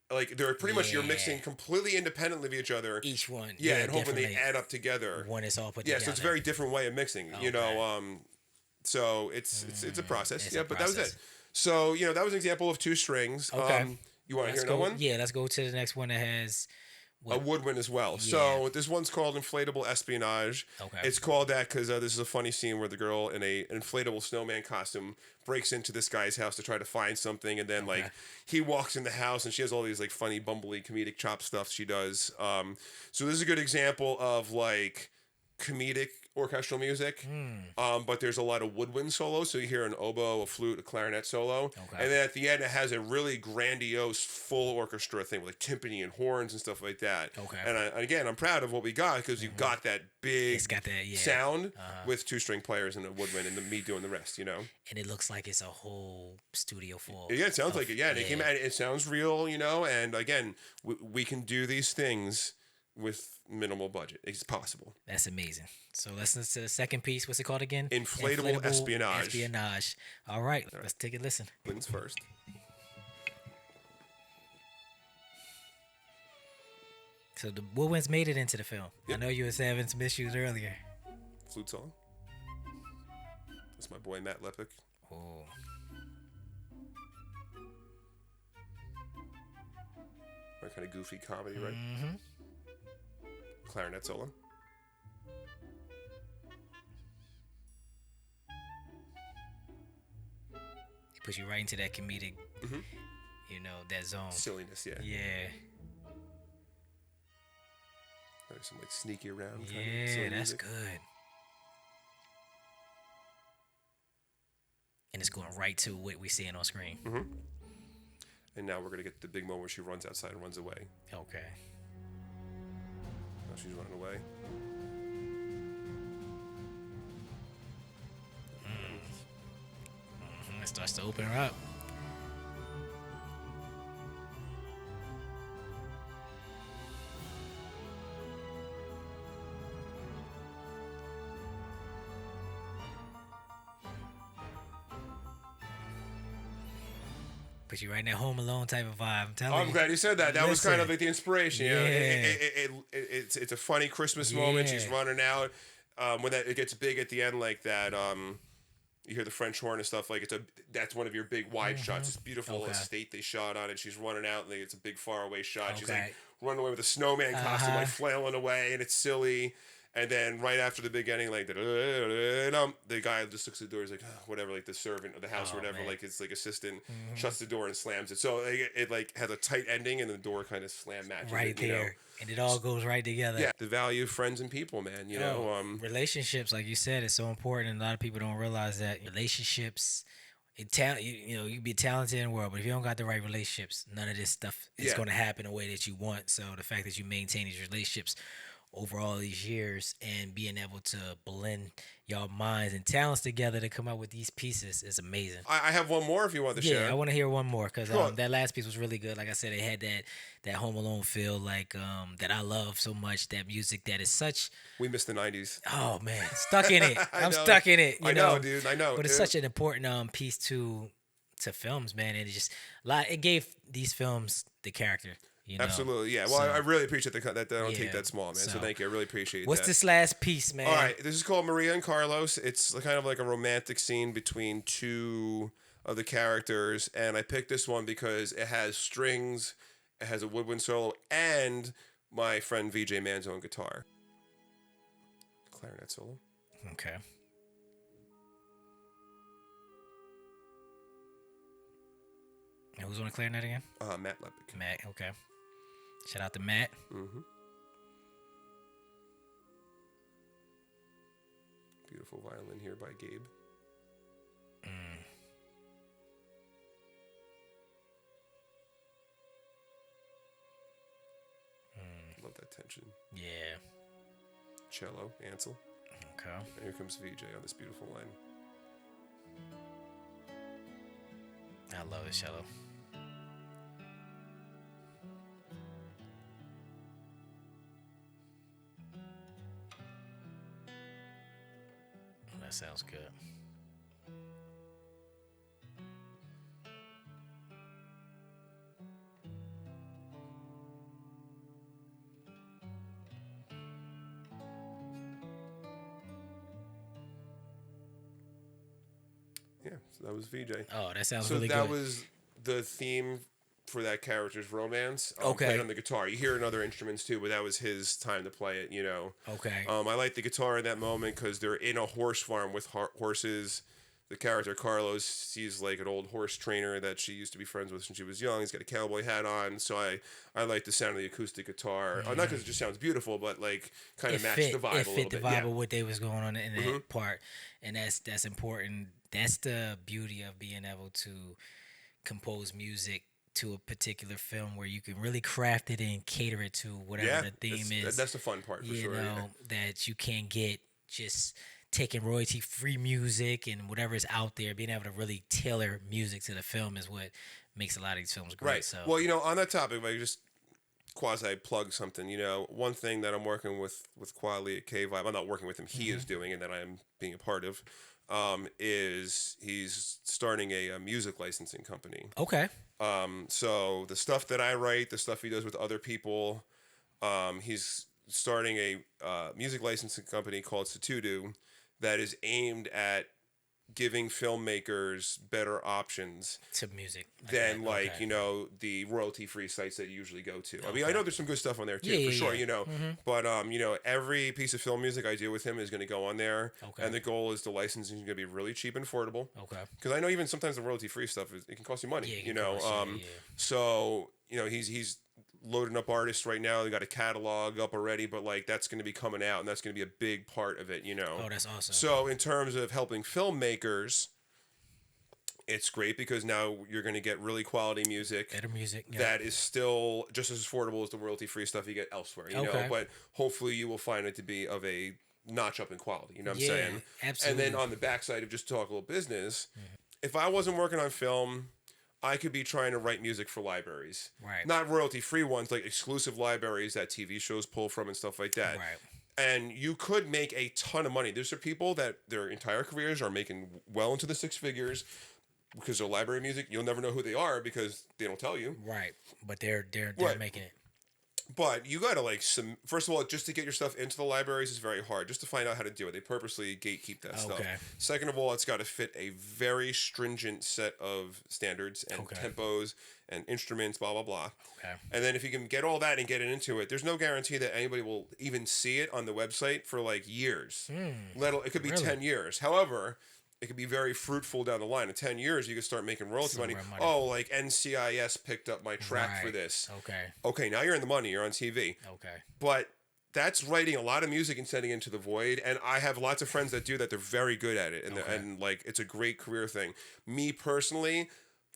Speaker 2: like they're pretty much you're
Speaker 1: Yeah.
Speaker 2: mixing completely independently of each other.
Speaker 1: Each one.
Speaker 2: Yeah, and hoping they
Speaker 1: definitely.
Speaker 2: add up together.
Speaker 1: When it's all put
Speaker 2: Yeah,
Speaker 1: together.
Speaker 2: so it's a very different way of mixing. You know, so it's a process.
Speaker 1: It's
Speaker 2: Yeah,
Speaker 1: a
Speaker 2: but that was
Speaker 1: process.
Speaker 2: it. So that was an example of two strings.
Speaker 1: Okay.
Speaker 2: You want to
Speaker 1: Let's
Speaker 2: hear
Speaker 1: go.
Speaker 2: another one?
Speaker 1: Yeah, let's go to the next one that has
Speaker 2: A woodwind as well. So this one's called inflatable espionage.
Speaker 1: Okay.
Speaker 2: It's called that because this is a funny scene where the girl in an inflatable snowman costume breaks into this guy's house to try to find something, and then like he walks in the house and she has all these like funny bumbly comedic chop stuff she does. So this is a good example of like comedic orchestral music, but there's a lot of woodwind solos. So you hear an oboe, a flute, a clarinet solo, and then at the end it has a really grandiose full orchestra thing with like timpani and horns and stuff like that.
Speaker 1: Okay.
Speaker 2: And again, I'm proud of what we got because you've got that big
Speaker 1: It's got that
Speaker 2: sound with two string players and a woodwind and me doing the rest.
Speaker 1: and it looks like it's a whole studio full.
Speaker 2: Yeah, it sounds like it. Yeah, and it came out. It sounds real. And again, we can do these things with minimal budget. It's possible.
Speaker 1: That's amazing. So let's listen to the second piece. What's it called again?
Speaker 2: Inflatable espionage.
Speaker 1: Espionage. All right, let's take a listen.
Speaker 2: Wins first.
Speaker 1: So the woodwinds made it into the film. I know you were having some issues earlier.
Speaker 2: Flute song. That's my boy Matt Lepic.
Speaker 1: Oh.
Speaker 2: My kind of goofy comedy, right? Mm-hmm. Clarinet solo.
Speaker 1: It puts you right into that comedic, that zone.
Speaker 2: Silliness, yeah.
Speaker 1: Yeah.
Speaker 2: There's some like sneaky around. Kind of
Speaker 1: Yeah,
Speaker 2: silly
Speaker 1: that's
Speaker 2: music.
Speaker 1: good. And it's going right to what we're seeing on screen.
Speaker 2: Mm-hmm. And now we're gonna get the big moment where she runs outside and runs away.
Speaker 1: Okay.
Speaker 2: Now she's running away.
Speaker 1: It starts to open her up. Put you right in that Home Alone type of vibe. I'm telling you.
Speaker 2: I'm glad you said that. That was kind of
Speaker 1: Listen.
Speaker 2: like the inspiration. It's a funny Christmas moment. She's
Speaker 1: Yeah.
Speaker 2: running out. When it gets big at the end like that, you hear the French horn and stuff. Like that's one of your big wide shots. It's beautiful estate they shot on it. She's running out and it's a big far away shot. She's like running away with a snowman costume, like flailing away, and it's silly. And then right after the beginning, like the guy just looks at the door. He's like, oh, whatever, like the servant of the house or whatever, like his like assistant shuts the door and slams it. So it like has a tight ending, and the door kind of slam matches
Speaker 1: Right
Speaker 2: it,
Speaker 1: there. And it all goes right together.
Speaker 2: Yeah, the value of friends and people, man.
Speaker 1: Relationships, like you said, is so important, and a lot of people don't realize that relationships. You be talented in the world, but if you don't got the right relationships, none of this stuff is going to happen the way that you want. So the fact that you maintain these relationships over all these years and being able to blend y'all minds and talents together to come out with these pieces is amazing.
Speaker 2: I have one more if you want to share.
Speaker 1: Yeah, I want to hear one more because that last piece was really good. Like I said, it had that Home Alone feel, like that I love so much. That music that is such.
Speaker 2: We missed the '90s.
Speaker 1: Oh man, stuck in it. I'm stuck in it. You know,
Speaker 2: dude. I know.
Speaker 1: But it's such an important piece to films, man. And it just it gave these films the character.
Speaker 2: Absolutely, yeah. Well, I really appreciate that I don't take that small, man. So thank you. I really appreciate that.
Speaker 1: What's this last piece, man?
Speaker 2: All right, this is called Maria and Carlos. It's kind of like a romantic scene between two of the characters, and I picked this one because it has strings, it has a woodwind solo, and my friend VJ Man's own guitar. Clarinet solo.
Speaker 1: Okay. And who's on the clarinet again?
Speaker 2: Matt Lepic.
Speaker 1: Matt, okay. Shout out to Matt.
Speaker 2: Mm-hmm. Beautiful violin here by Gabe. Love that tension.
Speaker 1: Yeah.
Speaker 2: Cello, Ansel.
Speaker 1: Okay.
Speaker 2: And here comes VJ on this beautiful line.
Speaker 1: I love the cello. That sounds good.
Speaker 2: so that was VJ.
Speaker 1: Oh, that sounds
Speaker 2: So
Speaker 1: really
Speaker 2: that
Speaker 1: good.
Speaker 2: was the theme for that character's romance.
Speaker 1: Okay.
Speaker 2: Played on the guitar. You hear it in other instruments too, but that was his time to play it.
Speaker 1: Okay.
Speaker 2: I like the guitar in that moment because they're in a horse farm with horses. The character Carlos sees like an old horse trainer that she used to be friends with when she was young. He's got a cowboy hat on, so I like the sound of the acoustic guitar. Not because it just sounds beautiful, but like kind of matched the vibe
Speaker 1: It
Speaker 2: a little
Speaker 1: fit the
Speaker 2: bit.
Speaker 1: vibe of what they was going on in that part, and that's important. That's the beauty of being able to compose music to a particular film where you can really craft it and cater it to whatever the theme is.
Speaker 2: That's the fun part for sure.
Speaker 1: That you can't get just taking royalty free music and whatever is out there. Being able to really tailor music to the film is what makes a lot of these films great.
Speaker 2: Right.
Speaker 1: So
Speaker 2: Well, on that topic, if I could just quasi plug something, one thing that I'm working with Quali at K-Vibe, I'm not working with him, he is doing, and that I am being a part of, is he's starting a music licensing company.
Speaker 1: okay,
Speaker 2: So the stuff that I write, the stuff he does with other people, he's starting a music licensing company called Satudu that is aimed at giving filmmakers better options
Speaker 1: to music
Speaker 2: than
Speaker 1: that.
Speaker 2: like
Speaker 1: Okay.
Speaker 2: the royalty-free sites that you usually go to. I mean, I know there's some good stuff on there too,
Speaker 1: Yeah,
Speaker 2: for sure.
Speaker 1: yeah.
Speaker 2: But every piece of film music I do with him is going to go on there,
Speaker 1: Okay.
Speaker 2: and the goal is the licensing is going to be really cheap and affordable.
Speaker 1: Okay.
Speaker 2: Because I know even sometimes the royalty-free stuff it can cost you money.
Speaker 1: Yeah, it can cost, yeah.
Speaker 2: So he's loading up artists right now. They got a catalog up already, but like that's going to be coming out, and that's going to be a big part of it.
Speaker 1: Oh, that's awesome.
Speaker 2: So in terms of helping filmmakers, it's great because now you're going to get really quality music.
Speaker 1: Better music. Yeah.
Speaker 2: That is still just as affordable as the royalty-free stuff you get elsewhere. You know, but hopefully you will find it to be of a notch up in quality. You know what I'm saying?
Speaker 1: Absolutely.
Speaker 2: And then on the backside of just talk a little business, if I wasn't working on film, I could be trying to write music for libraries.
Speaker 1: Right.
Speaker 2: Not royalty-free ones, like exclusive libraries that TV shows pull from and stuff like that.
Speaker 1: Right.
Speaker 2: And you could make a ton of money. There's some people that their entire careers are making well into the six figures because they're library music. You'll never know who they are because they don't tell you.
Speaker 1: Right. But they're
Speaker 2: Right.
Speaker 1: making it.
Speaker 2: But you gotta first of all, just to get your stuff into the libraries is very hard. Just to find out how to do it, they purposely gatekeep that stuff. Second of all, it's got to fit a very stringent set of standards and tempos and instruments, blah blah blah.
Speaker 1: Okay.
Speaker 2: And then if you can get all that and get it into it, there's no guarantee that anybody will even see it on the website for like years. It could be 10 years. However, it could be very fruitful down the line. In 10 years, you could start making royalty money. Oh, like NCIS picked up my track for this. Okay, now you're in the money. You're on TV.
Speaker 1: Okay.
Speaker 2: But that's writing a lot of music and sending it into the void. And I have lots of friends that do that. They're very good at it. And like, it's a great career thing. Me personally,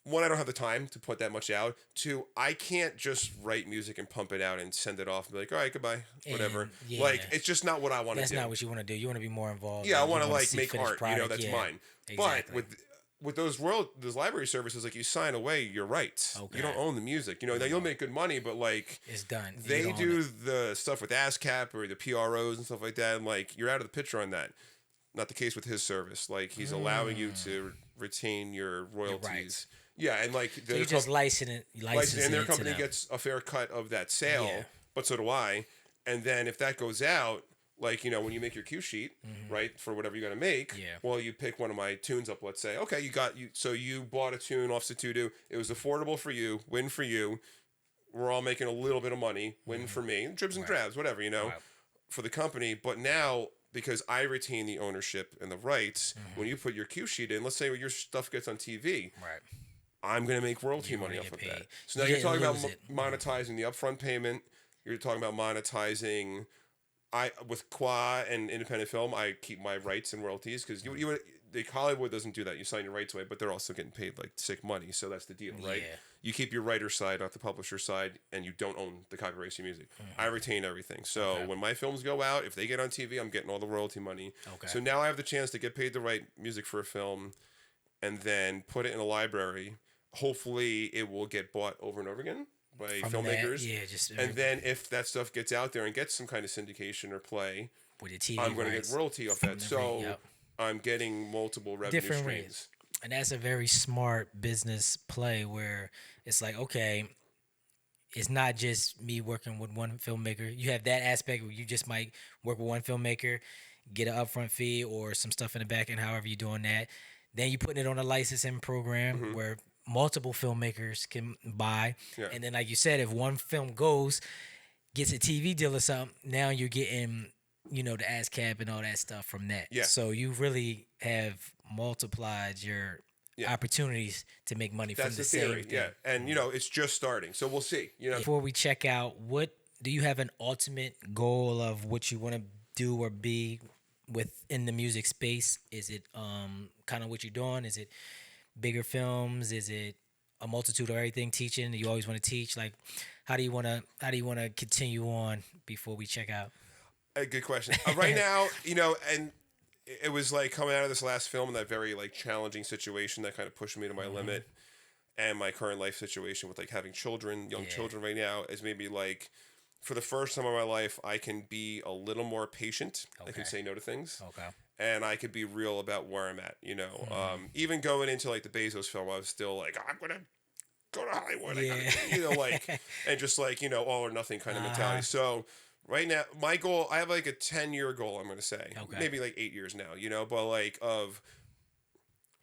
Speaker 2: one, I don't have the time to put that much out. Two, I can't just write music and pump it out and send it off and be like, all right, goodbye, whatever. Like, it's just not what I want to do.
Speaker 1: That's not what you want to do. You want to be more involved.
Speaker 2: Yeah, I want to like make art.
Speaker 1: Product.
Speaker 2: That's mine.
Speaker 1: Exactly.
Speaker 2: But with those library services, like you sign away your rights.
Speaker 1: Okay.
Speaker 2: You don't own the music. Now you'll make good money, but like
Speaker 1: it's done.
Speaker 2: They do the stuff with ASCAP or the PROs and stuff like that, and like you're out of the picture on that. Not the case with his service. Like he's allowing you to retain your royalties. Yeah, and like
Speaker 1: so you just license it,
Speaker 2: and their company gets a fair cut of that sale, but so do I. And then if that goes out, like when you make your cue sheet, right, for whatever you're gonna make, well, you pick one of my tunes up. Let's say, okay, so you bought a tune off Satudu. It was affordable for you, win for you. We're all making a little bit of money, win for me, dribs and drabs, whatever, for the company. But now, because I retain the ownership and the rights, when you put your cue sheet in, let's say your stuff gets on TV,
Speaker 1: right.
Speaker 2: I'm going to make royalty money off of that. So now you're talking about monetizing the upfront payment. You're talking about monetizing. With Qua and independent film, I keep my rights and royalties because Hollywood doesn't do that. You sign your rights away, but they're also getting paid like sick money. So that's the deal, right?
Speaker 1: Yeah.
Speaker 2: You keep your writer side, not the publisher side, and you don't own the copyrights to your music. I retain everything. So when my films go out, if they get on TV, I'm getting all the royalty money. So now I have the chance to get paid to write music for a film and then put it in a library. Hopefully it will get bought over and over again by filmmakers. And then if that stuff gets out there and gets some kind of syndication or play,
Speaker 1: with the TV
Speaker 2: I'm going to get royalty off that. So I'm getting multiple revenue
Speaker 1: different
Speaker 2: streams.
Speaker 1: Ways. And that's a very smart business play where it's like, okay, it's not just me working with one filmmaker. You have that aspect where you just might work with one filmmaker, get an upfront fee or some stuff in the back end, however you're doing that. Then you putting it on a licensing program where multiple filmmakers can buy.
Speaker 2: Yeah.
Speaker 1: And then, like you said, if one film gets a TV deal or something, now you're getting, the ASCAP and all that stuff from that.
Speaker 2: Yeah.
Speaker 1: So you really have multiplied your opportunities to make money
Speaker 2: That's
Speaker 1: from the
Speaker 2: theory.
Speaker 1: same thing.
Speaker 2: Yeah. And, it's just starting. So we'll see.
Speaker 1: Before we check out, what do you have an ultimate goal of what you want to do or be within the music space? Is it kind of what you're doing? Is it bigger films? Is it a multitude of everything? Teaching? You always want to teach? Like, how do you want to continue on before we check out?
Speaker 2: A good question. Right now, and it was like coming out of this last film in that very like challenging situation that kind of pushed me to my limit, and my current life situation with like having young children right now is maybe like, for the first time in my life, I can be a little more patient. I can say no to things.
Speaker 1: Okay.
Speaker 2: And I could be real about where I'm at, Even going into like the Bezos film, I was still like, I'm gonna go to Hollywood.
Speaker 1: Yeah.
Speaker 2: And just like, all or nothing kind of mentality. So right now, my goal, I have like a 10-year goal, I'm gonna say.
Speaker 1: Okay.
Speaker 2: Maybe like 8 years now, but like of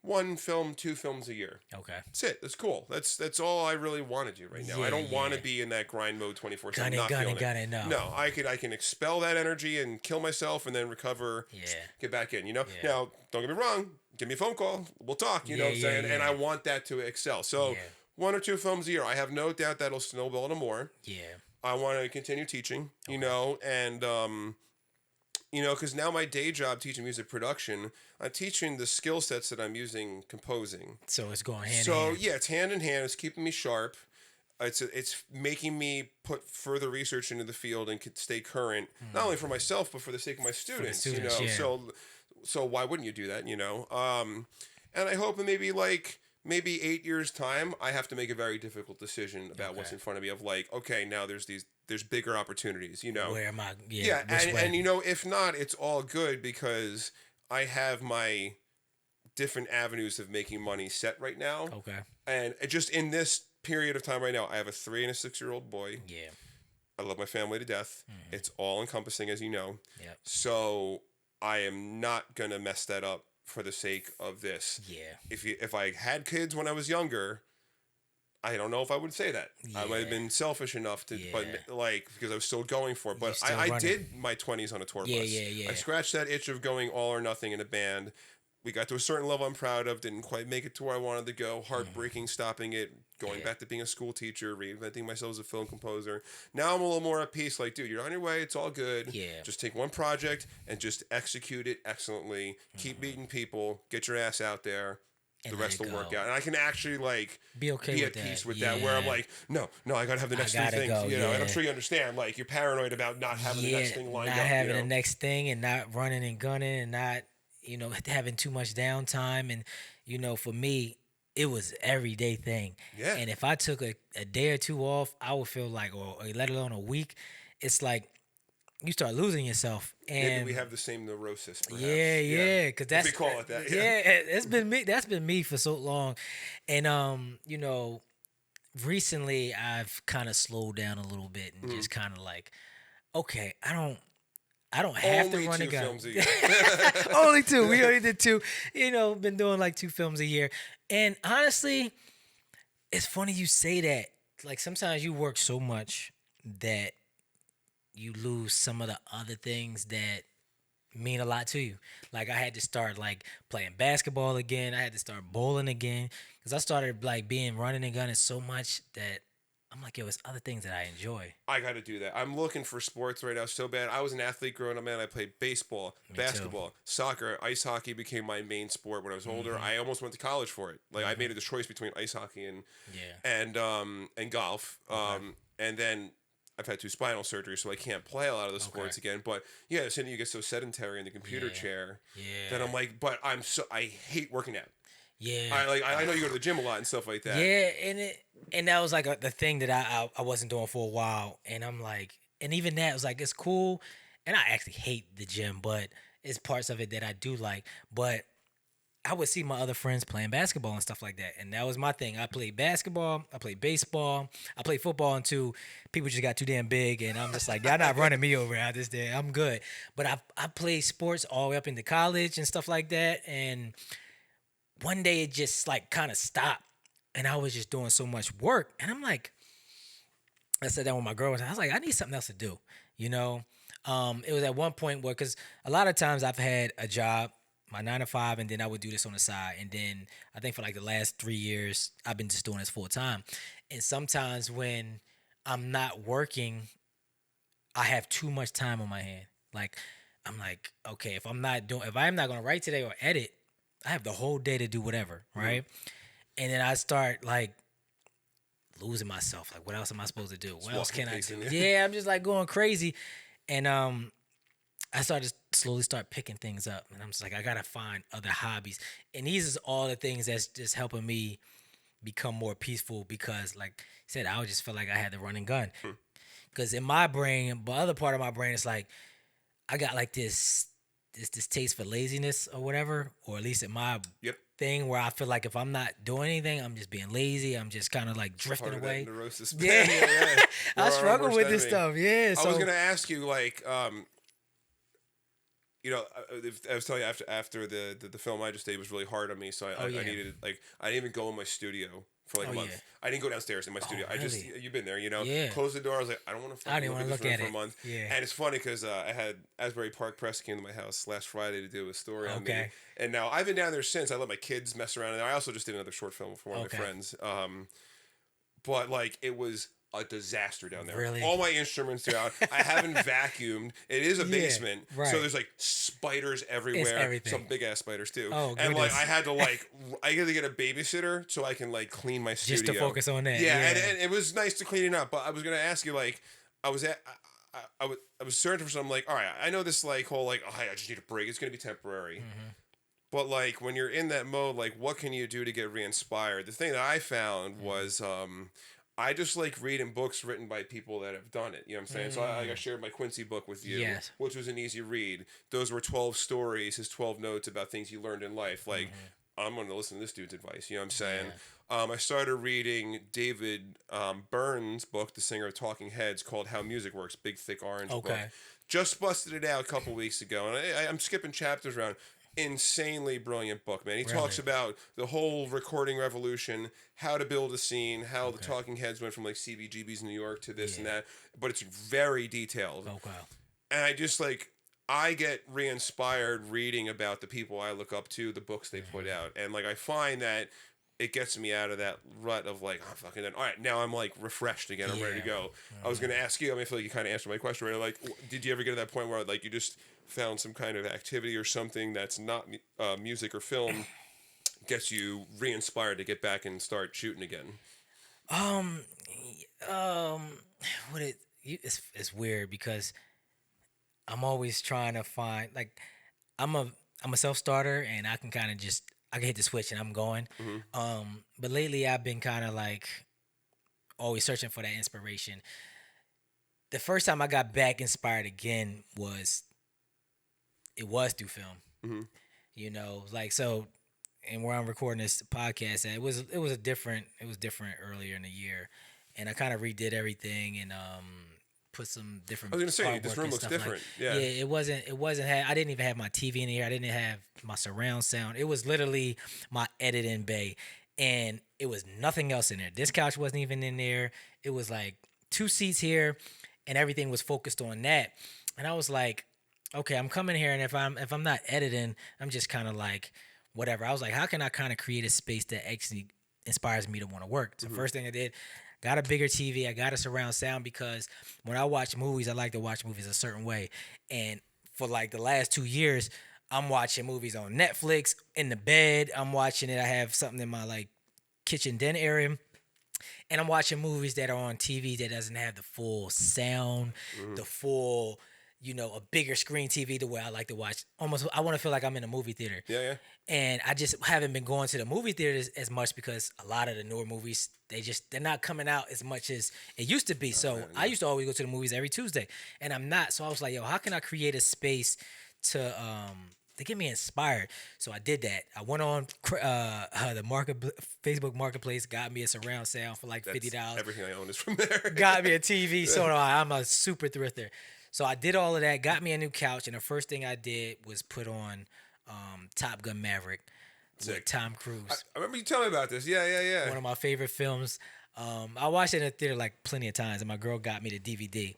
Speaker 2: 1 film, 2 films a year.
Speaker 1: Okay.
Speaker 2: That's it. That's cool. That's all I really want to do right now. I don't want to be in that grind mode 24/7.
Speaker 1: Gun it.
Speaker 2: No, I can expel that energy and kill myself and then recover.
Speaker 1: Yeah.
Speaker 2: Get back in.
Speaker 1: Yeah.
Speaker 2: Now, don't get me wrong. Give me a phone call. We'll talk. You know what I'm saying?
Speaker 1: Yeah.
Speaker 2: And I want that to excel. So 1 or 2 films a year. I have no doubt that'll snowball to more.
Speaker 1: Yeah.
Speaker 2: I want to continue teaching. And because now my day job teaching music production, I'm teaching the skill sets that I'm using composing.
Speaker 1: So it's going hand in hand.
Speaker 2: So yeah, it's hand in hand. It's keeping me sharp. It's making me put further research into the field and stay current, not only for myself but for the sake of my students. So why wouldn't you do that? And I hope in maybe 8 years time, I have to make a very difficult decision about what's in front of me. Of like, okay, now there's bigger opportunities.
Speaker 1: Where am I?
Speaker 2: And if not, it's all good because I have my different avenues of making money set right now.
Speaker 1: Okay.
Speaker 2: And just in this period of time right now, I have a 3 and a 6-year-old boy.
Speaker 1: Yeah.
Speaker 2: I love my family to death. It's all encompassing, as you know.
Speaker 1: Yeah.
Speaker 2: So I am not gonna mess that up for the sake of this.
Speaker 1: Yeah.
Speaker 2: If I had kids when I was younger, I don't know if I would say that. I might have been selfish enough to, but because I was still going for it. But I did my 20s on a tour bus.
Speaker 1: Yeah.
Speaker 2: I scratched that itch of going all or nothing in a band. We got to a certain level I'm proud of, didn't quite make it to where I wanted to go. Heartbreaking, stopping it, going back to being a school teacher, reinventing myself as a film composer. Now I'm a little more at peace. Like, dude, you're on your way. It's all good.
Speaker 1: Yeah.
Speaker 2: Just take one project and just execute it excellently. Keep meeting people. Get your ass out there.
Speaker 1: And
Speaker 2: the rest will work out. And I can actually
Speaker 1: be okay
Speaker 2: be
Speaker 1: with
Speaker 2: at peace
Speaker 1: that.
Speaker 2: with that, where I'm like, no, I gotta have the next 3 things. And I'm sure you understand. Like, you're paranoid about not having the next thing lined up.
Speaker 1: Not having the next thing and not running and gunning and not, having too much downtime. And, for me, it was everyday thing.
Speaker 2: Yeah.
Speaker 1: And if I took a day or 2 off, I would feel like, or let alone a week, it's like you start losing yourself. And
Speaker 2: maybe we have the same neurosis, perhaps.
Speaker 1: Yeah, because that's
Speaker 2: we call it that.
Speaker 1: Yeah, it's been me. That's been me for so long, and recently I've kind of slowed down a little bit and just kind of like, okay, I don't have
Speaker 2: Only
Speaker 1: to run
Speaker 2: 2
Speaker 1: a gun.
Speaker 2: films a year.
Speaker 1: Only 2. We only did 2. Been doing like 2 films a year, and honestly, it's funny you say that. Like sometimes you work so much that you lose some of the other things that mean a lot to you. Like I had to start like playing basketball again. I had to start bowling again because I started like being running and gunning so much that I'm like, yo, it's other things that I enjoy.
Speaker 2: I got to do that. I'm looking for sports right now so bad. I was an athlete growing up, man. I played baseball, basketball, soccer, ice hockey became my main sport when I was older. I almost went to college for it. Like I made a choice between ice hockey and golf. And then I've had 2 spinal surgeries, so I can't play a lot of the sports again. But yeah, as soon as you get so sedentary in the computer chair, then I'm like, but I hate working out.
Speaker 1: Yeah,
Speaker 2: I know you go to the gym a lot and stuff like that.
Speaker 1: Yeah, and that was like the thing that I wasn't doing for a while, and I'm like, and even that was like it's cool, and I actually hate the gym, but it's parts of it that I do like. But I would see my other friends playing basketball and stuff like that, and that was my thing. I played basketball, I played baseball, I played football until people just got too damn big, and I'm just like, y'all not running me over out this day. I'm good. But I played sports all the way up into college and stuff like that, and one day it just like kind of stopped, and I was just doing so much work, and I'm like, I said that with my girl. I was like, I need something else to do. You know, it was at one point where, because a lot of times I've had a job, my 9 to 5, and then I would do this on the side. And then I think for like the last 3 years, I've been just doing this full time. And sometimes when I'm not working, I have too much time on my hand. Like, I'm like, okay, if I'm not going to write today or edit, I have the whole day to do whatever, right? And then I start like losing myself. Like, what else am I supposed to do? What else can I do? Yeah, I'm just like going crazy. And I started to slowly start picking things up. And I'm just like, I gotta find other hobbies. And these is all the things that's just helping me become more peaceful, because like I said, I would just feel like I had the running gun. Because in my brain, the other part of my brain is like, I got like this taste for laziness or whatever, or at least in my thing, where I feel like if I'm not doing anything, I'm just being lazy. I'm just kind of like drifting away.
Speaker 2: Neurosis.
Speaker 1: Yeah. I struggle with this stuff. Yeah.
Speaker 2: I was gonna ask you, like, you know, I was telling you after the film I just did was really hard on me, so I needed, like, I didn't even go in my studio for like a month. I didn't go downstairs in my studio.
Speaker 1: Really?
Speaker 2: I just, you've been there, you know.
Speaker 1: Yeah.
Speaker 2: Closed the door. I was like, I don't want to fucking look at this room for a month.
Speaker 1: Yeah.
Speaker 2: And it's funny because I had Asbury Park Press came to my house last Friday to do a story on me. And now I've been down there since. I let my kids mess around, and I also just did another short film for one of my friends. But like, it was a disaster down there.
Speaker 1: Really?
Speaker 2: All my instruments are out. I haven't vacuumed. It is a basement, so there's like spiders everywhere. Some big ass spiders too.
Speaker 1: Oh,
Speaker 2: and like I had to get a babysitter so I can like clean my studio.
Speaker 1: Just to focus on that.
Speaker 2: Yeah, and it was nice to clean it up. But I was gonna ask you, like, I was searching for something. Like, all right, I know this like whole like, oh, I just need a break. It's gonna be temporary. But like when you're in that mode, like, what can you do to get re-inspired? The thing that I found was I just like reading books written by people that have done it. You know what I'm saying? So I shared my Quincy book with you, which was an easy read. Those were 12 stories, his 12 notes about things you learned in life. Like, I'm going to listen to this dude's advice. You know what I'm saying? I started reading David Byrne's book, the singer of Talking Heads, called How Music Works, big, thick orange book. Just busted it out a couple weeks ago. And I'm skipping chapters around. Insanely brilliant book, man. He talks about the whole recording revolution, how to build a scene, how the Talking Heads went from like CBGB's New York to this and that, but it's very detailed. And I just like, I get re-inspired reading about the people I look up to, the books they put out. And like, I find that it gets me out of that rut of like, oh, fucking done. All right, now I'm like refreshed again. I'm ready to go. I was going to ask you, I mean, I feel like you kind of answered my question, right? Like, did you ever get to that point where like you just found some kind of activity or something that's not music or film gets you re-inspired to get back and start shooting again?
Speaker 1: It's weird because I'm always trying to find, like, I'm a self-starter, and I can kind of just, I can hit the switch and I'm going. But lately I've been kind of like always searching for that inspiration. The first time I got back inspired again was through film. You know, like, so, and where I'm recording this podcast at, it was different earlier in the year, and I kind of redid everything and put some different.
Speaker 2: I was gonna say, this room looks different.
Speaker 1: Like, it wasn't. I didn't even have my TV in here. I didn't have my surround sound. It was literally my editing bay, and it was nothing else in there. This couch wasn't even in there. It was like 2 seats here, and everything was focused on that. And I was like, okay, I'm coming here, and if I'm not editing, I'm just kind of like whatever. I was like, how can I kind of create a space that actually inspires me to want to work? So first thing I did, got a bigger TV. I got a surround sound, because when I watch movies, I like to watch movies a certain way. And for like the last 2 years, I'm watching movies on Netflix in the bed. I'm watching it. I have something in my like kitchen den area. And I'm watching movies that are on TV that doesn't have the full sound, the full, you know, a bigger screen TV, the way I like to watch. Almost, I want to feel like I'm in a movie theater. And I just haven't been going to the movie theaters as much, because a lot of the newer movies, they're not coming out as much as it used to be. So I used to always go to the movies every Tuesday, and I'm not. So I was like, yo, how can I create a space to get me inspired? So I did that. I went on the Facebook Marketplace, got me a surround sound for like $50.
Speaker 2: Everything I own is from there.
Speaker 1: Got me a TV. So I'm a super thrifter. So I did all of that, got me a new couch, and the first thing I did was put on Top Gun Maverick. with Tom Cruise.
Speaker 2: I remember you telling me about this. Yeah.
Speaker 1: One of my favorite films. I watched it in the theater like plenty of times, and my girl got me the DVD.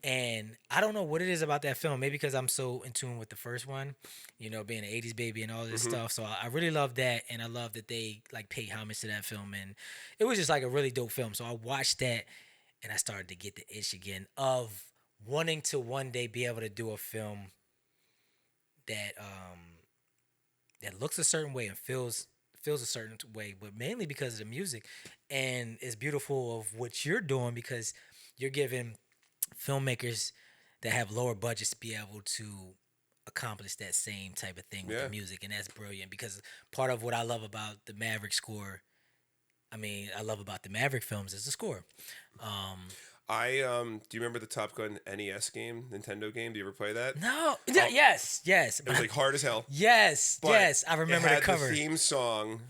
Speaker 1: And I don't know what it is about that film. Maybe because I'm so in tune with the first one, being an '80s baby and all this stuff. So I really love that, and I love that they like paid homage to that film, and it was just like a really dope film. So I watched that, and I started to get the itch again of wanting to one day be able to do a film that that looks a certain way and feels a certain way, but mainly because of the music. And it's beautiful of what you're doing because you're giving filmmakers that have lower budgets to be able to accomplish that same type of thing with the music, and that's brilliant because part of what I love about the Maverick score, I love about the Maverick films is the score.
Speaker 2: Do you remember the Top Gun NES game, Nintendo game? Do you ever play that?
Speaker 1: No. Yes.
Speaker 2: It was like hard as hell.
Speaker 1: Yes.
Speaker 2: But
Speaker 1: yes. I remember
Speaker 2: it had
Speaker 1: the cover.
Speaker 2: The theme song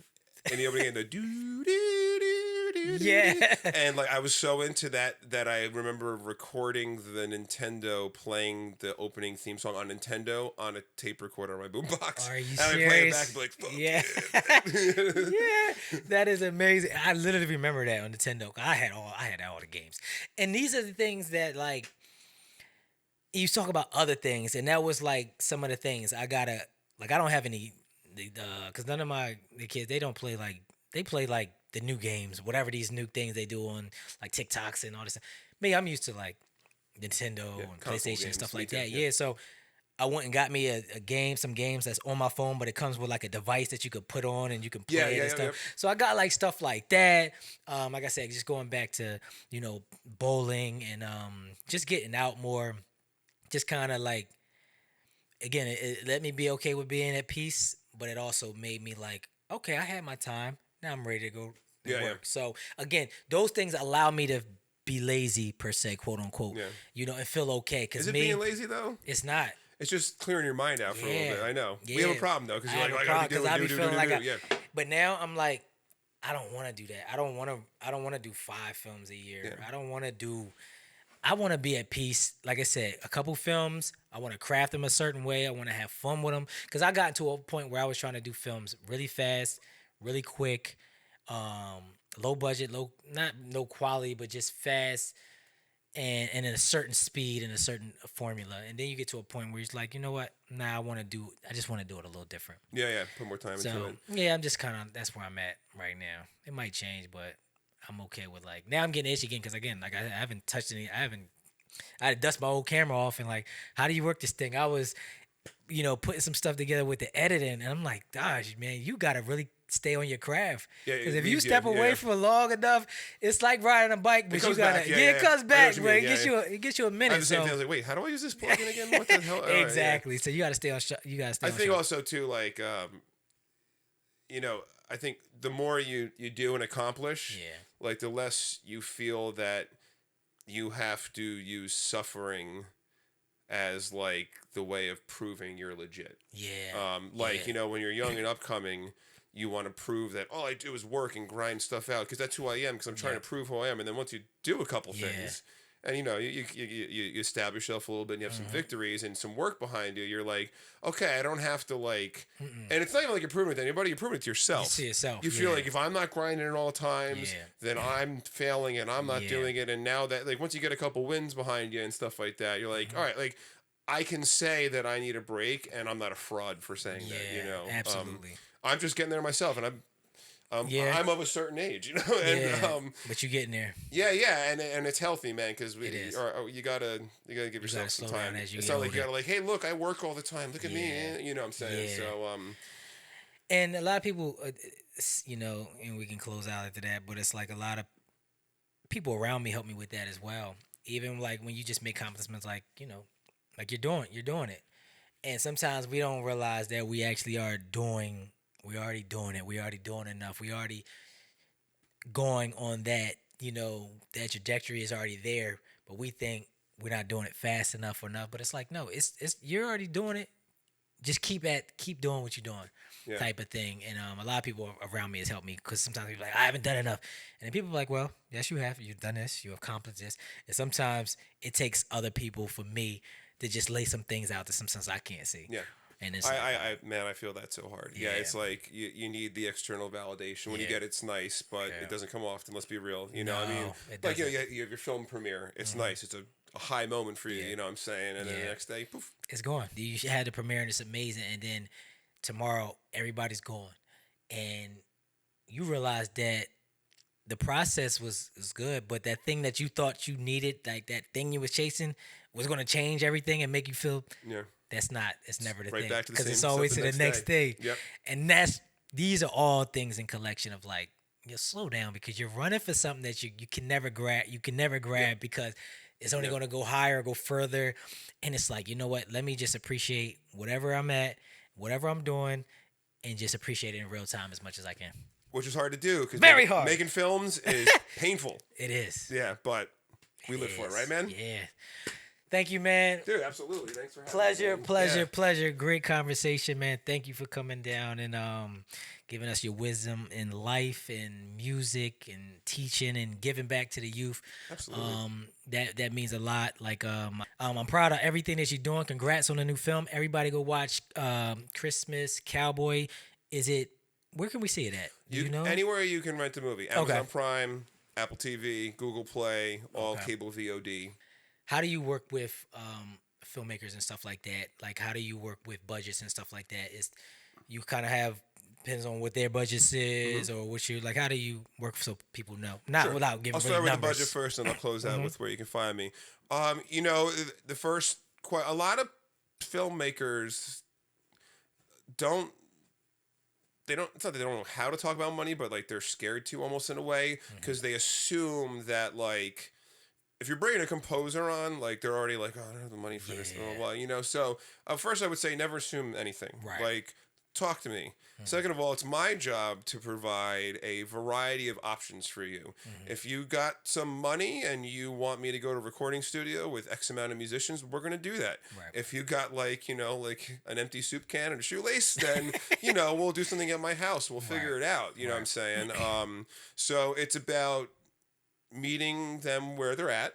Speaker 2: in the opening game, the doo doo doo doo.
Speaker 1: Yeah.
Speaker 2: And like I was so into that I remember recording the Nintendo playing the opening theme song on Nintendo on a tape recorder on my boombox.
Speaker 1: Are you
Speaker 2: and
Speaker 1: serious?
Speaker 2: I play it back and be like, fuck
Speaker 1: yeah. Yeah. That is amazing. I literally remember that on Nintendo. I had all the games. And these are the things that like you talk about other things, and that was like some of the things I don't have any because none of the kids, they don't play like they play like the new games, whatever these new things they do on like TikToks and all this. Me, I'm used to like Nintendo and PlayStation and stuff like that. Yeah, so I went and got me some games that's on my phone, but it comes with like a device that you could put on and you can play it and stuff. So I got like stuff like that. Like I said, just going back to bowling and just getting out more. Just kind of like, again, it let me be okay with being at peace, but it also made me like, okay, I had my time. Now I'm ready to go work. Yeah. So again, those things allow me to be lazy per se, quote unquote. Yeah. And feel okay.
Speaker 2: Is it being lazy though?
Speaker 1: It's not.
Speaker 2: It's just clearing your mind out for a little bit. I know.
Speaker 1: Yeah.
Speaker 2: We have a problem though because you're like, I gotta be doing.
Speaker 1: But now I'm like, I don't want to do that. I don't want to do 5 films a year. Yeah. I want to be at peace. Like I said, a couple films, I want to craft them a certain way. I want to have fun with them. Because I got to a point where I was trying to do films really fast, really quick, low budget, not no quality, but just fast and in a certain speed and a certain formula. And then you get to a point where it's like, you know what? Nah, I just want to do it a little different.
Speaker 2: Yeah. Put more time into it.
Speaker 1: Yeah, I'm just that's where I'm at right now. It might change, but I'm okay with like now I'm getting itchy again because again like I haven't touched any. I had to dust my old camera off and like how do you work this thing? I was putting some stuff together with the editing and I'm like, gosh man, you gotta really stay on your craft because if you step away for long enough, it's like riding a bike, but you gotta it comes back, but it gets you a minute.
Speaker 2: I was like, wait, how do I use this plugin again? What the hell?
Speaker 1: Exactly. Right, so you gotta stay on. I
Speaker 2: think also too like I think the more you do and accomplish, like the less you feel that you have to use suffering as like the way of proving you're legit.
Speaker 1: Yeah.
Speaker 2: When you're young and upcoming, you want to prove that all I do is work and grind stuff out because that's who I am because I'm trying to prove who I am. And then once you do a couple things and you establish yourself a little bit and you have some victories and some work behind you, you're like, okay, I don't have to like, and it's not even like you're proving it to anybody, you're proving it to yourself.
Speaker 1: You see yourself.
Speaker 2: You feel like if I'm not grinding it all times, then I'm failing and I'm not doing it. And now that like once you get a couple wins behind you and stuff like that, you're like, all right, like I can say that I need a break and I'm not a fraud for saying that,
Speaker 1: Absolutely.
Speaker 2: I'm just getting there myself and I'm of a certain age, and
Speaker 1: but you're getting there.
Speaker 2: Yeah, and it's healthy, man, because you gotta give yourself some time. It's not like you gotta like, hey, look, I work all the time. Look at me, you know what I'm saying? So
Speaker 1: and a lot of people, and we can close out after that, but it's like a lot of people around me help me with that as well. Even like when you just make compliments, like like you're doing it, and sometimes we don't realize that we actually are doing. We're already doing it. We're already doing enough. We're already going on that, that trajectory is already there, but we think we're not doing it fast enough or enough. But it's like, no, it's you're already doing it. Just keep doing what you're doing, type of thing. And a lot of people around me has helped me because sometimes people are like, I haven't done enough. And then people are like, well, yes, you have. You've done this. You've accomplished this. And sometimes it takes other people for me to just lay some things out that sometimes I can't see.
Speaker 2: Yeah.
Speaker 1: And it's
Speaker 2: Man, I feel that so hard. Yeah, it's like you need the external validation. When you get it's nice, but it doesn't come often. Let's be real. You know, I mean, like you have your film premiere. It's nice. It's a high moment for you. You know what I'm saying? And then the next day, poof,
Speaker 1: it's gone. You had the premiere and it's amazing, and then tomorrow everybody's gone, and you realize that the process was good, but that thing that you thought you needed, like that thing you was chasing, was going to change everything and make you feel.
Speaker 2: Yeah.
Speaker 1: That's not. It's never the
Speaker 2: right
Speaker 1: thing.
Speaker 2: back to the
Speaker 1: Because
Speaker 2: same
Speaker 1: it's always
Speaker 2: stuff
Speaker 1: to the next day.
Speaker 2: Yep.
Speaker 1: And these are all things in collection of like, slow down because you're running for something that you can never grab. You can never grab because it's only going to go higher, go further. And it's like, you know what? Let me just appreciate whatever I'm at, whatever I'm doing, and just appreciate it in real time as much as I can.
Speaker 2: Which is hard to do because
Speaker 1: Very hard.
Speaker 2: Making films is painful.
Speaker 1: It is.
Speaker 2: Yeah, but we live for it, right, man?
Speaker 1: Yeah. Thank you, man.
Speaker 2: Dude, absolutely. Thanks for having me.
Speaker 1: Pleasure. Great conversation, man. Thank you for coming down and giving us your wisdom in life and music and teaching and giving back to the youth.
Speaker 2: Absolutely.
Speaker 1: That means a lot. Like I'm proud of everything that you're doing. Congrats on the new film. Everybody go watch Christmas Cowboy. Where can we see it at? Do you know?
Speaker 2: Anywhere you can rent a movie. Amazon Prime, Apple TV, Google Play, all cable VOD.
Speaker 1: How do you work with filmmakers and stuff like that? Like, how do you work with budgets and stuff like that? Is you kind of depends on what their budget is or what you like. How do you work so people know? Not without giving.
Speaker 2: I'll start with the budget first, and I'll close out with where you can find me. You know, the first a lot of filmmakers don't. It's not that they don't know how to talk about money, but like they're scared to almost in a way because they assume that like if you're bringing a composer on, like they're already like, oh, I don't have the money for this, blah, blah, blah, you know. So first, I would say never assume anything.
Speaker 1: Right.
Speaker 2: Like talk to me. Second of all, it's my job to provide a variety of options for you. If you got some money and you want me to go to a recording studio with X amount of musicians, we're going to do that.
Speaker 1: Right.
Speaker 2: If you got like, you know, like an empty soup can and a shoelace, then, you know, we'll do something at my house. We'll figure it out. You know what I'm saying? So it's about meeting them where they're at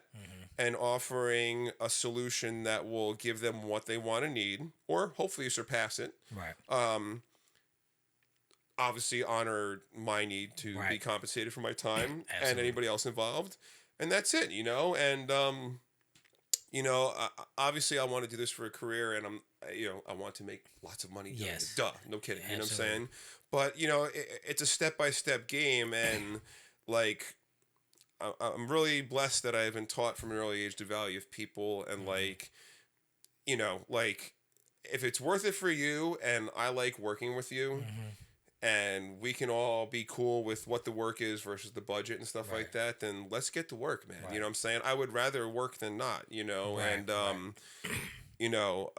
Speaker 2: and offering a solution that will give them what they want to need or hopefully surpass it.
Speaker 1: Right.
Speaker 2: Obviously honor my need to be compensated for my time and anybody else involved. And that's it, you know? And, you know, obviously I want to do this for a career and I want to make lots of money.
Speaker 1: Yes.
Speaker 2: Duh. No kidding. You know what I'm saying? But, you know, it's a step-by-step game. And like, I'm really blessed that I've been taught from an early age the value of people and like, you know, like if it's worth it for you and I like working with you and we can all be cool with what the work is versus the budget and stuff like that, then let's get to work, man. You know what I'm saying? I would rather work than not, you know, and, you know,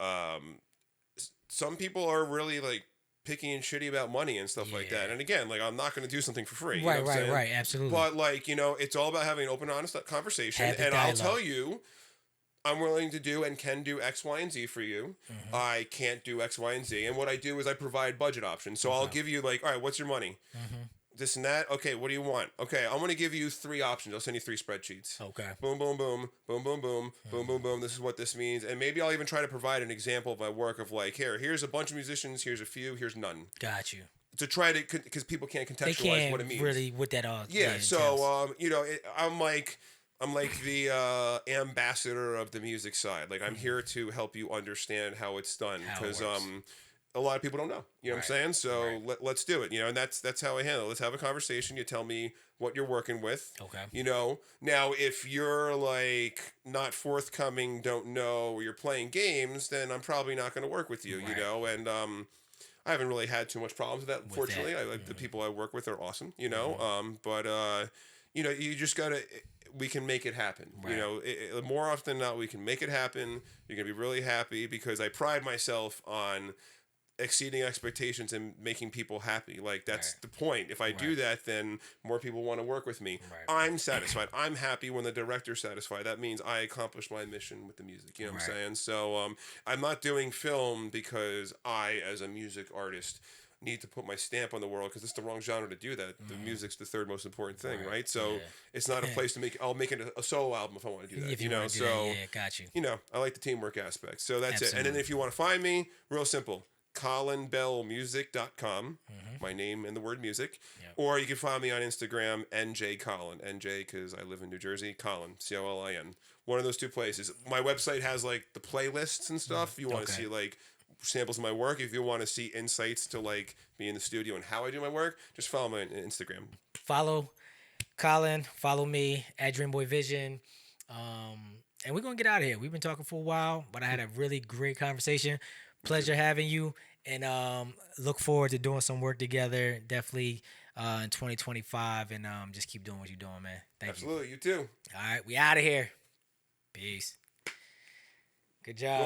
Speaker 2: some people are really like picky and shitty about money and stuff like that. And again, like I'm not going to do something for free. You know what I'm saying?
Speaker 1: Right. Absolutely.
Speaker 2: But like, you know, it's all about having an open, honest conversation. And I'll tell you, I'm willing to do and can do X, Y, and Z for you. I can't do X, Y, and Z. And what I do is I provide budget options. So I'll give you like, all right, what's your money? This and that. Okay, what do you want? Okay, I'm going to give you 3 options. I'll send you 3 spreadsheets.
Speaker 1: Okay.
Speaker 2: Boom, boom, boom, boom, boom, boom, boom, boom, boom. This is what this means. And maybe I'll even try to provide an example of my work of like, here's a bunch of musicians, here's a few, here's none.
Speaker 1: Got you.
Speaker 2: To try to, because people can't contextualize what it means.
Speaker 1: Really with that all.
Speaker 2: Yeah, so, you know, I'm like the ambassador of the music side. Like I'm here to help you understand how it's done because a lot of people don't know. You know what I'm saying? So let's do it. You know, and that's how I handle it. Let's have a conversation. You tell me what you're working with. Okay. You know, now if you're like not forthcoming, don't know, or you're playing games, then I'm probably not going to work with you. You know, and I haven't really had too much problems with that. Fortunately, I like the people I work with are awesome. You know, but you know, you just gotta. We can make it happen. You know, more often than not, we can make it happen. You're gonna be really happy because I pride myself on exceeding expectations and making people happy. Like that's the point. If I do that, then more people want to work with me. I'm satisfied. I'm happy when the director's satisfied. That means I accomplished my mission with the music. You know what I'm saying? So I'm not doing film because I, as a music artist, need to put my stamp on the world because it's the wrong genre to do that. The music's the third most important thing, right? So it's not a place to make. I'll make it a solo album if I want to do that.
Speaker 1: If
Speaker 2: you know, so
Speaker 1: got you.
Speaker 2: You know, I like the teamwork aspect. So that's it. And then if you want to find me, real simple. colinbellmusic.com, my name and the word music.
Speaker 1: Yep.
Speaker 2: Or you can find me on Instagram, NJ Colin. NJ because I live in New Jersey. Colin, Colin. One of those two places. My website has like the playlists and stuff. If you want to see like samples of my work, if you want to see insights to like me in the studio and how I do my work, just follow me on Instagram.
Speaker 1: Follow Colin, follow me at Dreamboy Vision. And we're going to get out of here. We've been talking for a while, but I had a really great conversation. Pleasure having you, and look forward to doing some work together, definitely in 2025, and just keep doing what you're doing, man. Thank
Speaker 2: Absolutely, you too.
Speaker 1: All right, we out of here. Peace. Good job.